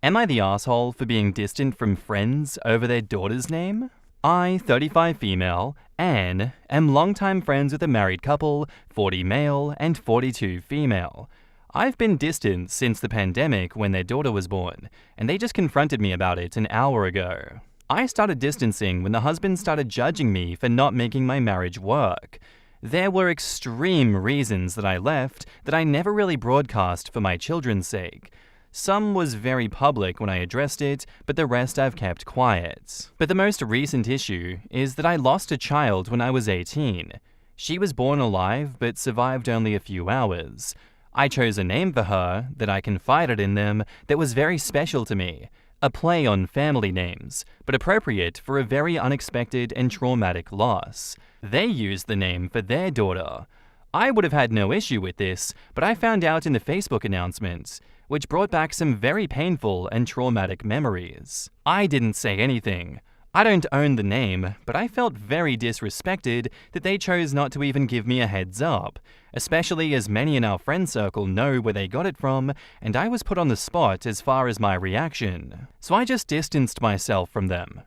Am I the asshole for being distant from friends over their daughter's name? I, 35 female, Anne, am longtime friends with a married couple, 40 male and 42 female. I've been distant since the pandemic when their daughter was born, and they just confronted me about it an hour ago. I started distancing when the husband started judging me for not making my marriage work. There were extreme reasons that I left that I never really broadcast for my children's sake. Some was very public when I addressed it, but the rest I've kept quiet. But the most recent issue is that I lost a child when I was 18. She was born alive, but survived only a few hours. I chose a name for her, that I confided in them, that was very special to me. A play on family names, but appropriate for a very unexpected and traumatic loss. They used the name for their daughter. I would have had no issue with this, but I found out in the Facebook announcement, which brought back some very painful and traumatic memories. I didn't say anything. I don't own the name, but I felt very disrespected that they chose not to even give me a heads up, especially as many in our friend circle know where they got it from, and I was put on the spot as far as my reaction. So I just distanced myself from them.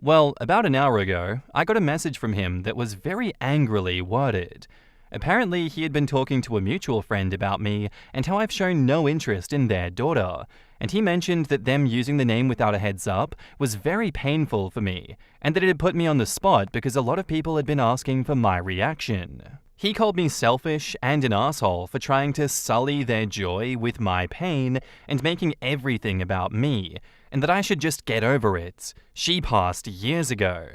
Well, about an hour ago, I got a message from him that was very angrily worded. Apparently, he had been talking to a mutual friend about me and how I've shown no interest in their daughter, and he mentioned that them using the name without a heads up was very painful for me, and that it had put me on the spot because a lot of people had been asking for my reaction. He called me selfish and an asshole for trying to sully their joy with my pain and making everything about me, and that I should just get over it. She passed years ago.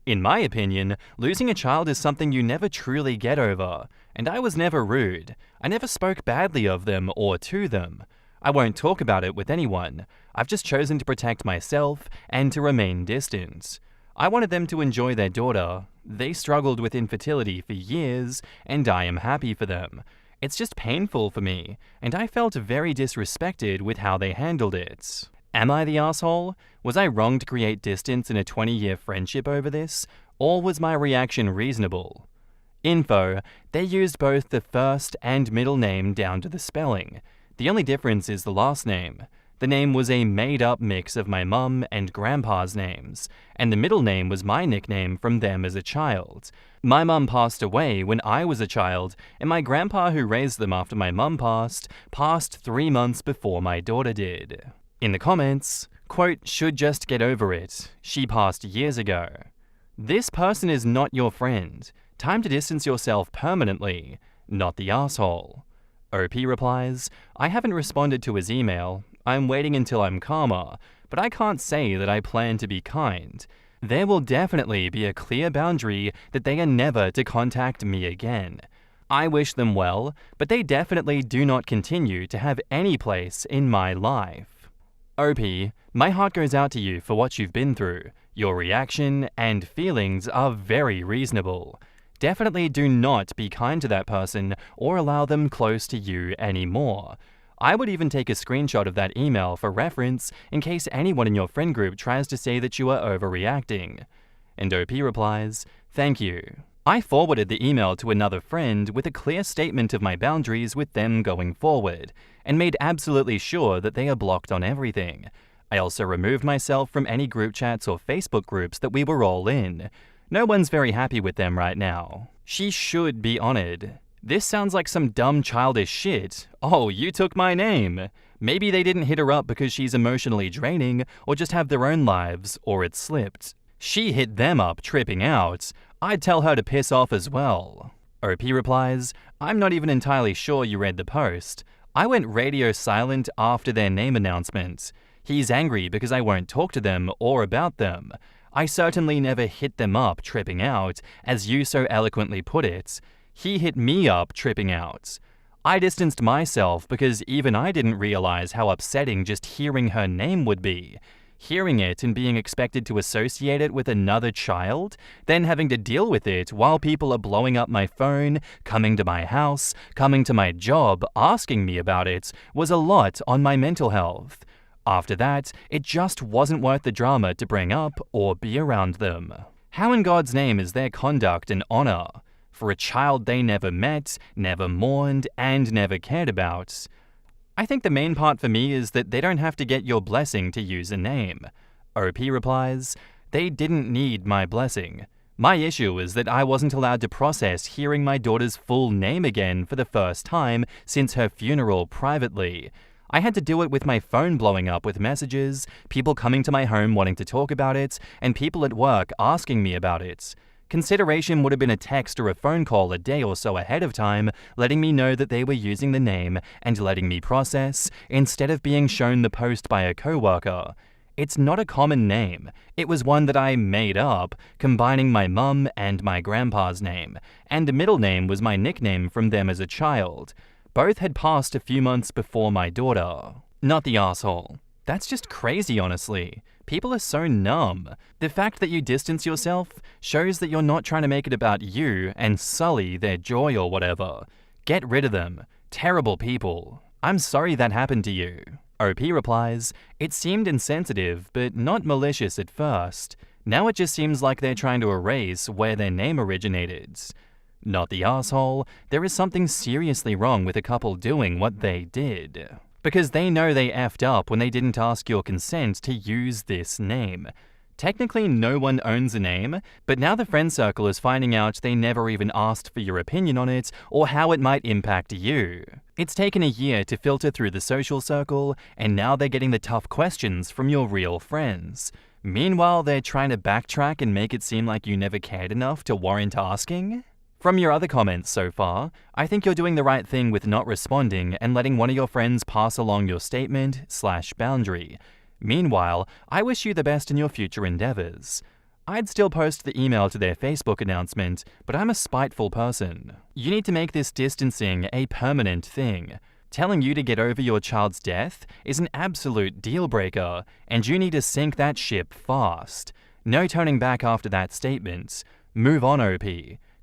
In my opinion, losing a child is something you never truly get over, and I was never rude. I never spoke badly of them or to them. I won't talk about it with anyone. I've just chosen to protect myself and to remain distant. I wanted them to enjoy their daughter. They struggled with infertility for years, and I am happy for them. It's just painful for me, and I felt very disrespected with how they handled it. Am I the asshole? Was I wrong to create distance in a 20-year friendship over this? Or was my reaction reasonable? Info, they used both the first and middle name down to the spelling. The only difference is the last name. The name was a made-up mix of my mum and grandpa's names, and the middle name was my nickname from them as a child. My mum passed away when I was a child, and my grandpa who raised them after my mum passed 3 months before my daughter did. In the comments, Quote, should just get over it. She passed years ago. This person is not your friend. Time to distance yourself permanently. Not the asshole. OP replies, I haven't responded to his email. I'm waiting until I'm calmer, but I can't say that I plan to be kind. There will definitely be a clear boundary that they are never to contact me again. I wish them well, but they definitely do not continue to have any place in my life. OP, my heart goes out to you for what you've been through. Your reaction and feelings are very reasonable. Definitely do not be kind to that person or allow them close to you anymore. I would even take a screenshot of that email for reference in case anyone in your friend group tries to say that you are overreacting. And OP replies, thank you. I forwarded the email to another friend with a clear statement of my boundaries with them going forward, and made absolutely sure that they are blocked on everything. I also removed myself from any group chats or Facebook groups that we were all in. No one's very happy with them right now. She should be honored. This sounds like some dumb childish shit. Oh, you took my name. Maybe they didn't hit her up because she's emotionally draining, or just have their own lives, or it slipped. She hit them up tripping out. I'd tell her to piss off as well. OP replies, I'm not even entirely sure you read the post. I went radio silent after their name announcement. He's angry because I won't talk to them or about them. I certainly never hit them up tripping out, as you so eloquently put it. He hit me up tripping out. I distanced myself because even I didn't realize how upsetting just hearing her name would be. Hearing it and being expected to associate it with another child, then having to deal with it while people are blowing up my phone, coming to my house, coming to my job, asking me about it, was a lot on my mental health. After that, it just wasn't worth the drama to bring up or be around them. How in God's name is their conduct an honor? For a child they never met, never mourned, and never cared about. I think the main part for me is that they don't have to get your blessing to use a name. OP replies, they didn't need my blessing. My issue is that I wasn't allowed to process hearing my daughter's full name again for the first time since her funeral privately. I had to do it with my phone blowing up with messages, people coming to my home wanting to talk about it, and people at work asking me about it. Consideration would have been a text or a phone call a day or so ahead of time, letting me know that they were using the name and letting me process, instead of being shown the post by a coworker. It's not a common name. It was one that I made up, combining my mum and my grandpa's name, and the middle name was my nickname from them as a child. Both had passed a few months before my daughter. Not the asshole. That's just crazy, honestly. People are so numb. The fact that you distance yourself shows that you're not trying to make it about you and sully their joy or whatever. Get rid of them. Terrible people. I'm sorry that happened to you. OP replies, it seemed insensitive, but not malicious at first. Now it just seems like they're trying to erase where their name originated. Not the asshole. There is something seriously wrong with a couple doing what they did. Because they know they effed up when they didn't ask your consent to use this name. Technically, no one owns a name, but now the friend circle is finding out they never even asked for your opinion on it or how it might impact you. It's taken a year to filter through the social circle, and now they're getting the tough questions from your real friends. Meanwhile, they're trying to backtrack and make it seem like you never cared enough to warrant asking? From your other comments so far, I think you're doing the right thing with not responding and letting one of your friends pass along your statement/boundary. Meanwhile, I wish you the best in your future endeavors. I'd still post the email to their Facebook announcement, but I'm a spiteful person. You need to make this distancing a permanent thing. Telling you to get over your child's death is an absolute deal breaker, and you need to sink that ship fast. No turning back after that statement. Move on, OP.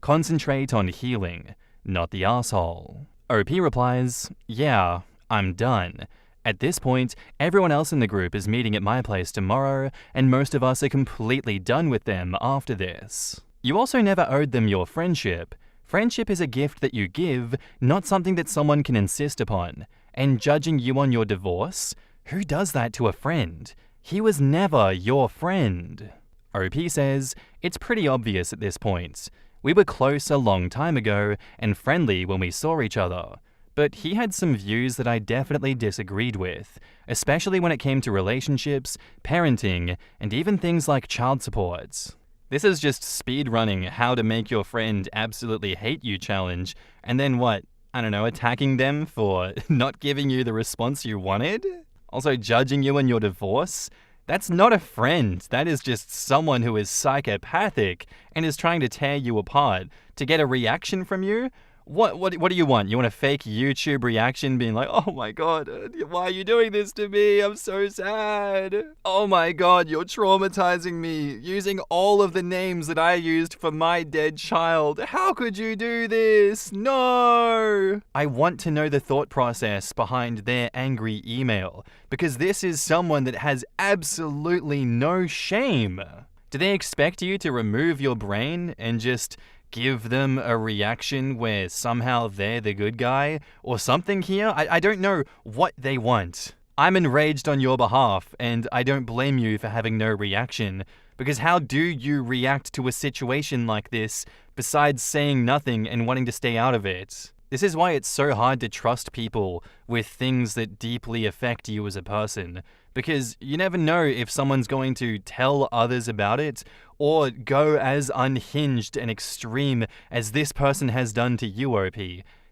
Concentrate on healing, not the asshole. OP replies, yeah, I'm done. At this point, everyone else in the group is meeting at my place tomorrow, and most of us are completely done with them after this. You also never owed them your friendship. Friendship is a gift that you give, not something that someone can insist upon. And judging you on your divorce? Who does that to a friend? He was never your friend. OP says, it's pretty obvious at this point. We were close a long time ago and friendly when we saw each other. but he had some views that I definitely disagreed with, especially when it came to relationships, parenting, and even things like child support. This is just speedrunning how to make your friend absolutely hate you challenge, and then what? I don't know, attacking them for not giving you the response you wanted? Also judging you in your divorce? That's not a friend. That is just someone who is psychopathic and is trying to tear you apart to get a reaction from you. What do you want? You want a fake YouTube reaction being like, oh my god, why are you doing this to me? I'm so sad. Oh my god, you're traumatizing me. Using all of the names that I used for my dead child. How could you do this? No! I want to know the thought process behind their angry email, because this is someone that has absolutely no shame. Do they expect you to remove your brain and just give them a reaction where somehow they're the good guy or something here? I don't know what they want. I'm enraged on your behalf, and I don't blame you for having no reaction, because how do you react to a situation like this besides saying nothing and wanting to stay out of it? This is why it's so hard to trust people with things that deeply affect you as a person, because you never know if someone's going to tell others about it or go as unhinged and extreme as this person has done to you, OP.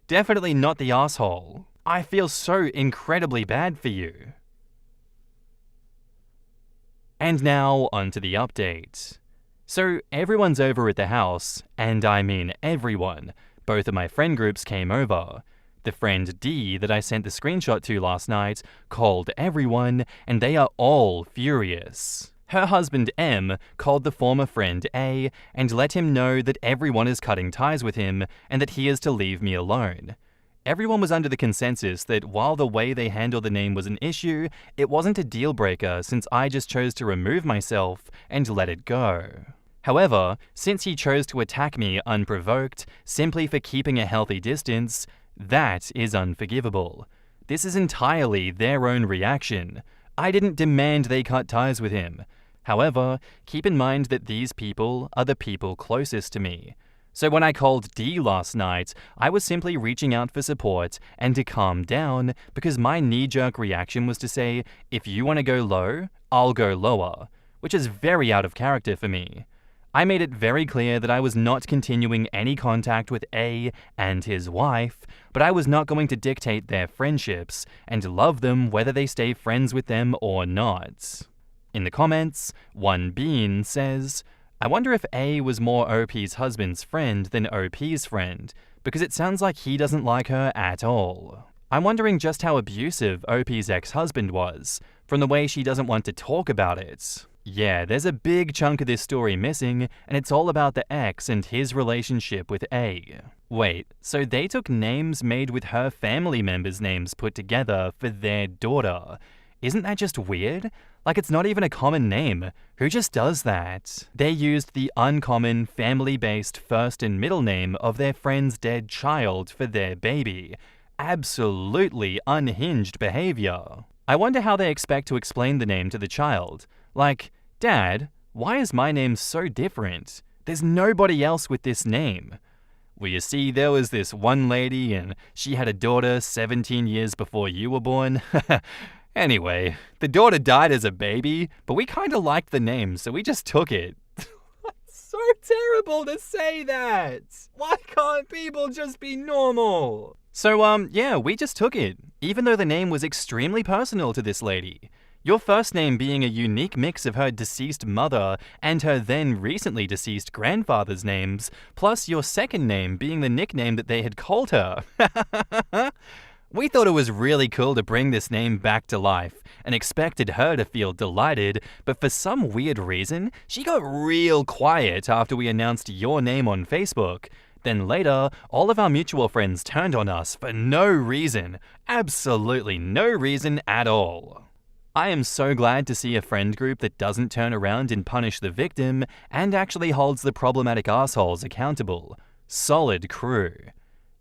Definitely not the asshole. I feel so incredibly bad for you. And now, onto the update. So, everyone's over at the house, and I mean everyone. Both of my friend groups came over. The friend D that I sent the screenshot to last night called everyone, and they are all furious. Her husband M called the former friend A and let him know that everyone is cutting ties with him and that he is to leave me alone. Everyone was under the consensus that while the way they handled the name was an issue, it wasn't a deal breaker since I just chose to remove myself and let it go. However, since he chose to attack me unprovoked, simply for keeping a healthy distance, that is unforgivable. This is entirely their own reaction. I didn't demand they cut ties with him. However, keep in mind that these people are the people closest to me. So when I called D last night, I was simply reaching out for support and to calm down because my knee-jerk reaction was to say, if you want to go low, I'll go lower, which is very out of character for me. I made it very clear that I was not continuing any contact with A and his wife, but I was not going to dictate their friendships and love them whether they stay friends with them or not. In the comments, One Bean says, I wonder if A was more OP's husband's friend than OP's friend, because it sounds like he doesn't like her at all. I'm wondering just how abusive OP's ex-husband was, from the way she doesn't want to talk about it. Yeah, there's a big chunk of this story missing, and it's all about the ex and his relationship with A. Wait, so they took names made with her family members' names put together for their daughter. Isn't that just weird? Like, it's not even a common name. Who just does that? They used the uncommon, family-based first and middle name of their friend's dead child for their baby. Absolutely unhinged behavior. I wonder how they expect to explain the name to the child. Like, Dad, why is my name so different? There's nobody else with this name. Well, you see, there was this one lady and she had a daughter 17 years before you were born. Anyway, the daughter died as a baby, but we kind of liked the name, so we just took it. So terrible to say that! Why can't people just be normal? So, yeah, we just took it, even though the name was extremely personal to this lady. Your first name being a unique mix of her deceased mother and her then recently deceased grandfather's names, plus your second name being the nickname that they had called her. We thought it was really cool to bring this name back to life and expected her to feel delighted, but for some weird reason, she got real quiet after we announced your name on Facebook. Then later, all of our mutual friends turned on us for no reason. Absolutely no reason at all. I am so glad to see a friend group that doesn't turn around and punish the victim and actually holds the problematic assholes accountable. Solid crew.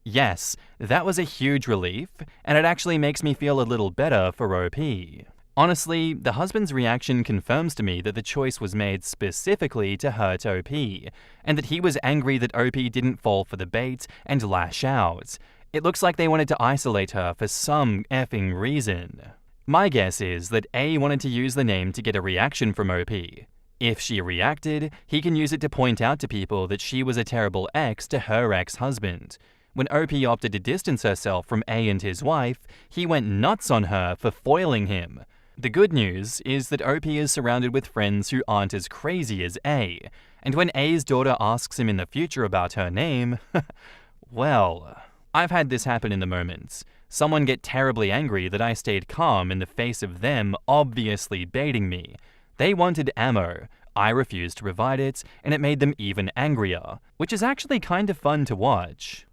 Yes, that was a huge relief, and it actually makes me feel a little better for OP. Honestly, the husband's reaction confirms to me that the choice was made specifically to hurt OP, and that he was angry that OP didn't fall for the bait and lash out. It looks like they wanted to isolate her for some effing reason. My guess is that A wanted to use the name to get a reaction from OP. If she reacted, he can use it to point out to people that she was a terrible ex to her ex-husband. When OP opted to distance herself from A and his wife, he went nuts on her for foiling him. The good news is that OP is surrounded with friends who aren't as crazy as A, and when A's daughter asks him in the future about her name, well, I've had this happen in the moment. Someone get terribly angry that I stayed calm in the face of them obviously baiting me. They wanted ammo, I refused to provide it, and it made them even angrier, which is actually kind of fun to watch.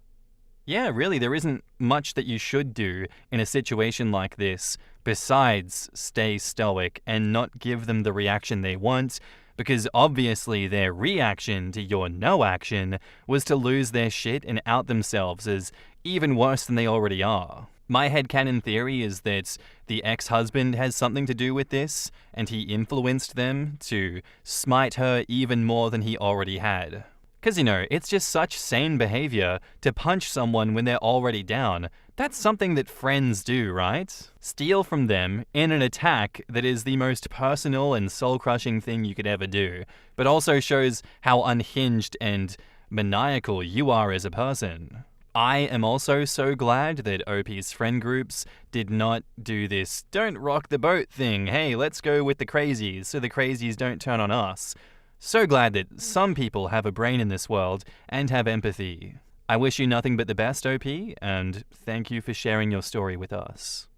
Yeah, really, there isn't much that you should do in a situation like this besides stay stoic and not give them the reaction they want, because obviously their reaction to your no action was to lose their shit and out themselves as even worse than they already are. My headcanon theory is that the ex-husband has something to do with this, and he influenced them to smite her even more than he already had. Because, it's just such sane behavior to punch someone when they're already down. That's something that friends do, right? Steal from them in an attack that is the most personal and soul-crushing thing you could ever do, but also shows how unhinged and maniacal you are as a person. I am also so glad that OP's friend groups did not do this don't rock the boat thing, hey, let's go with the crazies so the crazies don't turn on us. So glad that some people have a brain in this world and have empathy. I wish you nothing but the best, OP, and thank you for sharing your story with us.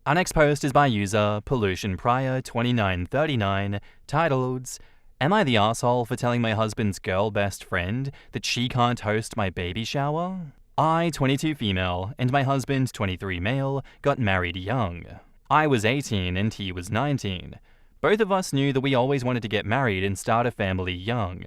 Our next post is by user PollutionPrior2939, titled, "Am I the asshole for telling my husband's girl best friend that she can't host my baby shower? I, 22 female, and my husband, 23 male, got married young. I was 18 and he was 19. Both of us knew that we always wanted to get married and start a family young.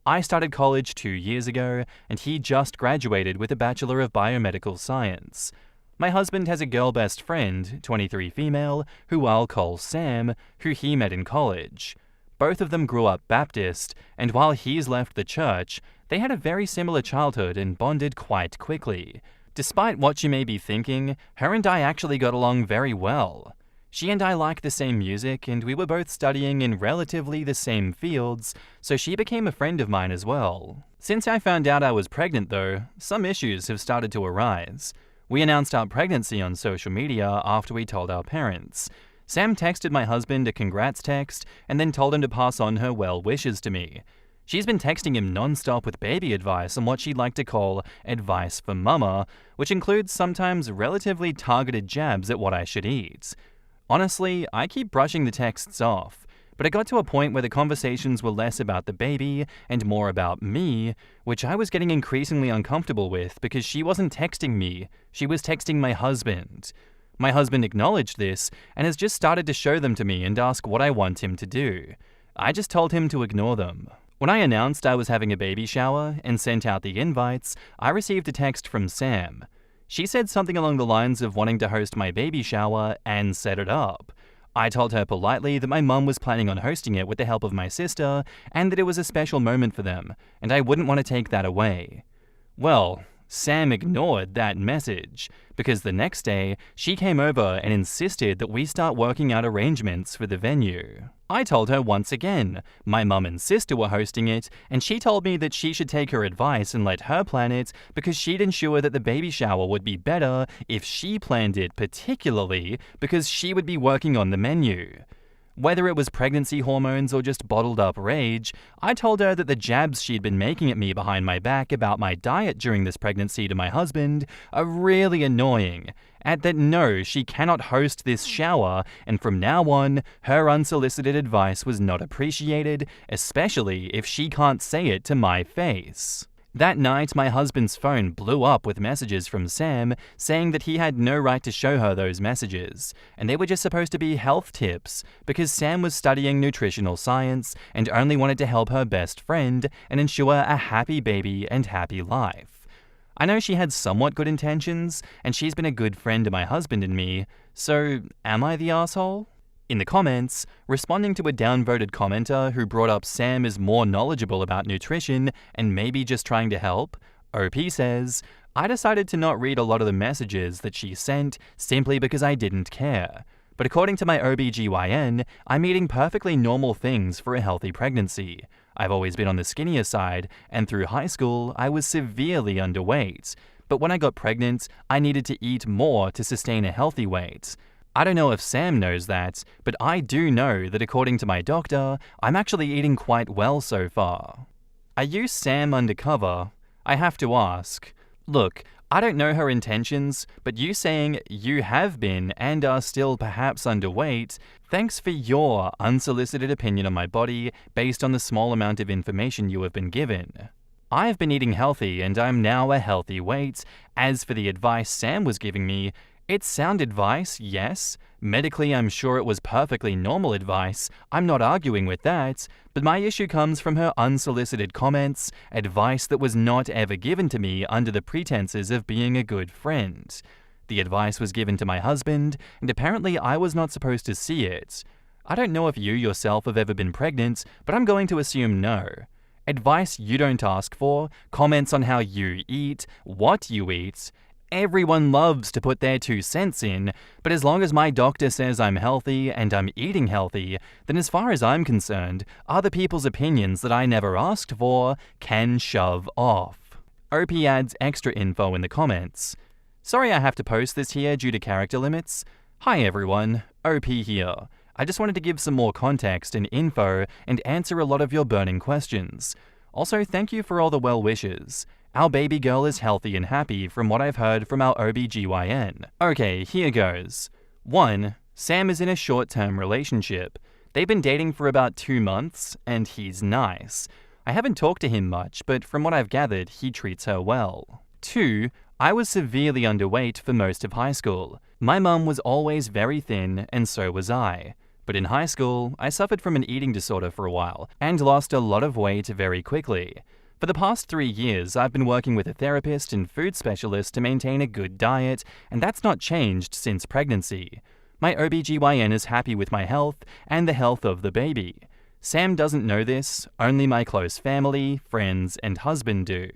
I started college 2 years ago, and he just graduated with a Bachelor of Biomedical Science. My husband has a girl best friend, 23 female, who I'll call Sam, who he met in college. Both of them grew up Baptist, and while he's left the church, they had a very similar childhood and bonded quite quickly. Despite what you may be thinking, her and I actually got along very well. She and I like the same music, and we were both studying in relatively the same fields, so she became a friend of mine as well. Since I found out I was pregnant though, some issues have started to arise. We announced our pregnancy on social media after we told our parents. Sam texted my husband a congrats text and then told him to pass on her well wishes to me. She's been texting him non-stop with baby advice on what she'd like to call advice for mama, which includes sometimes relatively targeted jabs at what I should eat. Honestly, I keep brushing the texts off, but it got to a point where the conversations were less about the baby and more about me, which I was getting increasingly uncomfortable with because she wasn't texting me, she was texting my husband. My husband acknowledged this and has just started to show them to me and ask what I want him to do. I just told him to ignore them. When I announced I was having a baby shower and sent out the invites, I received a text from Sam. She said something along the lines of wanting to host my baby shower and set it up. I told her politely that my mum was planning on hosting it with the help of my sister and that it was a special moment for them, and I wouldn't want to take that away. Well, Sam ignored that message, because the next day, she came over and insisted that we start working out arrangements for the venue. I told her once again, my mum and sister were hosting it, and she told me that she should take her advice and let her plan it because she'd ensure that the baby shower would be better if she planned it, particularly because she would be working on the menu. Whether it was pregnancy hormones or just bottled up rage, I told her that the jabs she'd been making at me behind my back about my diet during this pregnancy to my husband are really annoying, and that no, she cannot host this shower, and from now on, her unsolicited advice was not appreciated, especially if she can't say it to my face. That night, my husband's phone blew up with messages from Sam saying that he had no right to show her those messages, and they were just supposed to be health tips because Sam was studying nutritional science and only wanted to help her best friend and ensure a happy baby and happy life. I know she had somewhat good intentions, and she's been a good friend to my husband and me, so am I the asshole? In the comments, responding to a downvoted commenter who brought up Sam is more knowledgeable about nutrition and maybe just trying to help, OP says, I decided to not read a lot of the messages that she sent simply because I didn't care. But according to my OBGYN, I'm eating perfectly normal things for a healthy pregnancy. I've always been on the skinnier side, and through high school, I was severely underweight. But when I got pregnant, I needed to eat more to sustain a healthy weight. I don't know if Sam knows that, but I do know that according to my doctor, I'm actually eating quite well so far. Are you Sam undercover? I have to ask. Look, I don't know her intentions, but you saying you have been and are still perhaps underweight, thanks for your unsolicited opinion on my body based on the small amount of information you have been given. I've been eating healthy and I'm now a healthy weight. As for the advice Sam was giving me, it's sound advice, yes. Medically, I'm sure it was perfectly normal advice. I'm not arguing with that. But my issue comes from her unsolicited comments, advice that was not ever given to me under the pretenses of being a good friend. The advice was given to my husband, and apparently I was not supposed to see it. I don't know if you yourself have ever been pregnant, but I'm going to assume no. Advice you don't ask for, comments on how you eat, what you eat. Everyone loves to put their 2 cents in, but as long as my doctor says I'm healthy and I'm eating healthy, then as far as I'm concerned, other people's opinions that I never asked for can shove off. OP adds extra info in the comments. Sorry I have to post this here due to character limits. Hi everyone, OP here. I just wanted to give some more context and info and answer a lot of your burning questions. Also, thank you for all the well wishes. Our baby girl is healthy and happy from what I've heard from our OBGYN. Okay, here goes. 1. Sam is in a short-term relationship. They've been dating for about 2 months, and he's nice. I haven't talked to him much, but from what I've gathered, he treats her well. 2. I was severely underweight for most of high school. My mum was always very thin, and so was I. But in high school, I suffered from an eating disorder for a while, and lost a lot of weight very quickly. For the past 3 years, I've been working with a therapist and food specialist to maintain a good diet, and that's not changed since pregnancy. My OBGYN is happy with my health and the health of the baby. Sam doesn't know this, only my close family, friends, and husband do.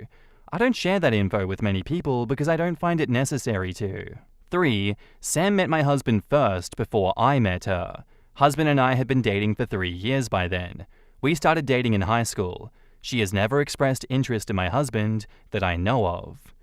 I don't share that info with many people because I don't find it necessary to. 3. Sam met my husband first before I met her. Husband and I had been dating for 3 years by then. We started dating in high school. She has never expressed interest in my husband that I know of.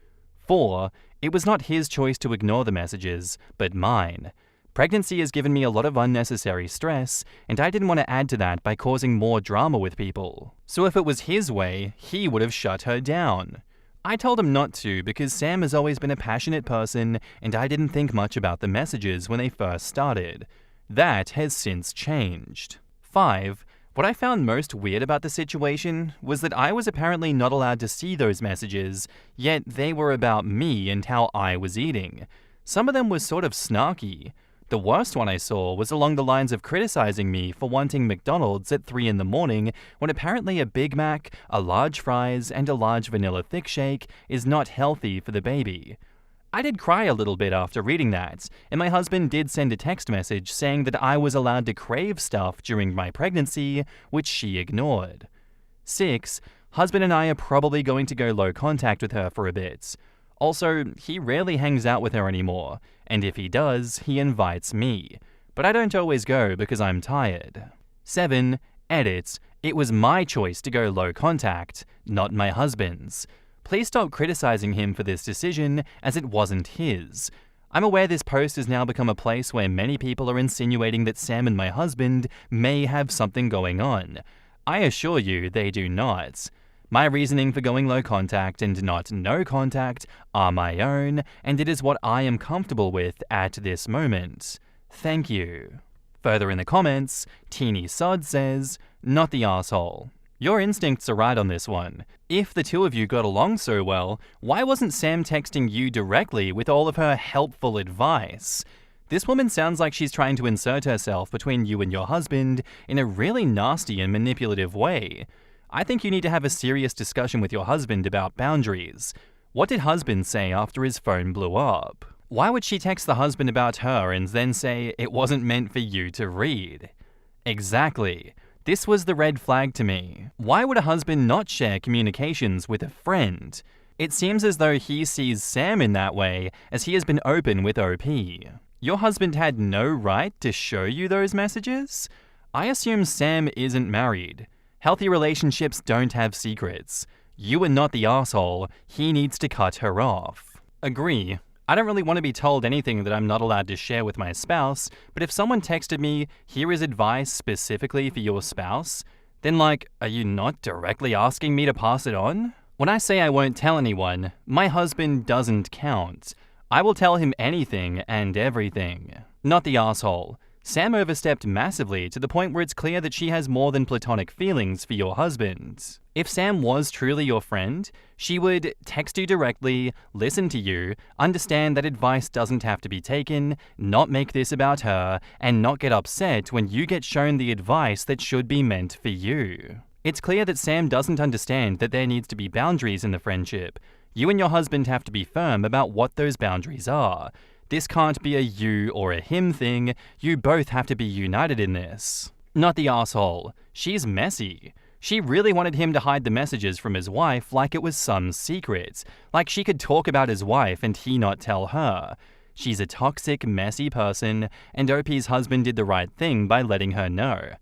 4. It was not his choice to ignore the messages, but mine. Pregnancy has given me a lot of unnecessary stress, and I didn't want to add to that by causing more drama with people. So if it was his way, he would have shut her down. I told him not to because Sam has always been a passionate person, and I didn't think much about the messages when they first started. That has since changed. 5. What I found most weird about the situation was that I was apparently not allowed to see those messages, yet they were about me and how I was eating. Some of them were sort of snarky. The worst one I saw was along the lines of criticizing me for wanting McDonald's at 3 in the morning when apparently a Big Mac, a large fries, and a large vanilla thick shake is not healthy for the baby. I did cry a little bit after reading that, and my husband did send a text message saying that I was allowed to crave stuff during my pregnancy, which she ignored. 6. Husband and I are probably going to go low contact with her for a bit. Also, he rarely hangs out with her anymore, and if he does, he invites me. But I don't always go because I'm tired. 7. Edit. It was my choice to go low contact, not my husband's. Please stop criticizing him for this decision, as it wasn't his. I'm aware this post has now become a place where many people are insinuating that Sam and my husband may have something going on. I assure you they do not. My reasoning for going low contact and not no contact are my own, and it is what I am comfortable with at this moment. Thank you. Further in the comments, Teeny Sod says, not the asshole. Your instincts are right on this one. If the two of you got along so well, why wasn't Sam texting you directly with all of her helpful advice? This woman sounds like she's trying to insert herself between you and your husband in a really nasty and manipulative way. I think you need to have a serious discussion with your husband about boundaries. What did husband say after his phone blew up? Why would she text the husband about her and then say it wasn't meant for you to read? Exactly. This was the red flag to me. Why would a husband not share communications with a friend? It seems as though he sees Sam in that way, as he has been open with OP. Your husband had no right to show you those messages? I assume Sam isn't married. Healthy relationships don't have secrets. You are not the asshole. He needs to cut her off. Agree. I don't really want to be told anything that I'm not allowed to share with my spouse, but if someone texted me, here is advice specifically for your spouse, then are you not directly asking me to pass it on? When I say I won't tell anyone, my husband doesn't count. I will tell him anything and everything. Not the asshole. Sam overstepped massively to the point where it's clear that she has more than platonic feelings for your husband. If Sam was truly your friend, she would text you directly, listen to you, understand that advice doesn't have to be taken, not make this about her, and not get upset when you get shown the advice that should be meant for you. It's clear that Sam doesn't understand that there needs to be boundaries in the friendship. You and your husband have to be firm about what those boundaries are. This can't be a you or a him thing. You both have to be united in this. Not the asshole. She's messy. She really wanted him to hide the messages from his wife like it was some secret. Like she could talk about his wife and he not tell her. She's a toxic, messy person, and OP's husband did the right thing by letting her know.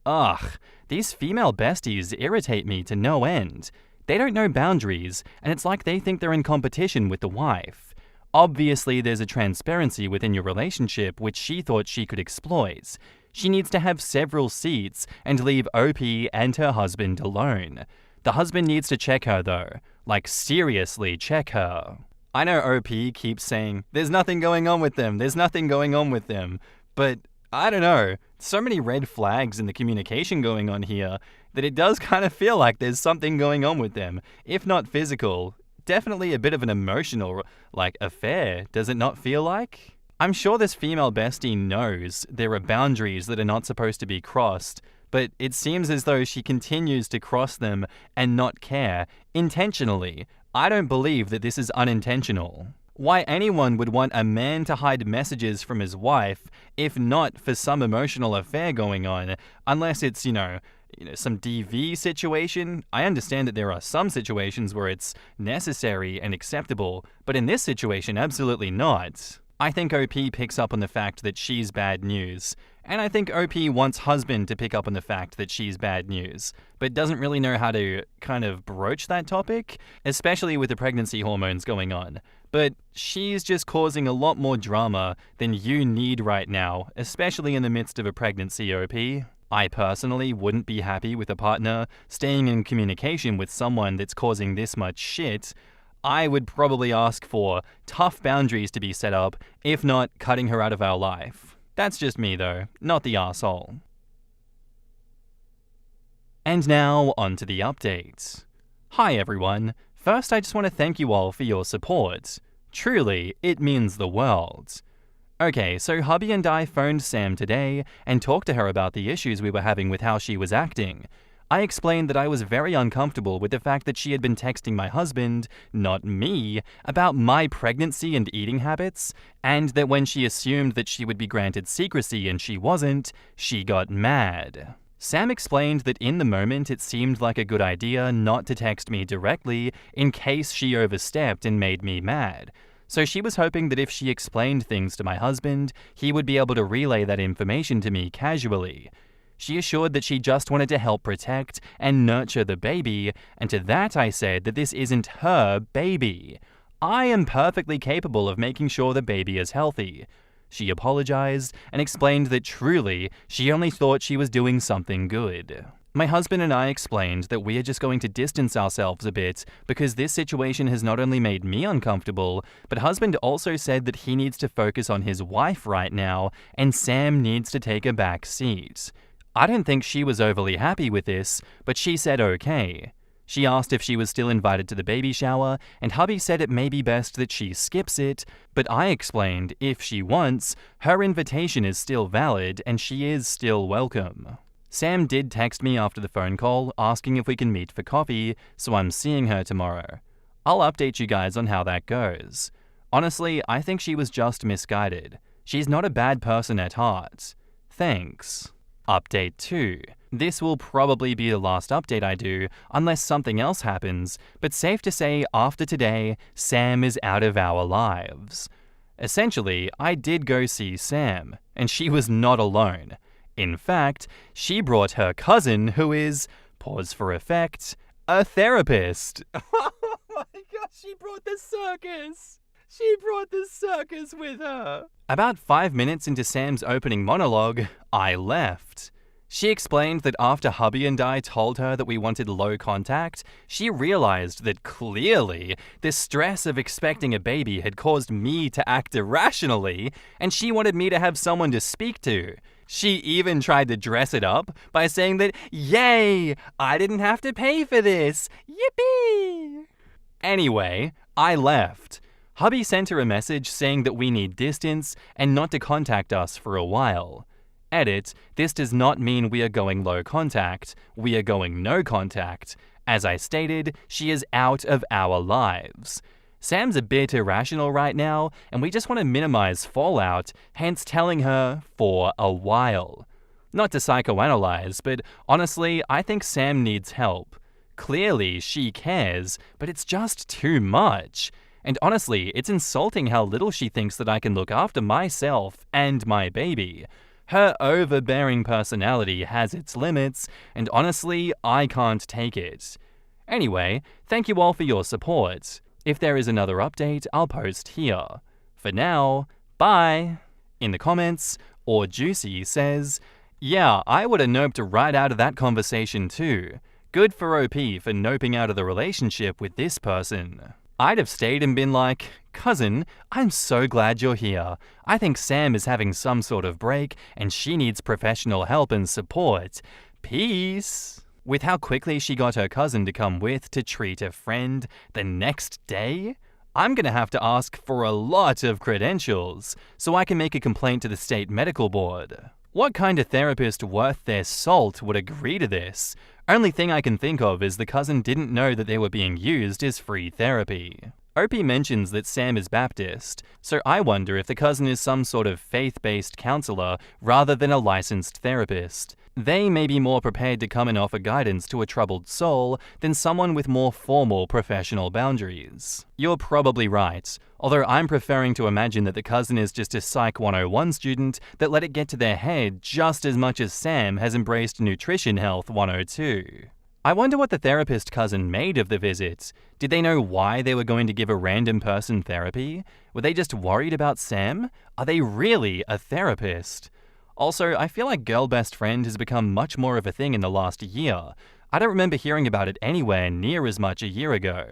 Ugh, these female besties irritate me to no end. They don't know boundaries, and it's like they think they're in competition with the wife. Obviously, there's a transparency within your relationship which she thought she could exploit. She needs to have several seats and leave OP and her husband alone. The husband needs to check her though. Seriously check her. I know OP keeps saying, there's nothing going on with them, but I don't know. So many red flags in the communication going on here that it does kind of feel like there's something going on with them, if not physical. Definitely a bit of an emotional, affair, does it not feel like? I'm sure this female bestie knows there are boundaries that are not supposed to be crossed, but it seems as though she continues to cross them and not care, intentionally. I don't believe that this is unintentional. Why anyone would want a man to hide messages from his wife, if not for some emotional affair going on, unless it's, some DV situation. I understand that there are some situations where it's necessary and acceptable, but in this situation, absolutely not. I think OP picks up on the fact that she's bad news, and I think OP wants husband to pick up on the fact that she's bad news, but doesn't really know how to kind of broach that topic, especially with the pregnancy hormones going on. But she's just causing a lot more drama than you need right now, especially in the midst of a pregnancy, OP. I personally wouldn't be happy with a partner staying in communication with someone that's causing this much shit. I would probably ask for tough boundaries to be set up, if not cutting her out of our life. That's just me though, not the arsehole. And now, on to the update. Hi everyone. First, I just want to thank you all for your support. Truly, it means the world. Okay, so hubby and I phoned Sam today and talked to her about the issues we were having with how she was acting. I explained that I was very uncomfortable with the fact that she had been texting my husband, not me, about my pregnancy and eating habits, and that when she assumed that she would be granted secrecy and she wasn't, she got mad. Sam explained that in the moment it seemed like a good idea not to text me directly in case she overstepped and made me mad. So she was hoping that if she explained things to my husband, he would be able to relay that information to me casually. She assured that she just wanted to help protect and nurture the baby, and to that I said that this isn't her baby. I am perfectly capable of making sure the baby is healthy. She apologized and explained that truly, she only thought she was doing something good. My husband and I explained that we are just going to distance ourselves a bit because this situation has not only made me uncomfortable, but husband also said that he needs to focus on his wife right now and Sam needs to take a back seat. I don't think she was overly happy with this, but she said okay. She asked if she was still invited to the baby shower, and hubby said it may be best that she skips it, but I explained if she wants, her invitation is still valid and she is still welcome. Sam did text me after the phone call asking if we can meet for coffee, so I'm seeing her tomorrow. I'll update you guys on how that goes. Honestly, I think she was just misguided. She's not a bad person at heart. Thanks. Update 2. This will probably be the last update I do, unless something else happens, but safe to say after today, Sam is out of our lives. Essentially, I did go see Sam, and she was not alone. In fact, she brought her cousin, who is, pause for effect, a therapist. Oh my gosh, she brought the circus! She brought the circus with her! About 5 minutes into Sam's opening monologue, I left. She explained that after hubby and I told her that we wanted low contact, she realized that clearly the stress of expecting a baby had caused me to act irrationally, and she wanted me to have someone to speak to. She even tried to dress it up by saying that, yay, I didn't have to pay for this, yippee! Anyway, I left. Hubby sent her a message saying that we need distance and not to contact us for a while. Edit, this does not mean we are going low contact, we are going no contact. As I stated, she is out of our lives. Sam's a bit irrational right now, and we just want to minimize fallout, hence telling her for a while. Not to psychoanalyze, but honestly, I think Sam needs help. Clearly, she cares, but it's just too much. And honestly, it's insulting how little she thinks that I can look after myself and my baby. Her overbearing personality has its limits, and honestly, I can't take it. Anyway, thank you all for your support. If there is another update, I'll post here. For now, bye! In the comments, Or Juicy says, yeah, I would have noped right out of that conversation too. Good for OP for noping out of the relationship with this person. I'd have stayed and been like, cousin, I'm so glad you're here. I think Sam is having some sort of break and she needs professional help and support. Peace. With how quickly she got her cousin to come with to treat a friend the next day, I'm gonna have to ask for a lot of credentials so I can make a complaint to the state medical board. What kind of therapist worth their salt would agree to this? Only thing I can think of is the cousin didn't know that they were being used as free therapy. Opie mentions that Sam is Baptist, so I wonder if the cousin is some sort of faith-based counselor rather than a licensed therapist. They may be more prepared to come and offer guidance to a troubled soul than someone with more formal professional boundaries. You're probably right, although I'm preferring to imagine that the cousin is just a Psych 101 student that let it get to their head just as much as Sam has embraced Nutrition Health 102. I wonder what the therapist cousin made of the visit. Did they know why they were going to give a random person therapy? Were they just worried about Sam? Are they really a therapist? Also, I feel like girl best friend has become much more of a thing in the last year. I don't remember hearing about it anywhere near as much a year ago.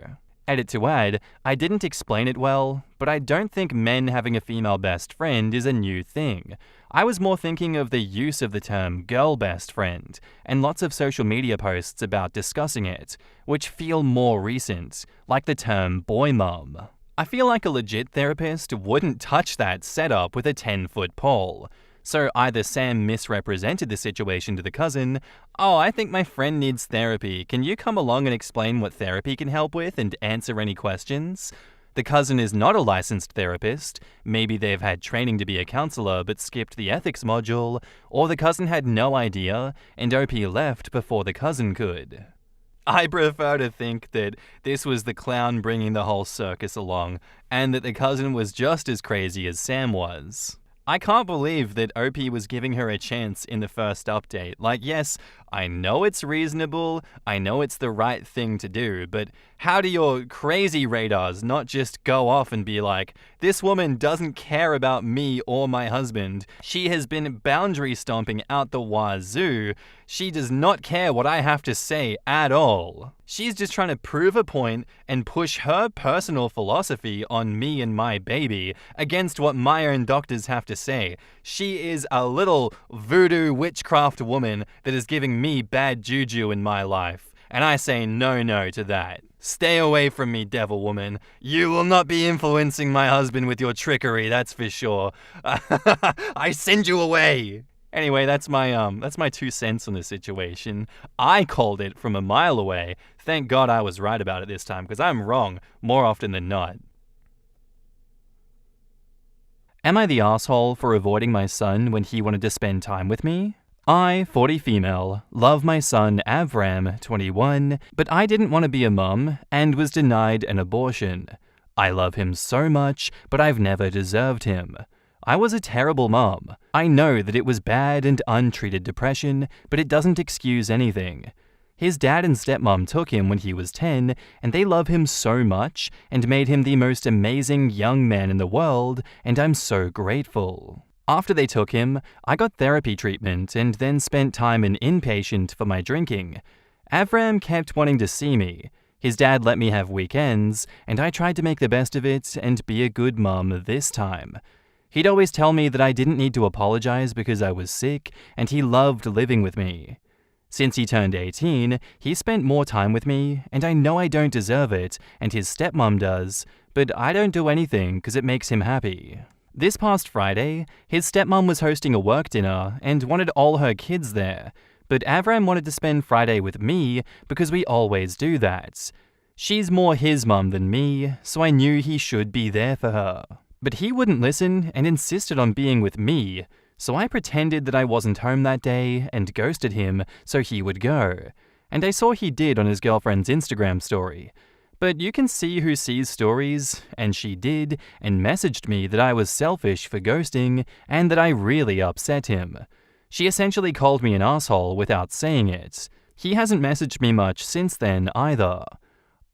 Edit to add, I didn't explain it well, but I don't think men having a female best friend is a new thing. I was more thinking of the use of the term girl best friend, and lots of social media posts about discussing it, which feel more recent, like the term boy mum. I feel like a legit therapist wouldn't touch that setup with a 10-foot pole. So either Sam misrepresented the situation to the cousin, oh, I think my friend needs therapy, can you come along and explain what therapy can help with and answer any questions? The cousin is not a licensed therapist, maybe they've had training to be a counselor but skipped the ethics module, or the cousin had no idea and OP left before the cousin could. I prefer to think that this was the clown bringing the whole circus along, and that the cousin was just as crazy as Sam was. I can't believe that OP was giving her a chance in the first update. Like, yes, I know it's reasonable, I know it's the right thing to do, but how do your crazy radars not just go off and be like, this woman doesn't care about me or my husband, she has been boundary stomping out the wazoo, she does not care what I have to say at all. She's just trying to prove a point and push her personal philosophy on me and my baby against what my own doctors have to say. She is a little voodoo witchcraft woman that is giving me bad juju in my life. And I say no to that. Stay away from me, devil woman. You will not be influencing my husband with your trickery, that's for sure. I send you away. Anyway, that's my 2 cents on the situation. I called it from a mile away. Thank God I was right about it this time, because I'm wrong more often than not. Am I the asshole for avoiding my son when he wanted to spend time with me? I, 40 female, love my son Avram, 21, but I didn't want to be a mum and was denied an abortion. I love him so much, but I've never deserved him. I was a terrible mom. I know that it was bad and untreated depression, but it doesn't excuse anything. His dad and stepmom took him when he was 10, and they love him so much and made him the most amazing young man in the world, and I'm so grateful. After they took him, I got therapy treatment and then spent time in inpatient for my drinking. Avram kept wanting to see me. His dad let me have weekends, and I tried to make the best of it and be a good mum this time. He'd always tell me that I didn't need to apologize because I was sick, and he loved living with me. Since he turned 18, he spent more time with me, and I know I don't deserve it, and his stepmom does, but I don't do anything because it makes him happy. This past Friday, his stepmom was hosting a work dinner and wanted all her kids there, but Avram wanted to spend Friday with me because we always do that. She's more his mum than me, so I knew he should be there for her. But he wouldn't listen and insisted on being with me, so I pretended that I wasn't home that day and ghosted him so he would go. And I saw he did on his girlfriend's Instagram story. But you can see who sees stories, and she did, and messaged me that I was selfish for ghosting and that I really upset him. She essentially called me an asshole without saying it. He hasn't messaged me much since then either.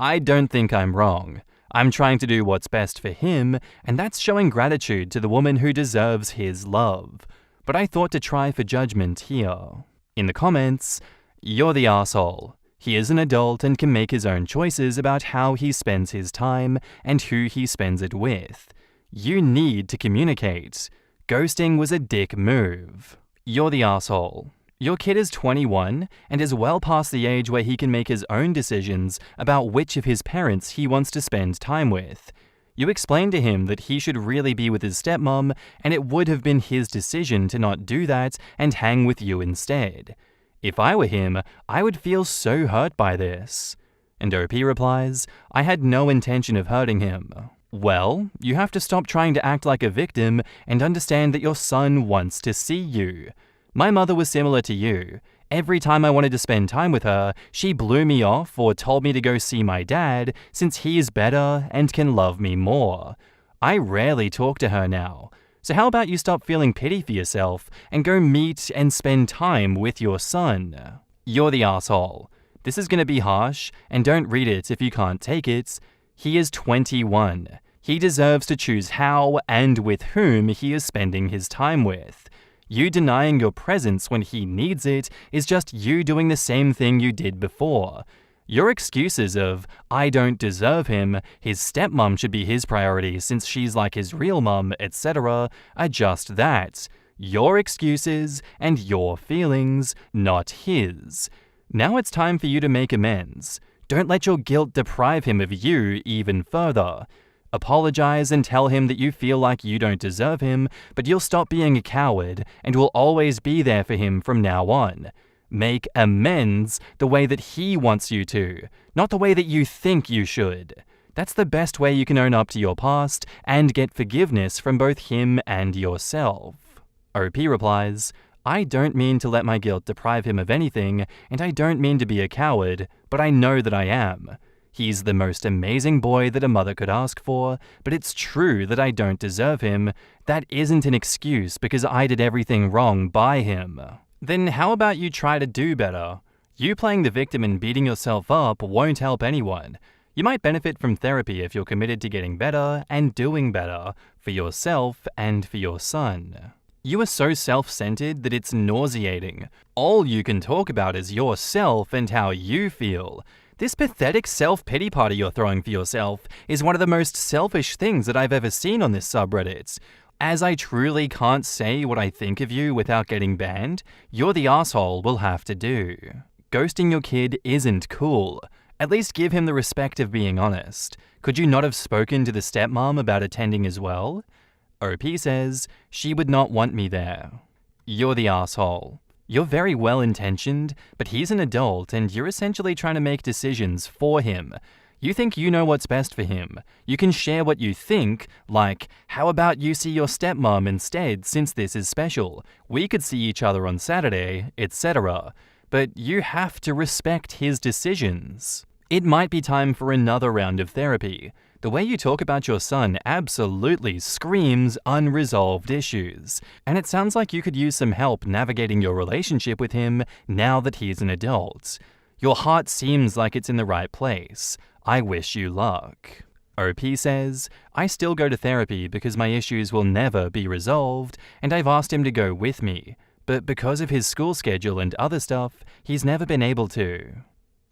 I don't think I'm wrong. I'm trying to do what's best for him, and that's showing gratitude to the woman who deserves his love. But I thought to try for judgment here. In the comments, you're the asshole. He is an adult and can make his own choices about how he spends his time and who he spends it with. You need to communicate. Ghosting was a dick move. You're the asshole. Your kid is 21 and is well past the age where he can make his own decisions about which of his parents he wants to spend time with. You explained to him that he should really be with his stepmom, and it would have been his decision to not do that and hang with you instead. If I were him, I would feel so hurt by this. And OP replies, I had no intention of hurting him. Well, you have to stop trying to act like a victim and understand that your son wants to see you. My mother was similar to you. Every time I wanted to spend time with her, she blew me off or told me to go see my dad since he is better and can love me more. I rarely talk to her now. So how about you stop feeling pity for yourself and go meet and spend time with your son? You're the asshole. This is going to be harsh, and don't read it if you can't take it. He is 21. He deserves to choose how and with whom he is spending his time with. You denying your presence when he needs it is just you doing the same thing you did before. Your excuses of, I don't deserve him, his stepmom should be his priority since she's like his real mum, etc., are just that. Your excuses and your feelings, not his. Now it's time for you to make amends. Don't let your guilt deprive him of you even further. Apologize and tell him that you feel like you don't deserve him, but you'll stop being a coward and will always be there for him from now on. Make amends the way that he wants you to, not the way that you think you should. That's the best way you can own up to your past and get forgiveness from both him and yourself. OP replies, I don't mean to let my guilt deprive him of anything, and I don't mean to be a coward, but I know that I am. He's the most amazing boy that a mother could ask for, but it's true that I don't deserve him. That isn't an excuse because I did everything wrong by him. Then how about you try to do better? You playing the victim and beating yourself up won't help anyone. You might benefit from therapy if you're committed to getting better and doing better for yourself and for your son. You are so self-centered that it's nauseating. All you can talk about is yourself and how you feel. This pathetic self-pity party you're throwing for yourself is one of the most selfish things that I've ever seen on this subreddit. As I truly can't say what I think of you without getting banned, you're the asshole we'll have to do. Ghosting your kid isn't cool. At least give him the respect of being honest. Could you not have spoken to the stepmom about attending as well? OP says, she would not want me there. You're the asshole. You're very well-intentioned, but he's an adult and you're essentially trying to make decisions for him. You think you know what's best for him. You can share what you think, like, how about you see your stepmom instead since this is special? We could see each other on Saturday, etc. But you have to respect his decisions. It might be time for another round of therapy. The way you talk about your son absolutely screams unresolved issues, and it sounds like you could use some help navigating your relationship with him now that he's an adult. Your heart seems like it's in the right place. I wish you luck. OP says, I still go to therapy because my issues will never be resolved, and I've asked him to go with me, but because of his school schedule and other stuff, he's never been able to.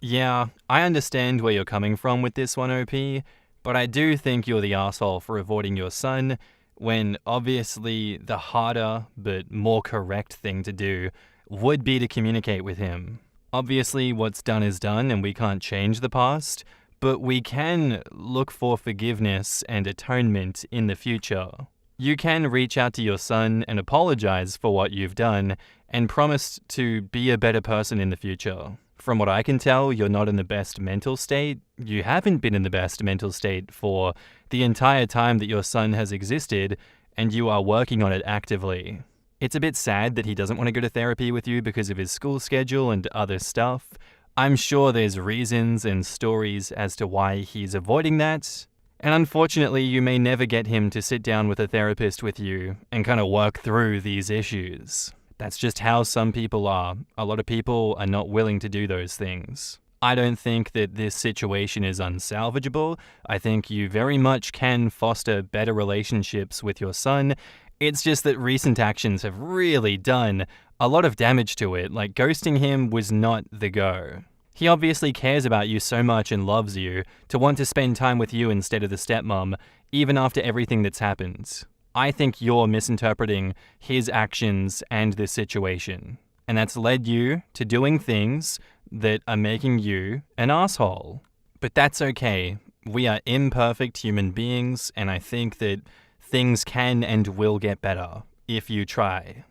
Yeah, I understand where you're coming from with this one, OP, but I do think you're the asshole for avoiding your son, when obviously the harder but more correct thing to do would be to communicate with him. Obviously, what's done is done and we can't change the past, but we can look for forgiveness and atonement in the future. You can reach out to your son and apologize for what you've done and promise to be a better person in the future. From what I can tell, you're not in the best mental state. You haven't been in the best mental state for the entire time that your son has existed, and you are working on it actively. It's a bit sad that he doesn't want to go to therapy with you because of his school schedule and other stuff. I'm sure there's reasons and stories as to why he's avoiding that. And unfortunately, you may never get him to sit down with a therapist with you and kind of work through these issues. That's just how some people are. A lot of people are not willing to do those things. I don't think that this situation is unsalvageable. I think you very much can foster better relationships with your son. It's just that recent actions have really done a lot of damage to it. Like, ghosting him was not the go. He obviously cares about you so much and loves you to want to spend time with you instead of the stepmom, even after everything that's happened. I think you're misinterpreting his actions and this situation, and that's led you to doing things that are making you an asshole. But that's okay. We are imperfect human beings, and I think that things can and will get better if you try.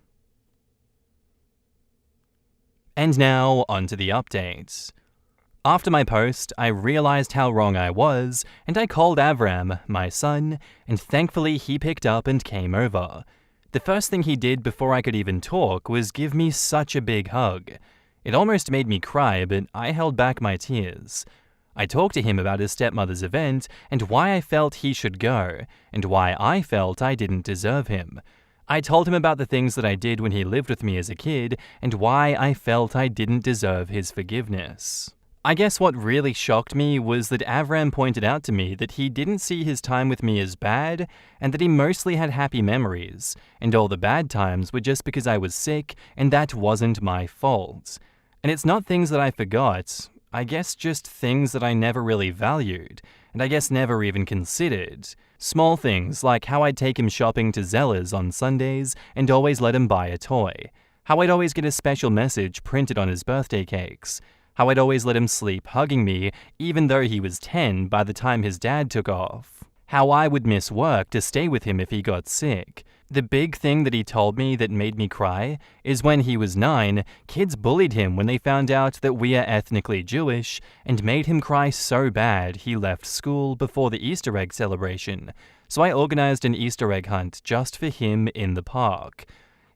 And now, onto the updates. After my post, I realized how wrong I was, and I called Avram, my son, and thankfully he picked up and came over. The first thing he did before I could even talk was give me such a big hug. It almost made me cry, but I held back my tears. I talked to him about his stepmother's event and why I felt he should go, and why I felt I didn't deserve him. I told him about the things that I did when he lived with me as a kid, and why I felt I didn't deserve his forgiveness. I guess what really shocked me was that Avram pointed out to me that he didn't see his time with me as bad, and that he mostly had happy memories, and all the bad times were just because I was sick, and that wasn't my fault. And it's not things that I forgot, I guess just things that I never really valued, and I guess never even considered. Small things like how I'd take him shopping to Zella's on Sundays and always let him buy a toy. How I'd always get a special message printed on his birthday cakes. How I'd always let him sleep hugging me even though he was 10 by the time his dad took off. How I would miss work to stay with him if he got sick. The big thing that he told me that made me cry is when he was 9, kids bullied him when they found out that we are ethnically Jewish and made him cry so bad he left school before the Easter egg celebration. So I organized an Easter egg hunt just for him in the park.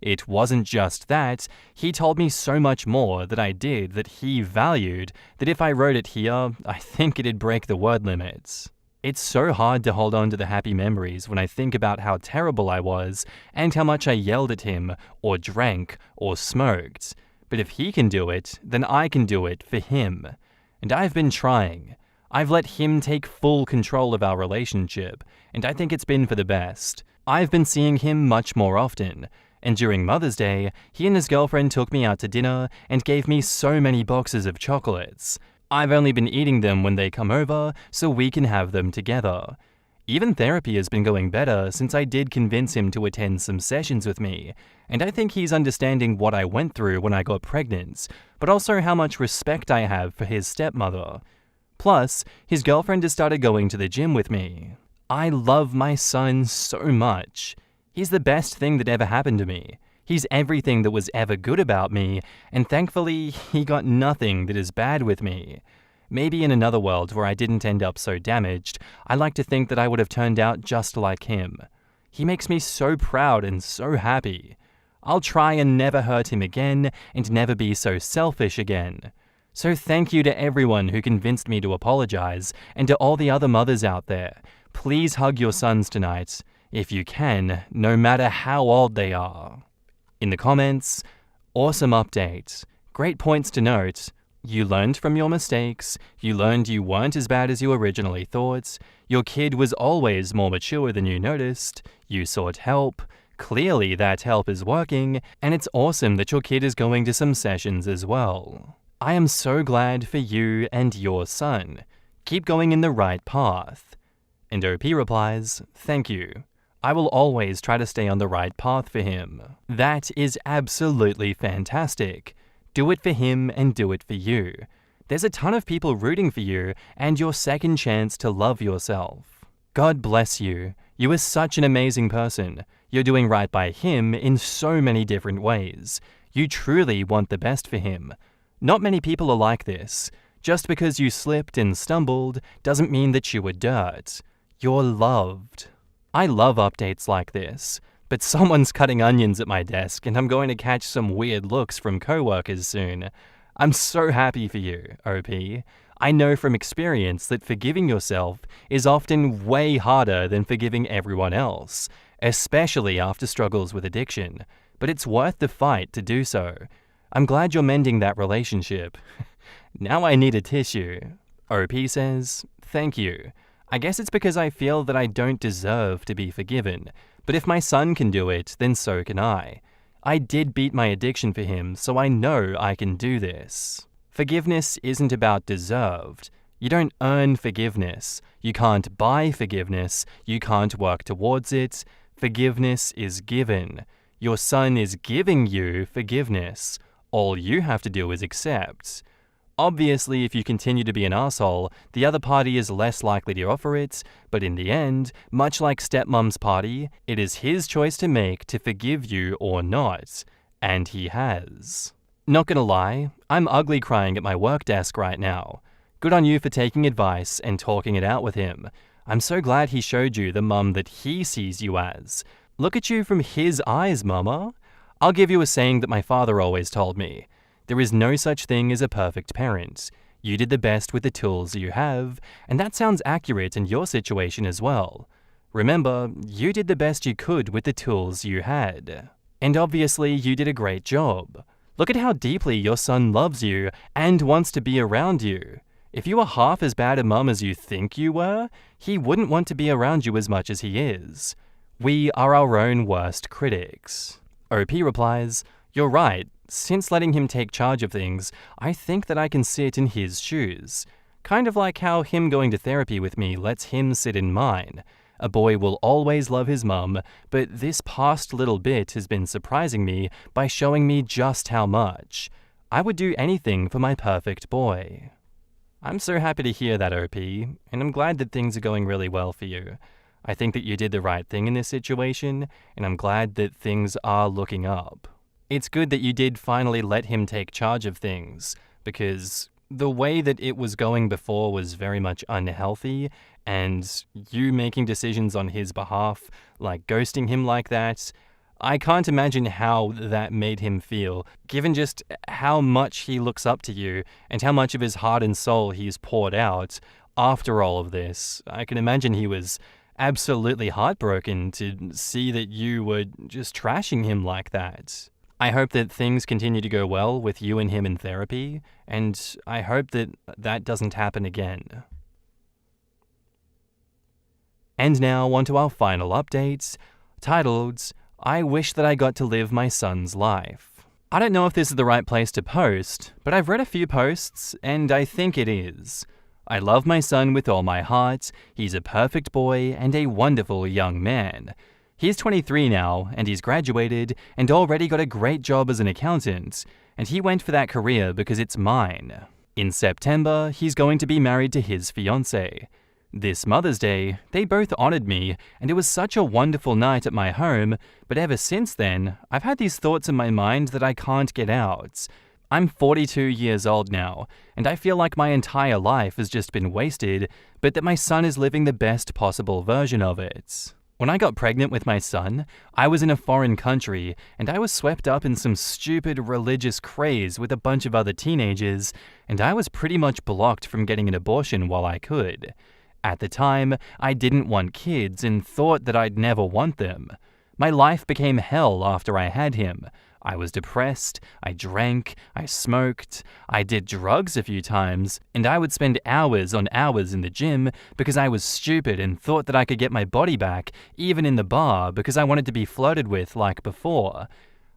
It wasn't just that, he told me so much more that I did that he valued that if I wrote it here, I think it'd break the word limits. It's so hard to hold on to the happy memories when I think about how terrible I was and how much I yelled at him, or drank, or smoked. But if he can do it, then I can do it for him. And I've been trying. I've let him take full control of our relationship, and I think it's been for the best. I've been seeing him much more often. And during Mother's Day, he and his girlfriend took me out to dinner and gave me so many boxes of chocolates. I've only been eating them when they come over, so we can have them together. Even therapy has been going better since I did convince him to attend some sessions with me, and I think he's understanding what I went through when I got pregnant, but also how much respect I have for his stepmother. Plus, his girlfriend has started going to the gym with me. I love my son so much. He's the best thing that ever happened to me. He's everything that was ever good about me, and thankfully, he got nothing that is bad with me. Maybe in another world where I didn't end up so damaged, I like to think that I would have turned out just like him. He makes me so proud and so happy. I'll try and never hurt him again and never be so selfish again. So thank you to everyone who convinced me to apologize, and to all the other mothers out there. Please hug your sons tonight, if you can, no matter how old they are. In the comments, awesome update. Great points to note. You learned from your mistakes. You learned you weren't as bad as you originally thought. Your kid was always more mature than you noticed. You sought help. Clearly that help is working, and it's awesome that your kid is going to some sessions as well. I am so glad for you and your son. Keep going in the right path. And OP replies, thank you. I will always try to stay on the right path for him. That is absolutely fantastic. Do it for him and do it for you. There's a ton of people rooting for you and your second chance to love yourself. God bless you. You are such an amazing person. You're doing right by him in so many different ways. You truly want the best for him. Not many people are like this. Just because you slipped and stumbled doesn't mean that you were dirt. You're loved. I love updates like this. But someone's cutting onions at my desk and I'm going to catch some weird looks from coworkers soon. I'm so happy for you, OP. I know from experience that forgiving yourself is often way harder than forgiving everyone else, especially after struggles with addiction. But it's worth the fight to do so. I'm glad you're mending that relationship. Now I need a tissue. OP says, thank you. I guess it's because I feel that I don't deserve to be forgiven. But if my son can do it, then so can I. I did beat my addiction for him, so I know I can do this. Forgiveness isn't about deserved. You don't earn forgiveness. You can't buy forgiveness. You can't work towards it. Forgiveness is given. Your son is giving you forgiveness. All you have to do is accept. Obviously, if you continue to be an asshole, the other party is less likely to offer it, but in the end, much like stepmom's party, it is his choice to make to forgive you or not, and he has. Not gonna lie, I'm ugly crying at my work desk right now. Good on you for taking advice and talking it out with him. I'm so glad he showed you the mum that he sees you as. Look at you from his eyes, mama. I'll give you a saying that my father always told me. There is no such thing as a perfect parent. You did the best with the tools you have, and that sounds accurate in your situation as well. Remember, you did the best you could with the tools you had. And obviously, you did a great job. Look at how deeply your son loves you and wants to be around you. If you were half as bad a mum as you think you were, he wouldn't want to be around you as much as he is. We are our own worst critics. OP replies, you're right. Since letting him take charge of things, I think that I can sit in his shoes. Kind of like how him going to therapy with me lets him sit in mine. A boy will always love his mum, but this past little bit has been surprising me by showing me just how much. I would do anything for my perfect boy. I'm so happy to hear that, OP, and I'm glad that things are going really well for you. I think that you did the right thing in this situation, and I'm glad that things are looking up. It's good that you did finally let him take charge of things, because the way that it was going before was very much unhealthy, and you making decisions on his behalf, like ghosting him like that, I can't imagine how that made him feel, given just how much he looks up to you and how much of his heart and soul he's poured out after all of this. I can imagine he was absolutely heartbroken to see that you were just trashing him like that. I hope that things continue to go well with you and him in therapy, and I hope that that doesn't happen again. And now on to our final updates, titled, I wish that I got to live my son's life. I don't know if this is the right place to post, but I've read a few posts, and I think it is. I love my son with all my heart. He's a perfect boy and a wonderful young man. He's 23 now, and he's graduated and already got a great job as an accountant, and he went for that career because it's mine. In September, he's going to be married to his fiancée. This Mother's Day, they both honored me, and it was such a wonderful night at my home, but ever since then, I've had these thoughts in my mind that I can't get out. I'm 42 years old now, and I feel like my entire life has just been wasted, but that my son is living the best possible version of it. When I got pregnant with my son, I was in a foreign country, and I was swept up in some stupid religious craze with a bunch of other teenagers, and I was pretty much blocked from getting an abortion while I could. At the time, I didn't want kids and thought that I'd never want them. My life became hell after I had him. I was depressed, I drank, I smoked, I did drugs a few times, and I would spend hours on hours in the gym because I was stupid and thought that I could get my body back, even in the bar, because I wanted to be flirted with like before.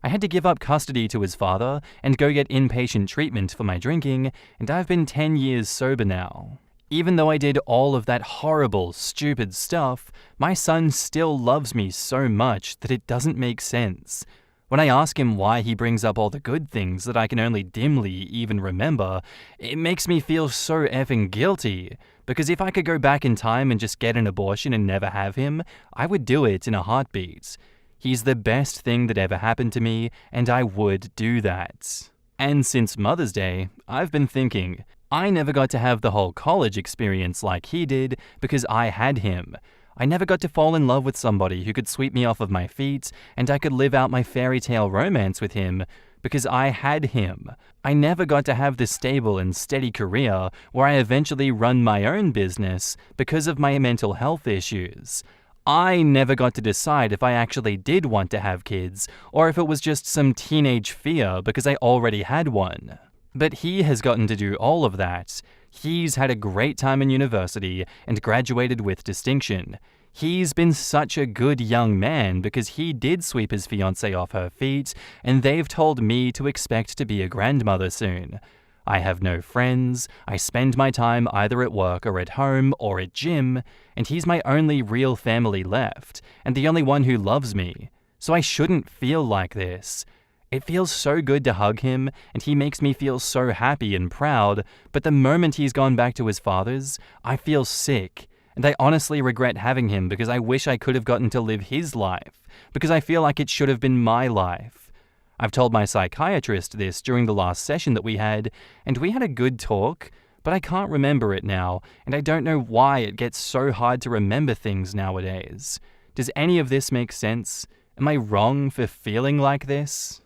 I had to give up custody to his father and go get inpatient treatment for my drinking, and I've been 10 years sober now. Even though I did all of that horrible, stupid stuff, my son still loves me so much that it doesn't make sense. When I ask him why he brings up all the good things that I can only dimly even remember, it makes me feel so effing guilty, because if I could go back in time and just get an abortion and never have him, I would do it in a heartbeat. He's the best thing that ever happened to me, and I would do that. And since Mother's Day, I've been thinking, I never got to have the whole college experience like he did because I had him. I never got to fall in love with somebody who could sweep me off of my feet and I could live out my fairy tale romance with him because I had him. I never got to have this stable and steady career where I eventually run my own business because of my mental health issues. I never got to decide if I actually did want to have kids or if it was just some teenage fear because I already had one. But he has gotten to do all of that. He's had a great time in university and graduated with distinction. He's been such a good young man because he did sweep his fiancée off her feet, and they've told me to expect to be a grandmother soon. I have no friends, I spend my time either at work or at home or at gym, and he's my only real family left, and the only one who loves me. So I shouldn't feel like this. It feels so good to hug him, and he makes me feel so happy and proud, but the moment he's gone back to his father's, I feel sick, and I honestly regret having him because I wish I could have gotten to live his life, because I feel like it should have been my life. I've told my psychiatrist this during the last session that we had, and we had a good talk, but I can't remember it now, and I don't know why it gets so hard to remember things nowadays. Does any of this make sense? Am I wrong for feeling like this?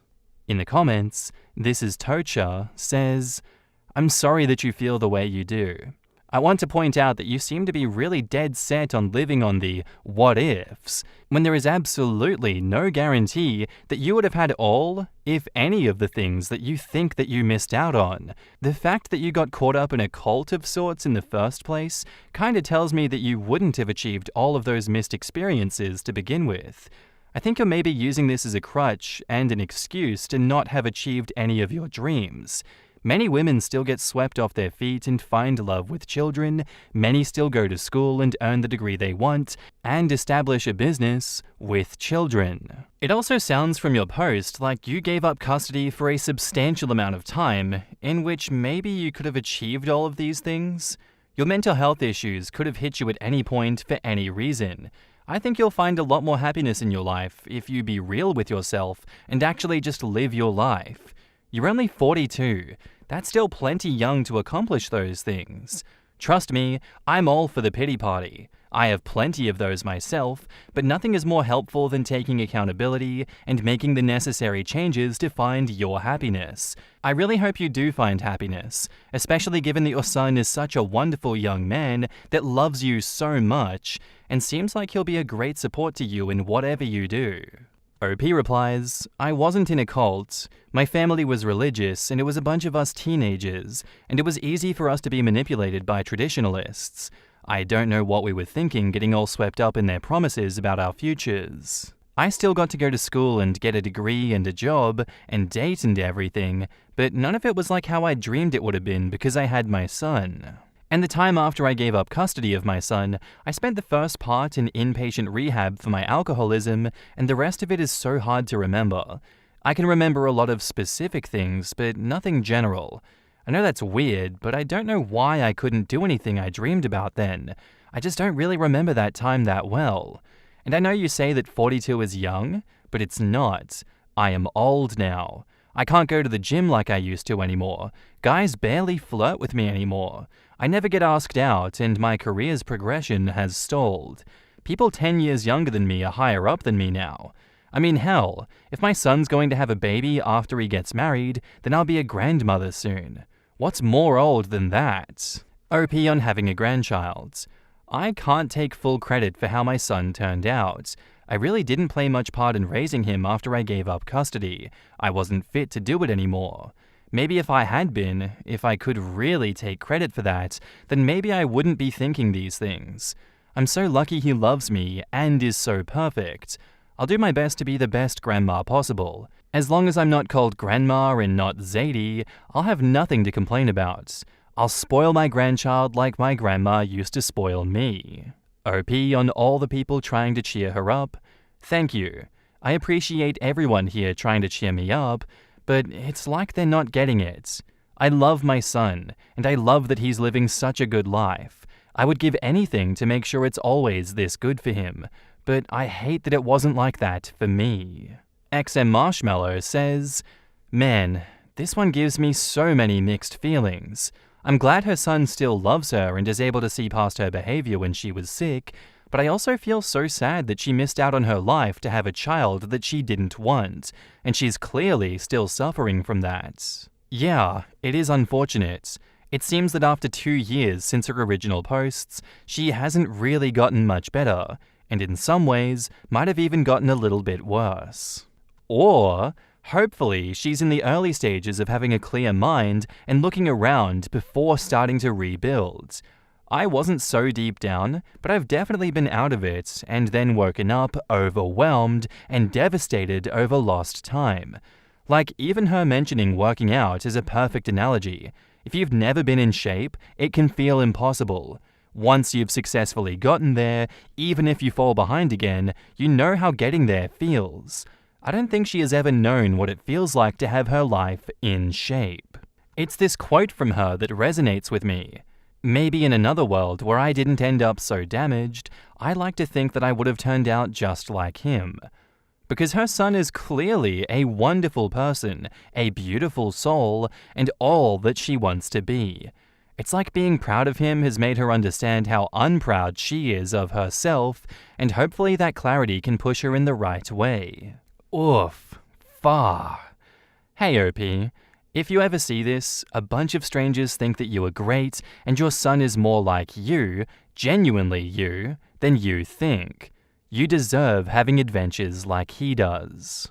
In the comments, This Is Tocha says, I'm sorry that you feel the way you do. I want to point out that you seem to be really dead set on living on the what ifs, when there is absolutely no guarantee that you would have had all, if any of the things that you think that you missed out on. The fact that you got caught up in a cult of sorts in the first place kinda tells me that you wouldn't have achieved all of those missed experiences to begin with. I think you're maybe using this as a crutch and an excuse to not have achieved any of your dreams. Many women still get swept off their feet and find love with children, many still go to school and earn the degree they want, and establish a business with children. It also sounds from your post like you gave up custody for a substantial amount of time, in which maybe you could have achieved all of these things. Your mental health issues could have hit you at any point for any reason. I think you'll find a lot more happiness in your life if you be real with yourself and actually just live your life. You're only 42. That's still plenty young to accomplish those things. Trust me, I'm all for the pity party. I have plenty of those myself, but nothing is more helpful than taking accountability and making the necessary changes to find your happiness. I really hope you do find happiness, especially given that your son is such a wonderful young man that loves you so much and seems like he'll be a great support to you in whatever you do. OP replies, I wasn't in a cult. My family was religious and it was a bunch of us teenagers, and it was easy for us to be manipulated by traditionalists. I don't know what we were thinking getting all swept up in their promises about our futures. I still got to go to school and get a degree and a job and date and everything, but none of it was like how I dreamed it would have been because I had my son. And the time after I gave up custody of my son, I spent the first part in inpatient rehab for my alcoholism, and the rest of it is so hard to remember. I can remember a lot of specific things, but nothing general. I know that's weird, but I don't know why I couldn't do anything I dreamed about then. I just don't really remember that time that well. And I know you say that 42 is young, but it's not. I am old now. I can't go to the gym like I used to anymore. Guys barely flirt with me anymore. I never get asked out, and my career's progression has stalled. People 10 years younger than me are higher up than me now. I mean, hell, if my son's going to have a baby after he gets married, then I'll be a grandmother soon. What's more old than that? OP on having a grandchild. I can't take full credit for how my son turned out. I really didn't play much part in raising him after I gave up custody. I wasn't fit to do it anymore. Maybe if I had been, if I could really take credit for that, then maybe I wouldn't be thinking these things. I'm so lucky he loves me and is so perfect. I'll do my best to be the best grandma possible. As long as I'm not called grandma and not Zadie, I'll have nothing to complain about. I'll spoil my grandchild like my grandma used to spoil me. OP on all the people trying to cheer her up. Thank you. I appreciate everyone here trying to cheer me up, but it's like they're not getting it. I love my son, and I love that he's living such a good life. I would give anything to make sure it's always this good for him, but I hate that it wasn't like that for me. XM Marshmallow says, "Man, this one gives me so many mixed feelings. I'm glad her son still loves her and is able to see past her behavior when she was sick, but I also feel so sad that she missed out on her life to have a child that she didn't want, and she's clearly still suffering from that. Yeah, it is unfortunate. It seems that after 2 years since her original posts, she hasn't really gotten much better, and in some ways might have even gotten a little bit worse. Or hopefully, she's in the early stages of having a clear mind and looking around before starting to rebuild. I wasn't so deep down, but I've definitely been out of it and then woken up overwhelmed and devastated over lost time. Like, even her mentioning working out is a perfect analogy. If you've never been in shape, it can feel impossible. Once you've successfully gotten there, even if you fall behind again, you know how getting there feels. I don't think she has ever known what it feels like to have her life in shape. It's this quote from her that resonates with me. Maybe in another world where I didn't end up so damaged, I like to think that I would have turned out just like him. Because her son is clearly a wonderful person, a beautiful soul, and all that she wants to be. It's like being proud of him has made her understand how unproud she is of herself, and hopefully that clarity can push her in the right way. Oof. Far. Hey OP, if you ever see this, a bunch of strangers think that you are great and your son is more like you, genuinely you, than you think. You deserve having adventures like he does.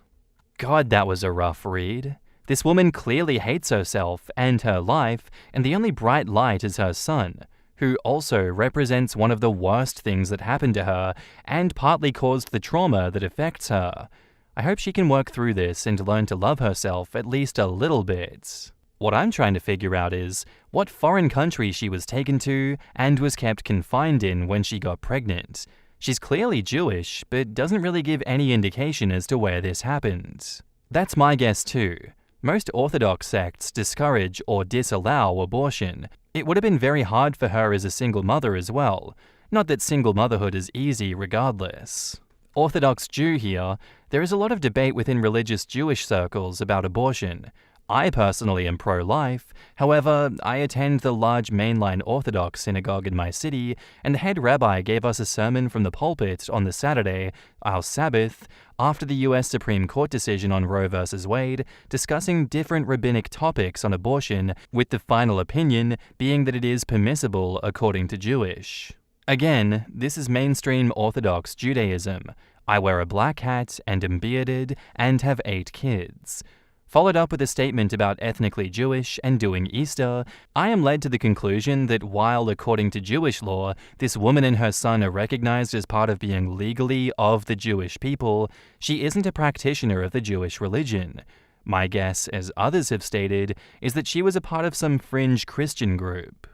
God, that was a rough read. This woman clearly hates herself and her life, and the only bright light is her son, who also represents one of the worst things that happened to her and partly caused the trauma that affects her. I hope she can work through this and learn to love herself at least a little bit. What I'm trying to figure out is what foreign country she was taken to and was kept confined in when she got pregnant. She's clearly Jewish, but doesn't really give any indication as to where this happened. That's my guess too. Most Orthodox sects discourage or disallow abortion. It would have been very hard for her as a single mother as well. Not that single motherhood is easy regardless. Orthodox Jew here, there is a lot of debate within religious Jewish circles about abortion. I personally am pro-life, however, I attend the large mainline Orthodox synagogue in my city, and the head rabbi gave us a sermon from the pulpit on the Saturday, our Sabbath, after the US Supreme Court decision on Roe v. Wade, discussing different rabbinic topics on abortion, with the final opinion being that it is permissible according to Jewish. Again, this is mainstream Orthodox Judaism. I wear a black hat and am bearded and have 8 kids. Followed up with a statement about ethnically Jewish and doing Easter, I am led to the conclusion that while, according to Jewish law, this woman and her son are recognized as part of being legally of the Jewish people, she isn't a practitioner of the Jewish religion. My guess, as others have stated, is that she was a part of some fringe Christian group.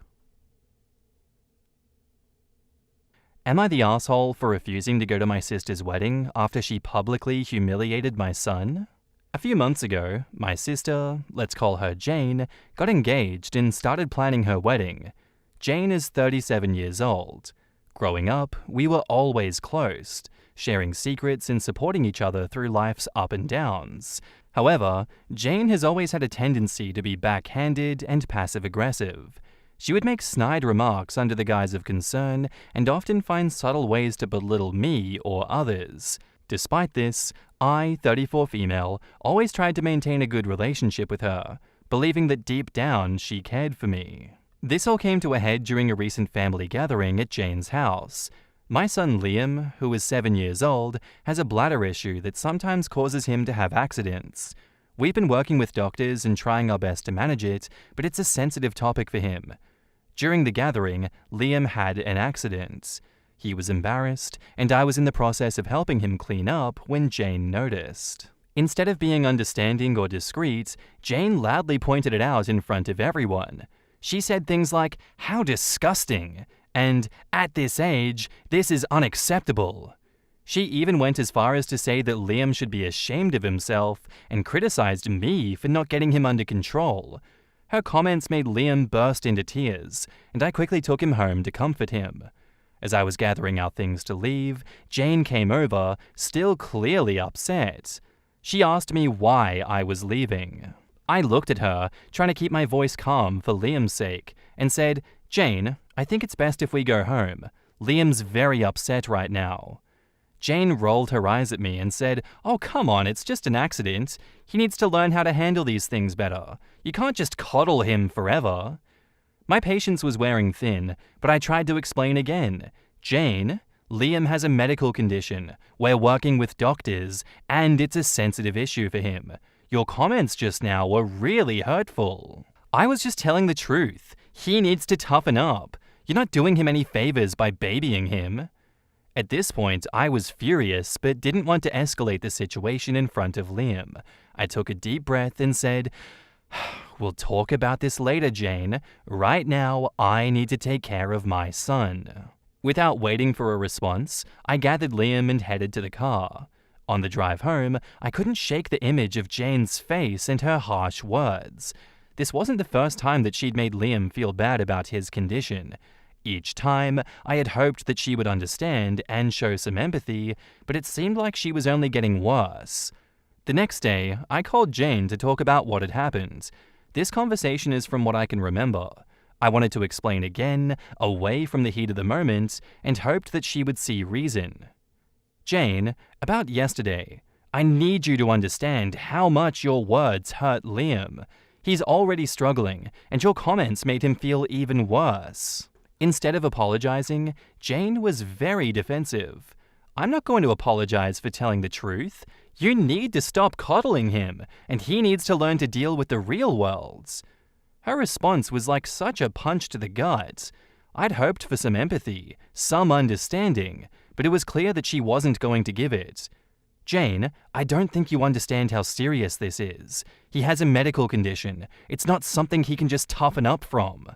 Am I the asshole for refusing to go to my sister's wedding after she publicly humiliated my son? A few months ago, my sister, let's call her Jane, got engaged and started planning her wedding. Jane is 37 years old. Growing up, we were always close, sharing secrets and supporting each other through life's up and downs. However, Jane has always had a tendency to be backhanded and passive-aggressive. She would make snide remarks under the guise of concern and often find subtle ways to belittle me or others. Despite this, I, 34 female, always tried to maintain a good relationship with her, believing that deep down she cared for me. This all came to a head during a recent family gathering at Jane's house. My son Liam, who is 7 years old, has a bladder issue that sometimes causes him to have accidents. We've been working with doctors and trying our best to manage it, but it's a sensitive topic for him. During the gathering, Liam had an accident. He was embarrassed, and I was in the process of helping him clean up when Jane noticed. Instead of being understanding or discreet, Jane loudly pointed it out in front of everyone. She said things like, "How disgusting," and "At this age, this is unacceptable." She even went as far as to say that Liam should be ashamed of himself and criticized me for not getting him under control. Her comments made Liam burst into tears, and I quickly took him home to comfort him. As I was gathering our things to leave, Jane came over, still clearly upset. She asked me why I was leaving. I looked at her, trying to keep my voice calm for Liam's sake, and said, "Jane, I think it's best if we go home. Liam's very upset right now." Jane rolled her eyes at me and said, "Oh, come on, it's just an accident. He needs to learn how to handle these things better. You can't just coddle him forever." My patience was wearing thin, but I tried to explain again. "Jane, Liam has a medical condition. We're working with doctors, and it's a sensitive issue for him. Your comments just now were really hurtful." I was just telling the truth. He needs to toughen up. You're not doing him any favors by babying him. At this point, I was furious, but didn't want to escalate the situation in front of Liam. I took a deep breath and said, "We'll talk about this later, Jane. Right now, I need to take care of my son." Without waiting for a response, I gathered Liam and headed to the car. On the drive home, I couldn't shake the image of Jane's face and her harsh words. This wasn't the first time that she'd made Liam feel bad about his condition. Each time, I had hoped that she would understand and show some empathy, but it seemed like she was only getting worse. The next day, I called Jane to talk about what had happened. This conversation is from what I can remember. I wanted to explain again, away from the heat of the moment, and hoped that she would see reason. "Jane, about yesterday, I need you to understand how much your words hurt Liam. He's already struggling, and your comments made him feel even worse." Instead of apologizing, Jane was very defensive. "I'm not going to apologize for telling the truth. You need to stop coddling him, and he needs to learn to deal with the real world." Her response was like such a punch to the gut. I'd hoped for some empathy, some understanding, but it was clear that she wasn't going to give it. "Jane, I don't think you understand how serious this is. He has a medical condition. It's not something he can just toughen up from."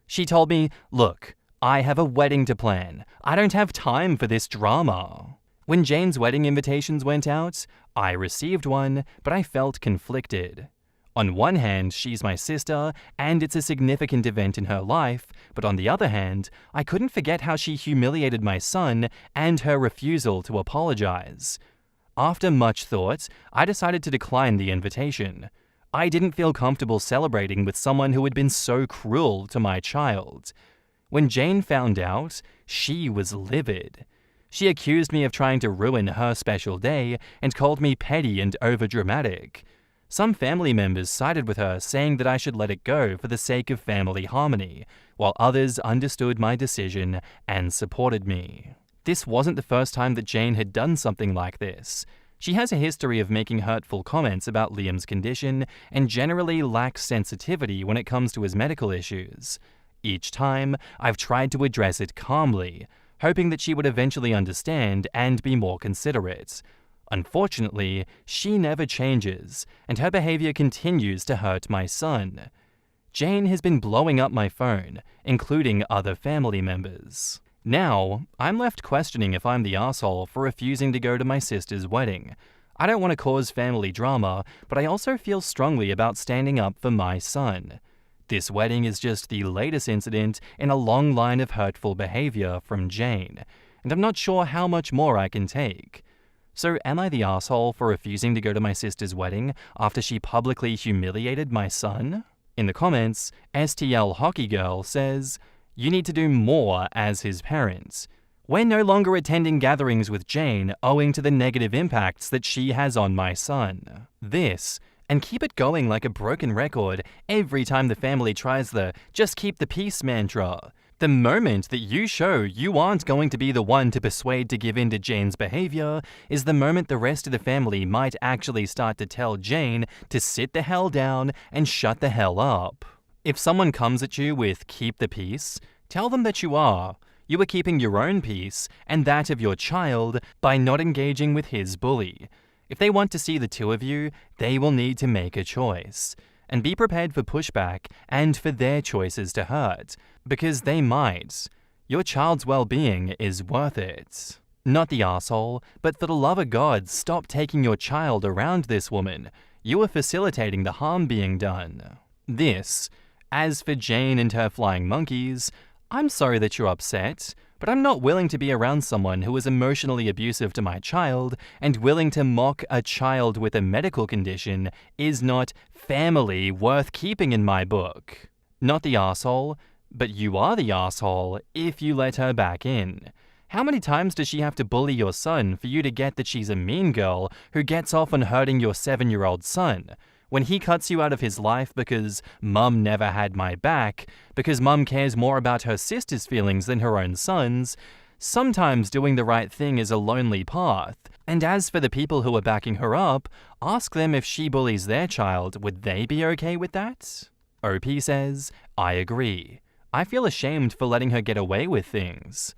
She told me, "Look, I have a wedding to plan. I don't have time for this drama." When Jane's wedding invitations went out, I received one, but I felt conflicted. On one hand, she's my sister, and it's a significant event in her life, but on the other hand, I couldn't forget how she humiliated my son and her refusal to apologize. After much thought, I decided to decline the invitation. I didn't feel comfortable celebrating with someone who had been so cruel to my child. When Jane found out, she was livid. She accused me of trying to ruin her special day and called me petty and overdramatic. Some family members sided with her, saying that I should let it go for the sake of family harmony, while others understood my decision and supported me. This wasn't the first time that Jane had done something like this. She has a history of making hurtful comments about Liam's condition and generally lacks sensitivity when it comes to his medical issues. Each time, I've tried to address it calmly, hoping that she would eventually understand and be more considerate. Unfortunately, she never changes, and her behavior continues to hurt my son. Jane has been blowing up my phone, including other family members. Now, I'm left questioning if I'm the asshole for refusing to go to my sister's wedding. I don't want to cause family drama, but I also feel strongly about standing up for my son. This wedding is just the latest incident in a long line of hurtful behavior from Jane, and I'm not sure how much more I can take. So am I the asshole for refusing to go to my sister's wedding after she publicly humiliated my son? In the comments, STL Hockey Girl says, "You need to do more as his parent. We're no longer attending gatherings with Jane owing to the negative impacts that she has on my son." This, and keep it going like a broken record every time the family tries the "just keep the peace" mantra. The moment that you show you aren't going to be the one to persuade to give in to Jane's behavior is the moment the rest of the family might actually start to tell Jane to sit the hell down and shut the hell up. If someone comes at you with "keep the peace," tell them that you are. You are keeping your own peace and that of your child by not engaging with his bully. If they want to see the two of you, they will need to make a choice. And be prepared for pushback and for their choices to hurt, because they might. Your child's well-being is worth it. Not the asshole, but for the love of God, stop taking your child around this woman. You are facilitating the harm being done. This. As for Jane and her flying monkeys, I'm sorry that you're upset, but I'm not willing to be around someone who is emotionally abusive to my child, and willing to mock a child with a medical condition is not family worth keeping in my book. Not the asshole, but you are the asshole if you let her back in. How many times does she have to bully your son for you to get that she's a mean girl who gets off on hurting your 7-year-old son? When he cuts you out of his life because mum never had my back, because mum cares more about her sister's feelings than her own son's, sometimes doing the right thing is a lonely path. And as for the people who are backing her up, ask them if she bullies their child, would they be okay with that? OP says, "I agree. I feel ashamed for letting her get away with things."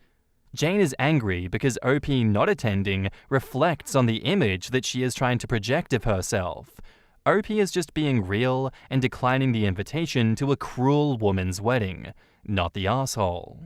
Jane is angry because OP not attending reflects on the image that she is trying to project of herself. OP is just being real and declining the invitation to a cruel woman's wedding, not the asshole.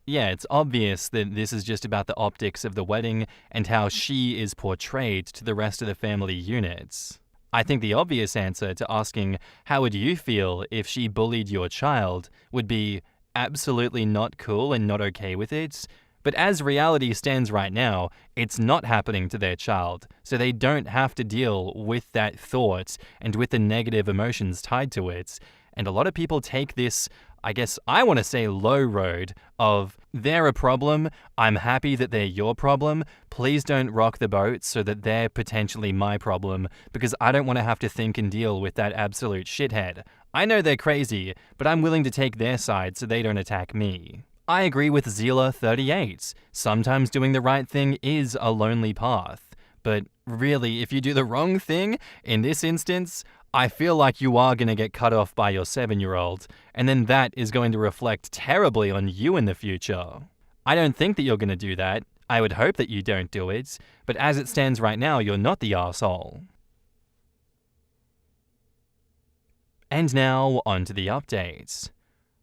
Yeah, it's obvious that this is just about the optics of the wedding and how she is portrayed to the rest of the family units. I think the obvious answer to asking, how would you feel if she bullied your child, would be absolutely not cool and not okay with it. But as reality stands right now, it's not happening to their child, so they don't have to deal with that thought and with the negative emotions tied to it. And a lot of people take this, I guess I want to say low road of, they're a problem, I'm happy that they're your problem, please don't rock the boat so that they're potentially my problem, because I don't want to have to think and deal with that absolute shithead. I know they're crazy, but I'm willing to take their side so they don't attack me. I agree with Zila38. Sometimes doing the right thing is a lonely path. But really, if you do the wrong thing, in this instance, I feel like you are going to get cut off by your 7-year-old, and then that is going to reflect terribly on you in the future. I don't think that you're going to do that. I would hope that you don't do it, but as it stands right now, you're not the arsehole. And now, on to the updates.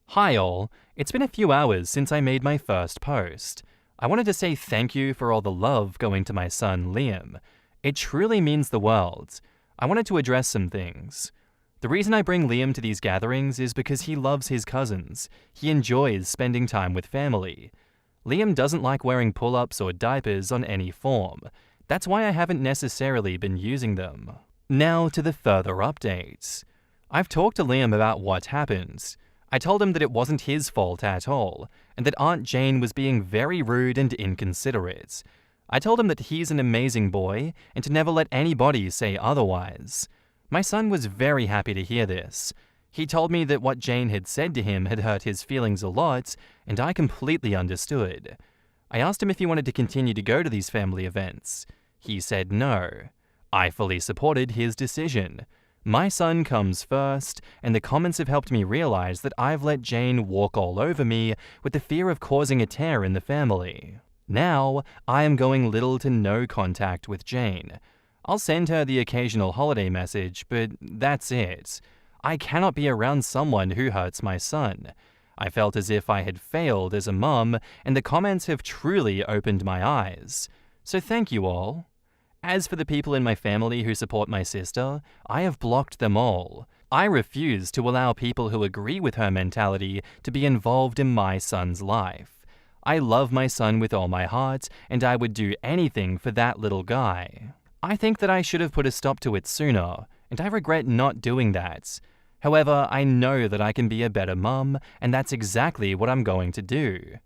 Hi all, it's been a few hours since I made my first post. I wanted to say thank you for all the love going to my son Liam. It truly means the world. I wanted to address some things. The reason I bring Liam to these gatherings is because he loves his cousins. He enjoys spending time with family. Liam doesn't like wearing pull-ups or diapers on any form. That's why I haven't necessarily been using them. Now to the further updates. I've talked to Liam about what happened. I told him that it wasn't his fault at all, and that Aunt Jane was being very rude and inconsiderate. I told him that he's an amazing boy, and to never let anybody say otherwise. My son was very happy to hear this. He told me that what Jane had said to him had hurt his feelings a lot, and I completely understood. I asked him if he wanted to continue to go to these family events. He said no. I fully supported his decision. My son comes first, and the comments have helped me realize that I've let Jane walk all over me with the fear of causing a tear in the family. Now, I am going little to no contact with Jane. I'll send her the occasional holiday message, but that's it. I cannot be around someone who hurts my son. I felt as if I had failed as a mum, and the comments have truly opened my eyes. So thank you all. As for the people in my family who support my sister, I have blocked them all. I refuse to allow people who agree with her mentality to be involved in my son's life. I love my son with all my heart, and I would do anything for that little guy. I think that I should have put a stop to it sooner, and I regret not doing that. However, I know that I can be a better mum, and that's exactly what I'm going to do.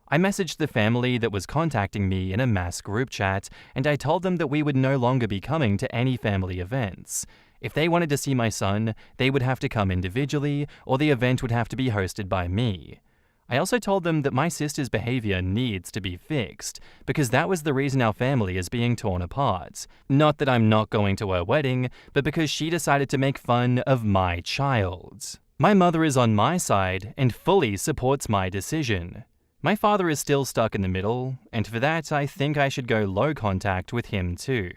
I messaged the family that was contacting me in a mass group chat, and I told them that we would no longer be coming to any family events. If they wanted to see my son, they would have to come individually, or the event would have to be hosted by me. I also told them that my sister's behavior needs to be fixed, because that was the reason our family is being torn apart. Not that I'm not going to her wedding, but because she decided to make fun of my child. My mother is on my side and fully supports my decision. My father is still stuck in the middle, and for that I think I should go low contact with him too.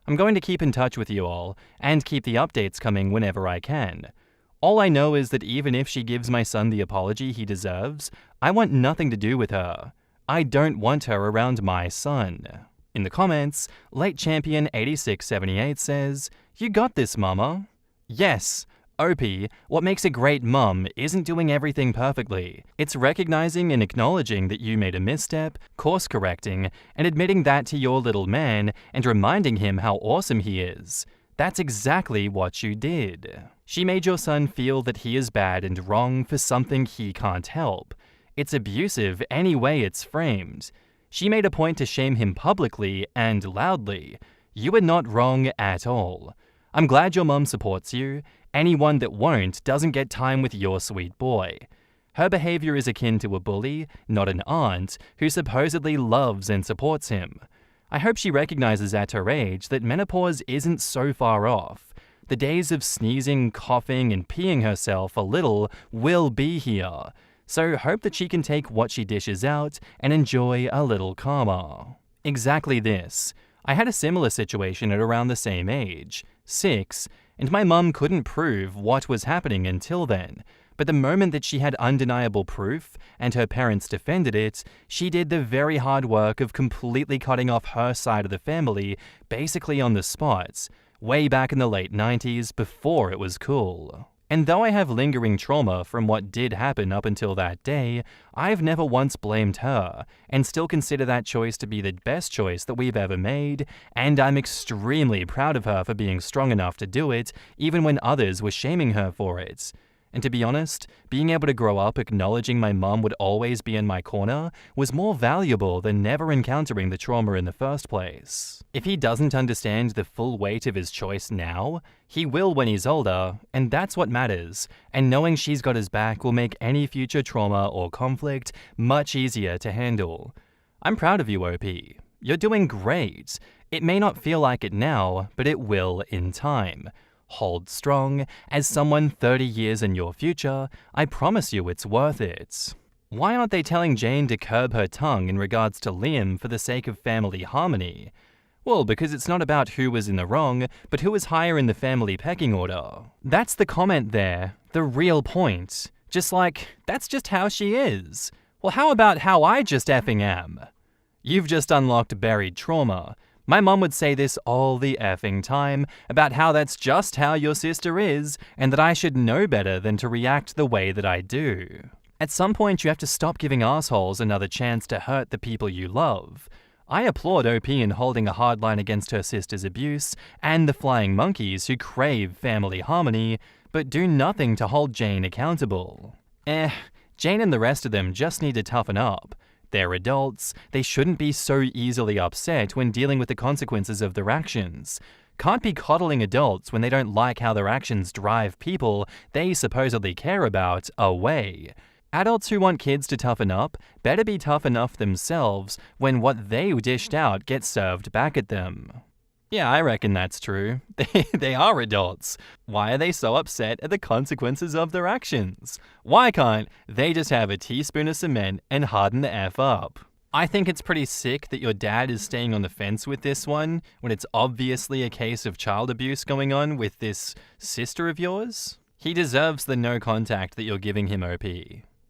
I'm going to keep in touch with you all, and keep the updates coming whenever I can. All I know is that even if she gives my son the apology he deserves, I want nothing to do with her. I don't want her around my son. In the comments, Late Champion 8678 says, "You got this, mama." Yes, OP, what makes a great mum isn't doing everything perfectly. It's recognizing and acknowledging that you made a misstep, course correcting, and admitting that to your little man and reminding him how awesome he is. That's exactly what you did. She made your son feel that he is bad and wrong for something he can't help. It's abusive any way it's framed. She made a point to shame him publicly and loudly. You are not wrong at all. I'm glad your mum supports you. Anyone that won't doesn't get time with your sweet boy. Her behavior is akin to a bully, not an aunt, who supposedly loves and supports him. I hope she recognizes at her age that menopause isn't so far off. The days of sneezing, coughing, and peeing herself a little will be here. So hope that she can take what she dishes out and enjoy a little calmer. Exactly this. I had a similar situation at around the same age, 6, and my mum couldn't prove what was happening until then. But the moment that she had undeniable proof and her parents defended it, she did the very hard work of completely cutting off her side of the family, basically on the spot, way back in the late 90s before it was cool. And though I have lingering trauma from what did happen up until that day, I've never once blamed her, and still consider that choice to be the best choice that we've ever made, and I'm extremely proud of her for being strong enough to do it, even when others were shaming her for it. And to be honest, being able to grow up acknowledging my mum would always be in my corner was more valuable than never encountering the trauma in the first place. If he doesn't understand the full weight of his choice now, he will when he's older, and that's what matters. And knowing she's got his back will make any future trauma or conflict much easier to handle. I'm proud of you, OP. You're doing great. It may not feel like it now, but it will in time. Hold strong. As someone 30 years in your future, I promise you it's worth it. Why aren't they telling Jane to curb her tongue in regards to Liam for the sake of family harmony? Well, because it's not about who was in the wrong, but who is higher in the family pecking order. That's the comment there, the real point. Just like, that's just how she is. Well, how about how I just effing am? You've just unlocked buried trauma. My mum would say this all the effing time, about how that's just how your sister is, and that I should know better than to react the way that I do. At some point you have to stop giving assholes another chance to hurt the people you love. I applaud OP in holding a hard line against her sister's abuse, and the flying monkeys who crave family harmony, but do nothing to hold Jane accountable. Jane and the rest of them just need to toughen up. They're adults, they shouldn't be so easily upset when dealing with the consequences of their actions. Can't be coddling adults when they don't like how their actions drive people they supposedly care about away. Adults who want kids to toughen up better be tough enough themselves when what they dished out gets served back at them. Yeah, I reckon that's true. They are adults. Why are they so upset at the consequences of their actions? Why can't they just have a teaspoon of cement and harden the F up? I think it's pretty sick that your dad is staying on the fence with this one when it's obviously a case of child abuse going on with this sister of yours. He deserves the no contact that you're giving him, OP.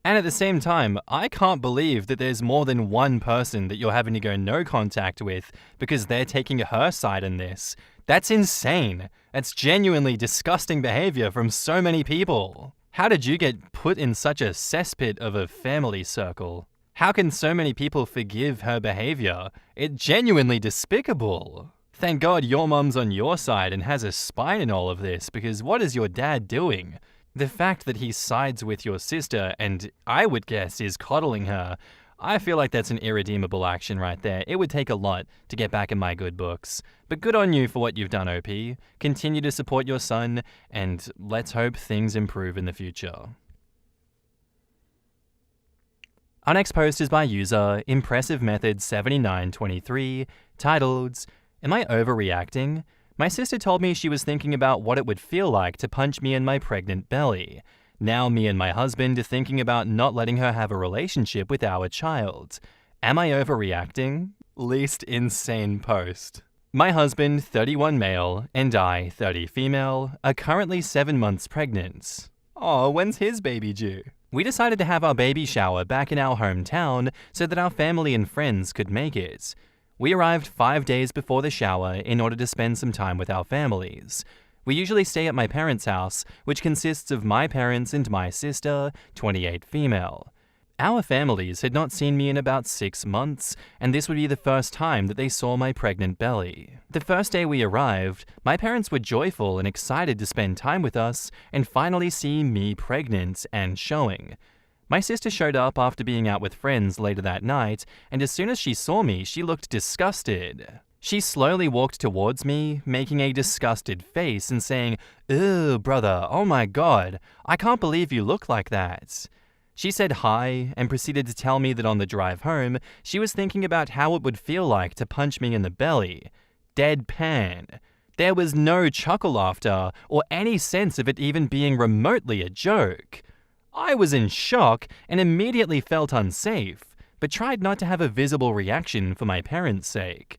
And at the same time, I can't believe that there's more than one person that you're having to go no contact with because they're taking her side in this. That's insane. That's genuinely disgusting behavior from so many people. How did you get put in such a cesspit of a family circle? How can so many people forgive her behavior? It's genuinely despicable. Thank God your mum's on your side and has a spine in all of this, because what is your dad doing? The fact that he sides with your sister and, I would guess, is coddling her, I feel like that's an irredeemable action right there. It would take a lot to get back in my good books. But good on you for what you've done, OP. Continue to support your son, and let's hope things improve in the future. Our next post is by user ImpressiveMethod7923, titled, Am I overreacting? My sister told me she was thinking about what it would feel like to punch me in my pregnant belly. Now me and my husband are thinking about not letting her have a relationship with our child. Am I overreacting? Least insane post. My husband, 31 male, and I, 30 female, are currently 7 months pregnant. Oh, when's his baby due? We decided to have our baby shower back in our hometown so that our family and friends could make it. We arrived 5 days before the shower in order to spend some time with our families. We usually stay at my parents' house, which consists of my parents and my sister, 28 female. Our families had not seen me in about 6 months, and this would be the first time that they saw my pregnant belly. The first day we arrived, my parents were joyful and excited to spend time with us and finally see me pregnant and showing. My sister showed up after being out with friends later that night, and as soon as she saw me, she looked disgusted. She slowly walked towards me, making a disgusted face and saying, "Ew, brother, oh my god, I can't believe you look like that." She said hi and proceeded to tell me that on the drive home, she was thinking about how it would feel like to punch me in the belly. Deadpan. There was no chuckle laughter or any sense of it even being remotely a joke. I was in shock and immediately felt unsafe, but tried not to have a visible reaction for my parents' sake.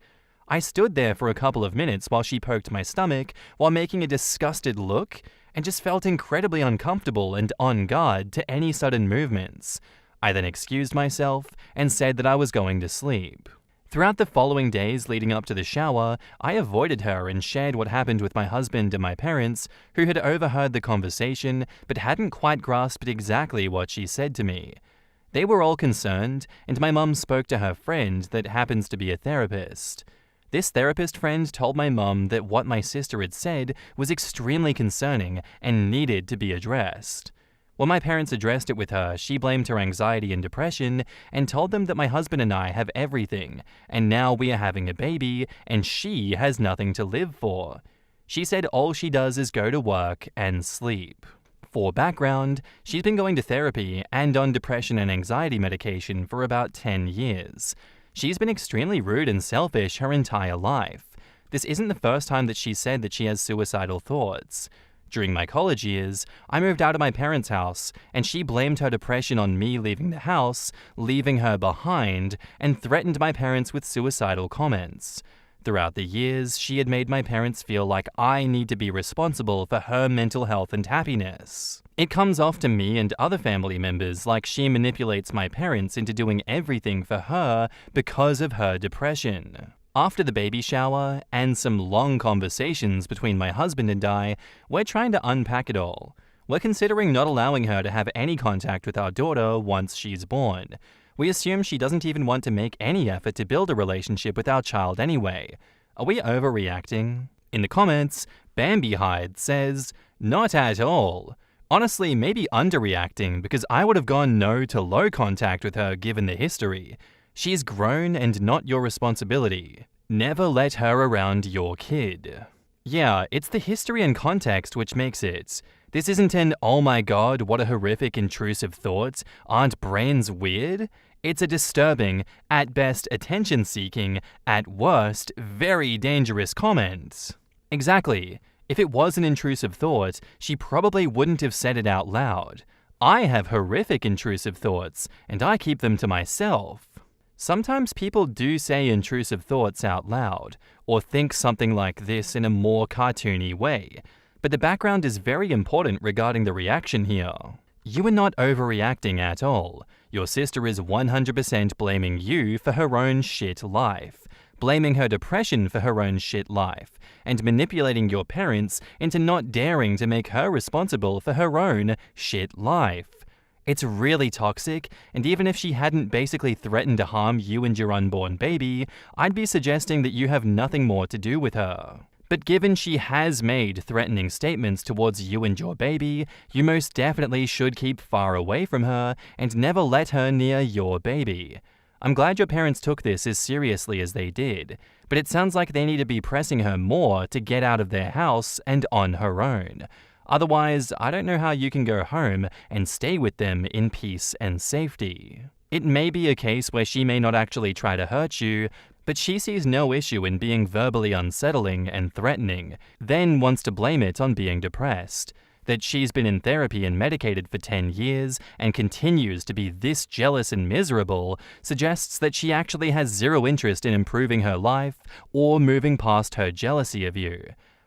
I stood there for a couple of minutes while she poked my stomach while making a disgusted look and just felt incredibly uncomfortable and on guard to any sudden movements. I then excused myself and said that I was going to sleep. Throughout the following days leading up to the shower, I avoided her and shared what happened with my husband and my parents, who had overheard the conversation but hadn't quite grasped exactly what she said to me. They were all concerned, and my mum spoke to her friend that happens to be a therapist. This therapist friend told my mum that what my sister had said was extremely concerning and needed to be addressed. When my parents addressed it with her, she blamed her anxiety and depression and told them that my husband and I have everything, and now we are having a baby, and she has nothing to live for. She said all she does is go to work and sleep. For background, she's been going to therapy and on depression and anxiety medication for about 10 years. She's been extremely rude and selfish her entire life. This isn't the first time that she said that she has suicidal thoughts. During my college years, I moved out of my parents' house, and she blamed her depression on me leaving the house, leaving her behind, and threatened my parents with suicidal comments. Throughout the years, she had made my parents feel like I need to be responsible for her mental health and happiness. It comes off to me and other family members like she manipulates my parents into doing everything for her because of her depression. After the baby shower and some long conversations between my husband and I, we're trying to unpack it all. We're considering not allowing her to have any contact with our daughter once she's born. We assume she doesn't even want to make any effort to build a relationship with our child anyway. Are we overreacting? In the comments, Bambi Hyde says, "Not at all. Honestly, maybe underreacting because I would have gone no to low contact with her given the history. She's grown and not your responsibility. Never let her around your kid." Yeah, it's the history and context which makes it. This isn't an, "oh my god, what a horrific intrusive thought, aren't brains weird?" It's a disturbing, at best attention-seeking, at worst very dangerous comment. Exactly. If it was an intrusive thought, she probably wouldn't have said it out loud. I have horrific intrusive thoughts, and I keep them to myself. Sometimes people do say intrusive thoughts out loud, or think something like this in a more cartoony way, but the background is very important regarding the reaction here. You are not overreacting at all. Your sister is 100% blaming you for her own shit life, blaming her depression for her own shit life, and manipulating your parents into not daring to make her responsible for her own shit life. It's really toxic, and even if she hadn't basically threatened to harm you and your unborn baby, I'd be suggesting that you have nothing more to do with her. But given she has made threatening statements towards you and your baby, you most definitely should keep far away from her and never let her near your baby. I'm glad your parents took this as seriously as they did, but it sounds like they need to be pressing her more to get out of their house and on her own. Otherwise, I don't know how you can go home and stay with them in peace and safety. It may be a case where she may not actually try to hurt you, but she sees no issue in being verbally unsettling and threatening, then wants to blame it on being depressed. That she's been in therapy and medicated for 10 years and continues to be this jealous and miserable suggests that she actually has zero interest in improving her life or moving past her jealousy of you.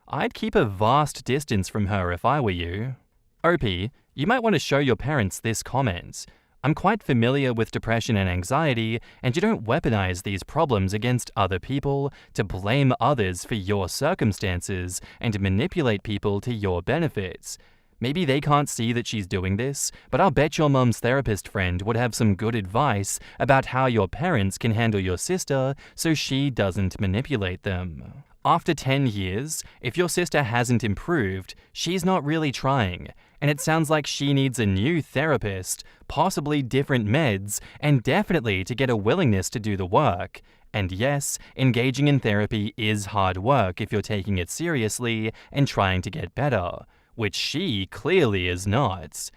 I'd keep a vast distance from her if I were you. OP, you might want to show your parents this comment. I'm quite familiar with depression and anxiety, and you don't weaponize these problems against other people to blame others for your circumstances and manipulate people to your benefits. Maybe they can't see that she's doing this, but I'll bet your mum's therapist friend would have some good advice about how your parents can handle your sister so she doesn't manipulate them. After 10 years, if your sister hasn't improved, she's not really trying, and it sounds like she needs a new therapist, possibly different meds, and definitely to get a willingness to do the work. And yes, engaging in therapy is hard work if you're taking it seriously and trying to get better, which she clearly is not.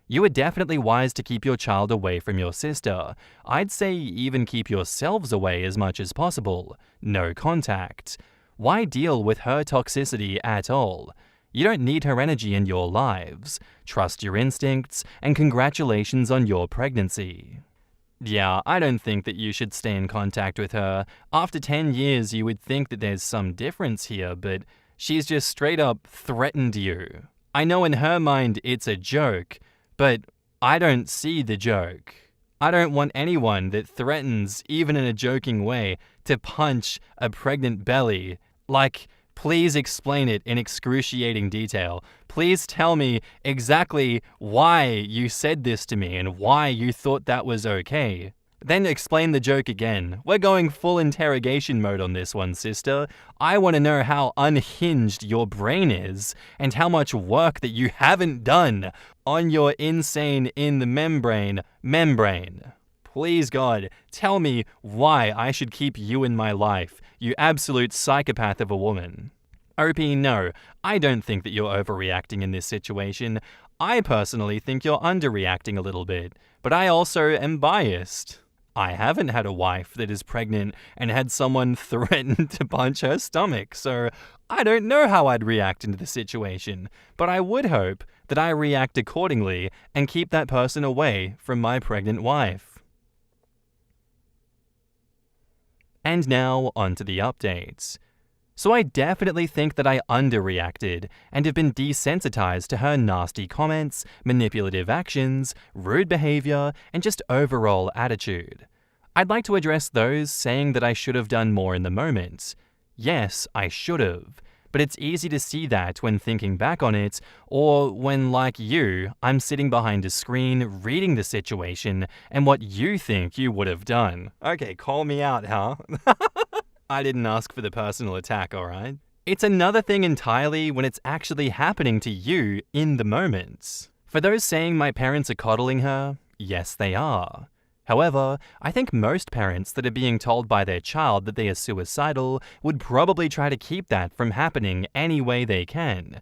You are definitely wise to keep your child away from your sister. I'd say even keep yourselves away as much as possible. No contact. Why deal with her toxicity at all? You don't need her energy in your lives. Trust your instincts, and congratulations on your pregnancy. Yeah, I don't think that you should stay in contact with her. After 10 years, you would think that there's some difference here, but she's just straight up threatened you. I know in her mind it's a joke, but I don't see the joke. I don't want anyone that threatens, even in a joking way, to punch a pregnant belly. Like, please explain it in excruciating detail. Please tell me exactly why you said this to me and why you thought that was okay. Then explain the joke again. We're going full interrogation mode on this one, sister. I want to know how unhinged your brain is and how much work that you haven't done on your insane in the membrane. Please, God, tell me why I should keep you in my life, you absolute psychopath of a woman. OP, no, I don't think that you're overreacting in this situation. I personally think you're underreacting a little bit, but I also am biased. I haven't had a wife that is pregnant and had someone threaten to punch her stomach, so I don't know how I'd react into the situation, but I would hope that I react accordingly and keep that person away from my pregnant wife. And now, onto the updates. So I definitely think that I underreacted and have been desensitized to her nasty comments, manipulative actions, rude behavior, and just overall attitude. I'd like to address those saying that I should have done more in the moment. Yes, I should have, but it's easy to see that when thinking back on it, or when, like you, I'm sitting behind a screen reading the situation and what you think you would have done. Okay, call me out, huh? I didn't ask for the personal attack, alright? It's another thing entirely when it's actually happening to you in the moment. For those saying my parents are coddling her, yes they are. However, I think most parents that are being told by their child that they are suicidal would probably try to keep that from happening any way they can.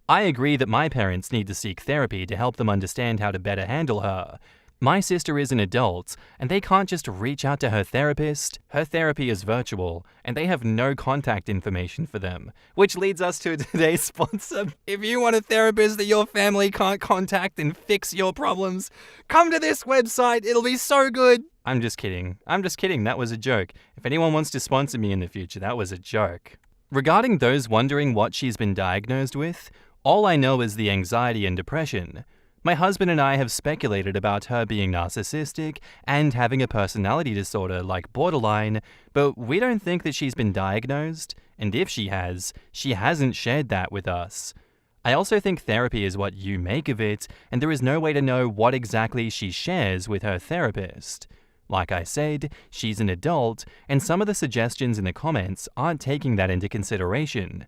I agree that my parents need to seek therapy to help them understand how to better handle her. My sister is an adult, and they can't just reach out to her therapist. Her therapy is virtual, and they have no contact information for them. Which leads us to today's sponsor. If you want a therapist that your family can't contact and fix your problems, come to this website. It'll be so good. I'm just kidding. That was a joke. If anyone wants to sponsor me in the future, that was a joke. Regarding those wondering what she's been diagnosed with, all I know is the anxiety and depression. My husband and I have speculated about her being narcissistic and having a personality disorder like borderline, but we don't think that she's been diagnosed, and if she has, she hasn't shared that with us. I also think therapy is what you make of it, and there is no way to know what exactly she shares with her therapist. Like I said, she's an adult, and some of the suggestions in the comments aren't taking that into consideration.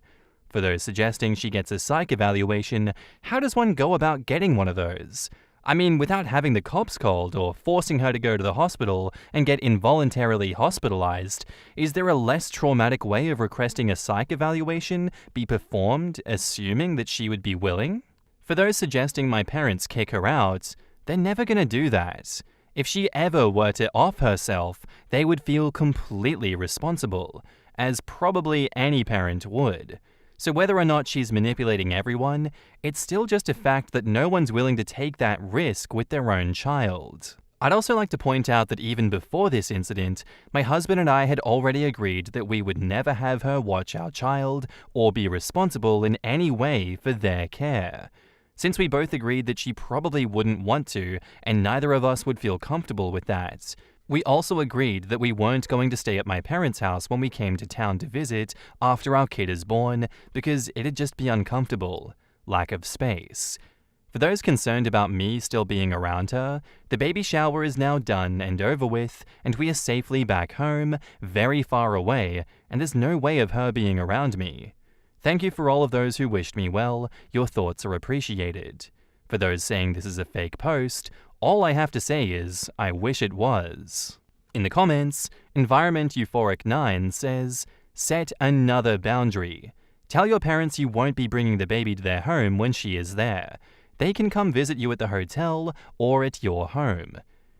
For those suggesting she gets a psych evaluation, how does one go about getting one of those? I mean, without having the cops called or forcing her to go to the hospital and get involuntarily hospitalized, is there a less traumatic way of requesting a psych evaluation be performed, assuming that she would be willing? For those suggesting my parents kick her out, they're never gonna do that. If she ever were to off herself, they would feel completely responsible, as probably any parent would. So whether or not she's manipulating everyone, it's still just a fact that no one's willing to take that risk with their own child. I'd also like to point out that even before this incident, my husband and I had already agreed that we would never have her watch our child or be responsible in any way for their care. Since we both agreed that she probably wouldn't want to, and neither of us would feel comfortable with that, we also agreed that we weren't going to stay at my parents' house when we came to town to visit after our kid is born because it'd just be uncomfortable. Lack of space. For those concerned about me still being around her, the baby shower is now done and over with, and we are safely back home, very far away, and there's no way of her being around me. Thank you for all of those who wished me well, your thoughts are appreciated. For those saying this is a fake post, all I have to say is, I wish it was. In the comments, Environment Euphoric 9 says, set another boundary. Tell your parents you won't be bringing the baby to their home when she is there. They can come visit you at the hotel or at your home.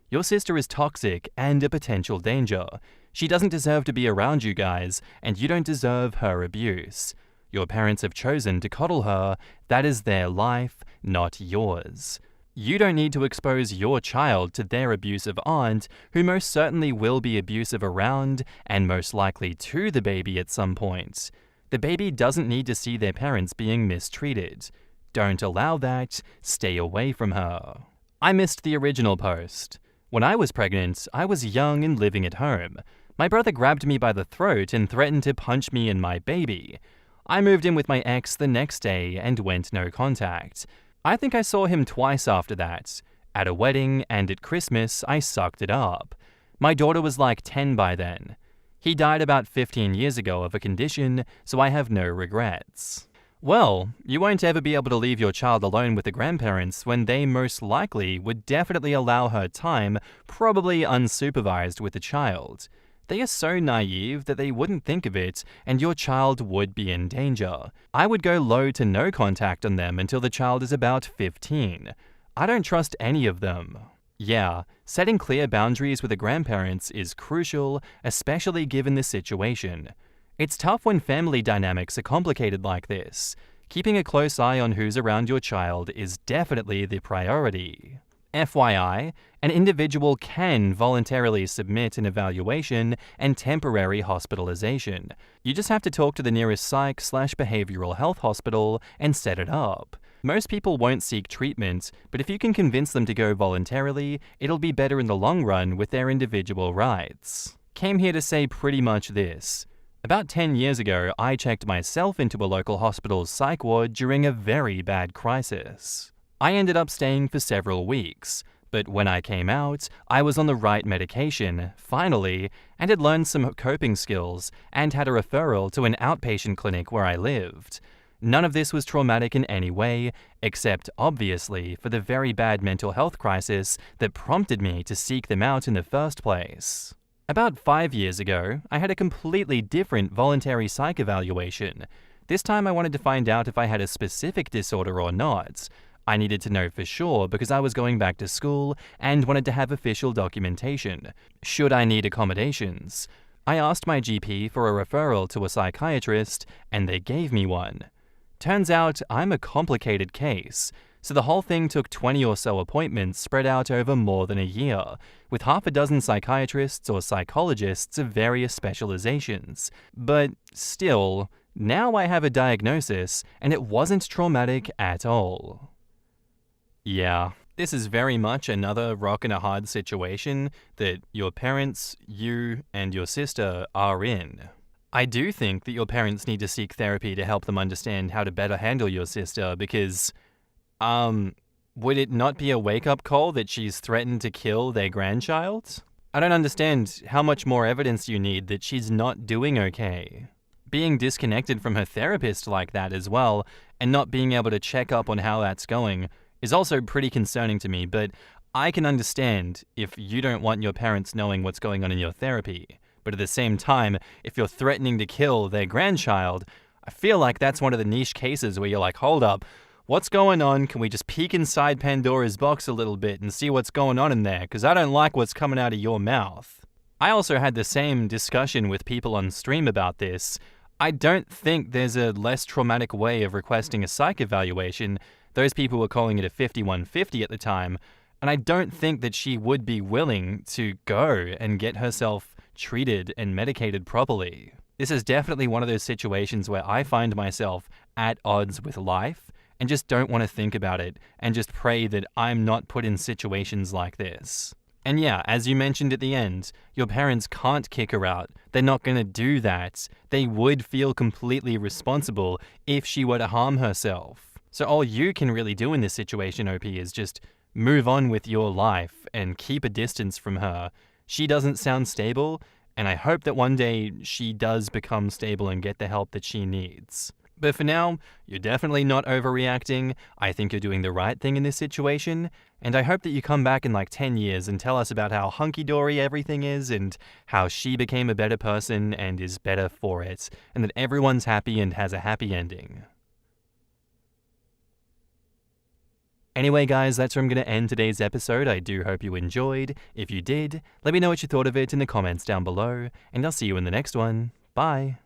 Your sister is toxic and a potential danger. She doesn't deserve to be around you guys, and you don't deserve her abuse. Your parents have chosen to coddle her. That is their life, not yours. You don't need to expose your child to their abusive aunt, who most certainly will be abusive around and most likely to the baby at some point. The baby doesn't need to see their parents being mistreated. Don't allow that. Stay away from her. I missed the original post. When I was pregnant, I was young and living at home. My brother grabbed me by the throat and threatened to punch me and my baby. I moved in with my ex the next day and went no contact. I think I saw him twice after that. At a wedding and at Christmas, I sucked it up. My daughter was like 10 by then. He died about 15 years ago of a condition, so I have no regrets. Well, you won't ever be able to leave your child alone with the grandparents when they most likely would definitely allow her time, probably unsupervised with the child. They are so naive that they wouldn't think of it, and your child would be in danger. I would go low to no contact on them until the child is about 15. I don't trust any of them. Yeah, setting clear boundaries with the grandparents is crucial, especially given the situation. It's tough when family dynamics are complicated like this. Keeping a close eye on who's around your child is definitely the priority. FYI, an individual can voluntarily submit an evaluation and temporary hospitalization. You just have to talk to the nearest psych/behavioral health hospital and set it up. Most people won't seek treatment, but if you can convince them to go voluntarily, it'll be better in the long run with their individual rights. Came here to say pretty much this. About 10 years ago, I checked myself into a local hospital's psych ward during a very bad crisis. I ended up staying for several weeks, but when I came out, I was on the right medication, finally, and had learned some coping skills and had a referral to an outpatient clinic where I lived. None of this was traumatic in any way, except obviously for the very bad mental health crisis that prompted me to seek them out in the first place. About 5 years ago, I had a completely different voluntary psych evaluation. This time I wanted to find out if I had a specific disorder or not. I needed to know for sure because I was going back to school and wanted to have official documentation. Should I need accommodations? I asked my GP for a referral to a psychiatrist, and they gave me one. Turns out I'm a complicated case, so the whole thing took 20 or so appointments spread out over more than a year, with half a dozen psychiatrists or psychologists of various specializations. But still, now I have a diagnosis, and it wasn't traumatic at all. Yeah, this is very much another rock and a hard situation that your parents, you, and your sister are in. I do think that your parents need to seek therapy to help them understand how to better handle your sister because, would it not be a wake-up call that she's threatened to kill their grandchild? I don't understand how much more evidence you need that she's not doing okay. Being disconnected from her therapist like that as well, and not being able to check up on how that's going, is also pretty concerning to me, but I can understand if you don't want your parents knowing what's going on in your therapy. But at the same time, if you're threatening to kill their grandchild, I feel like that's one of the niche cases where you're like, hold up, what's going on? Can we just peek inside Pandora's box a little bit and see what's going on in there? Because I don't like what's coming out of your mouth. I also had the same discussion with people on stream about this. I don't think there's a less traumatic way of requesting a psych evaluation. Those people were calling it a 5150 at the time. And I don't think that she would be willing to go and get herself treated and medicated properly. This is definitely one of those situations where I find myself at odds with life and just don't want to think about it and just pray that I'm not put in situations like this. And yeah, as you mentioned at the end, your parents can't kick her out. They're not going to do that. They would feel completely responsible if she were to harm herself. So all you can really do in this situation, OP, is just move on with your life and keep a distance from her. She doesn't sound stable, and I hope that one day she does become stable and get the help that she needs. But for now, you're definitely not overreacting. I think you're doing the right thing in this situation, and I hope that you come back in like 10 years and tell us about how hunky-dory everything is and how she became a better person and is better for it, and that everyone's happy and has a happy ending. Anyway, guys, that's where I'm going to end today's episode. I do hope you enjoyed. If you did, let me know what you thought of it in the comments down below, and I'll see you in the next one. Bye!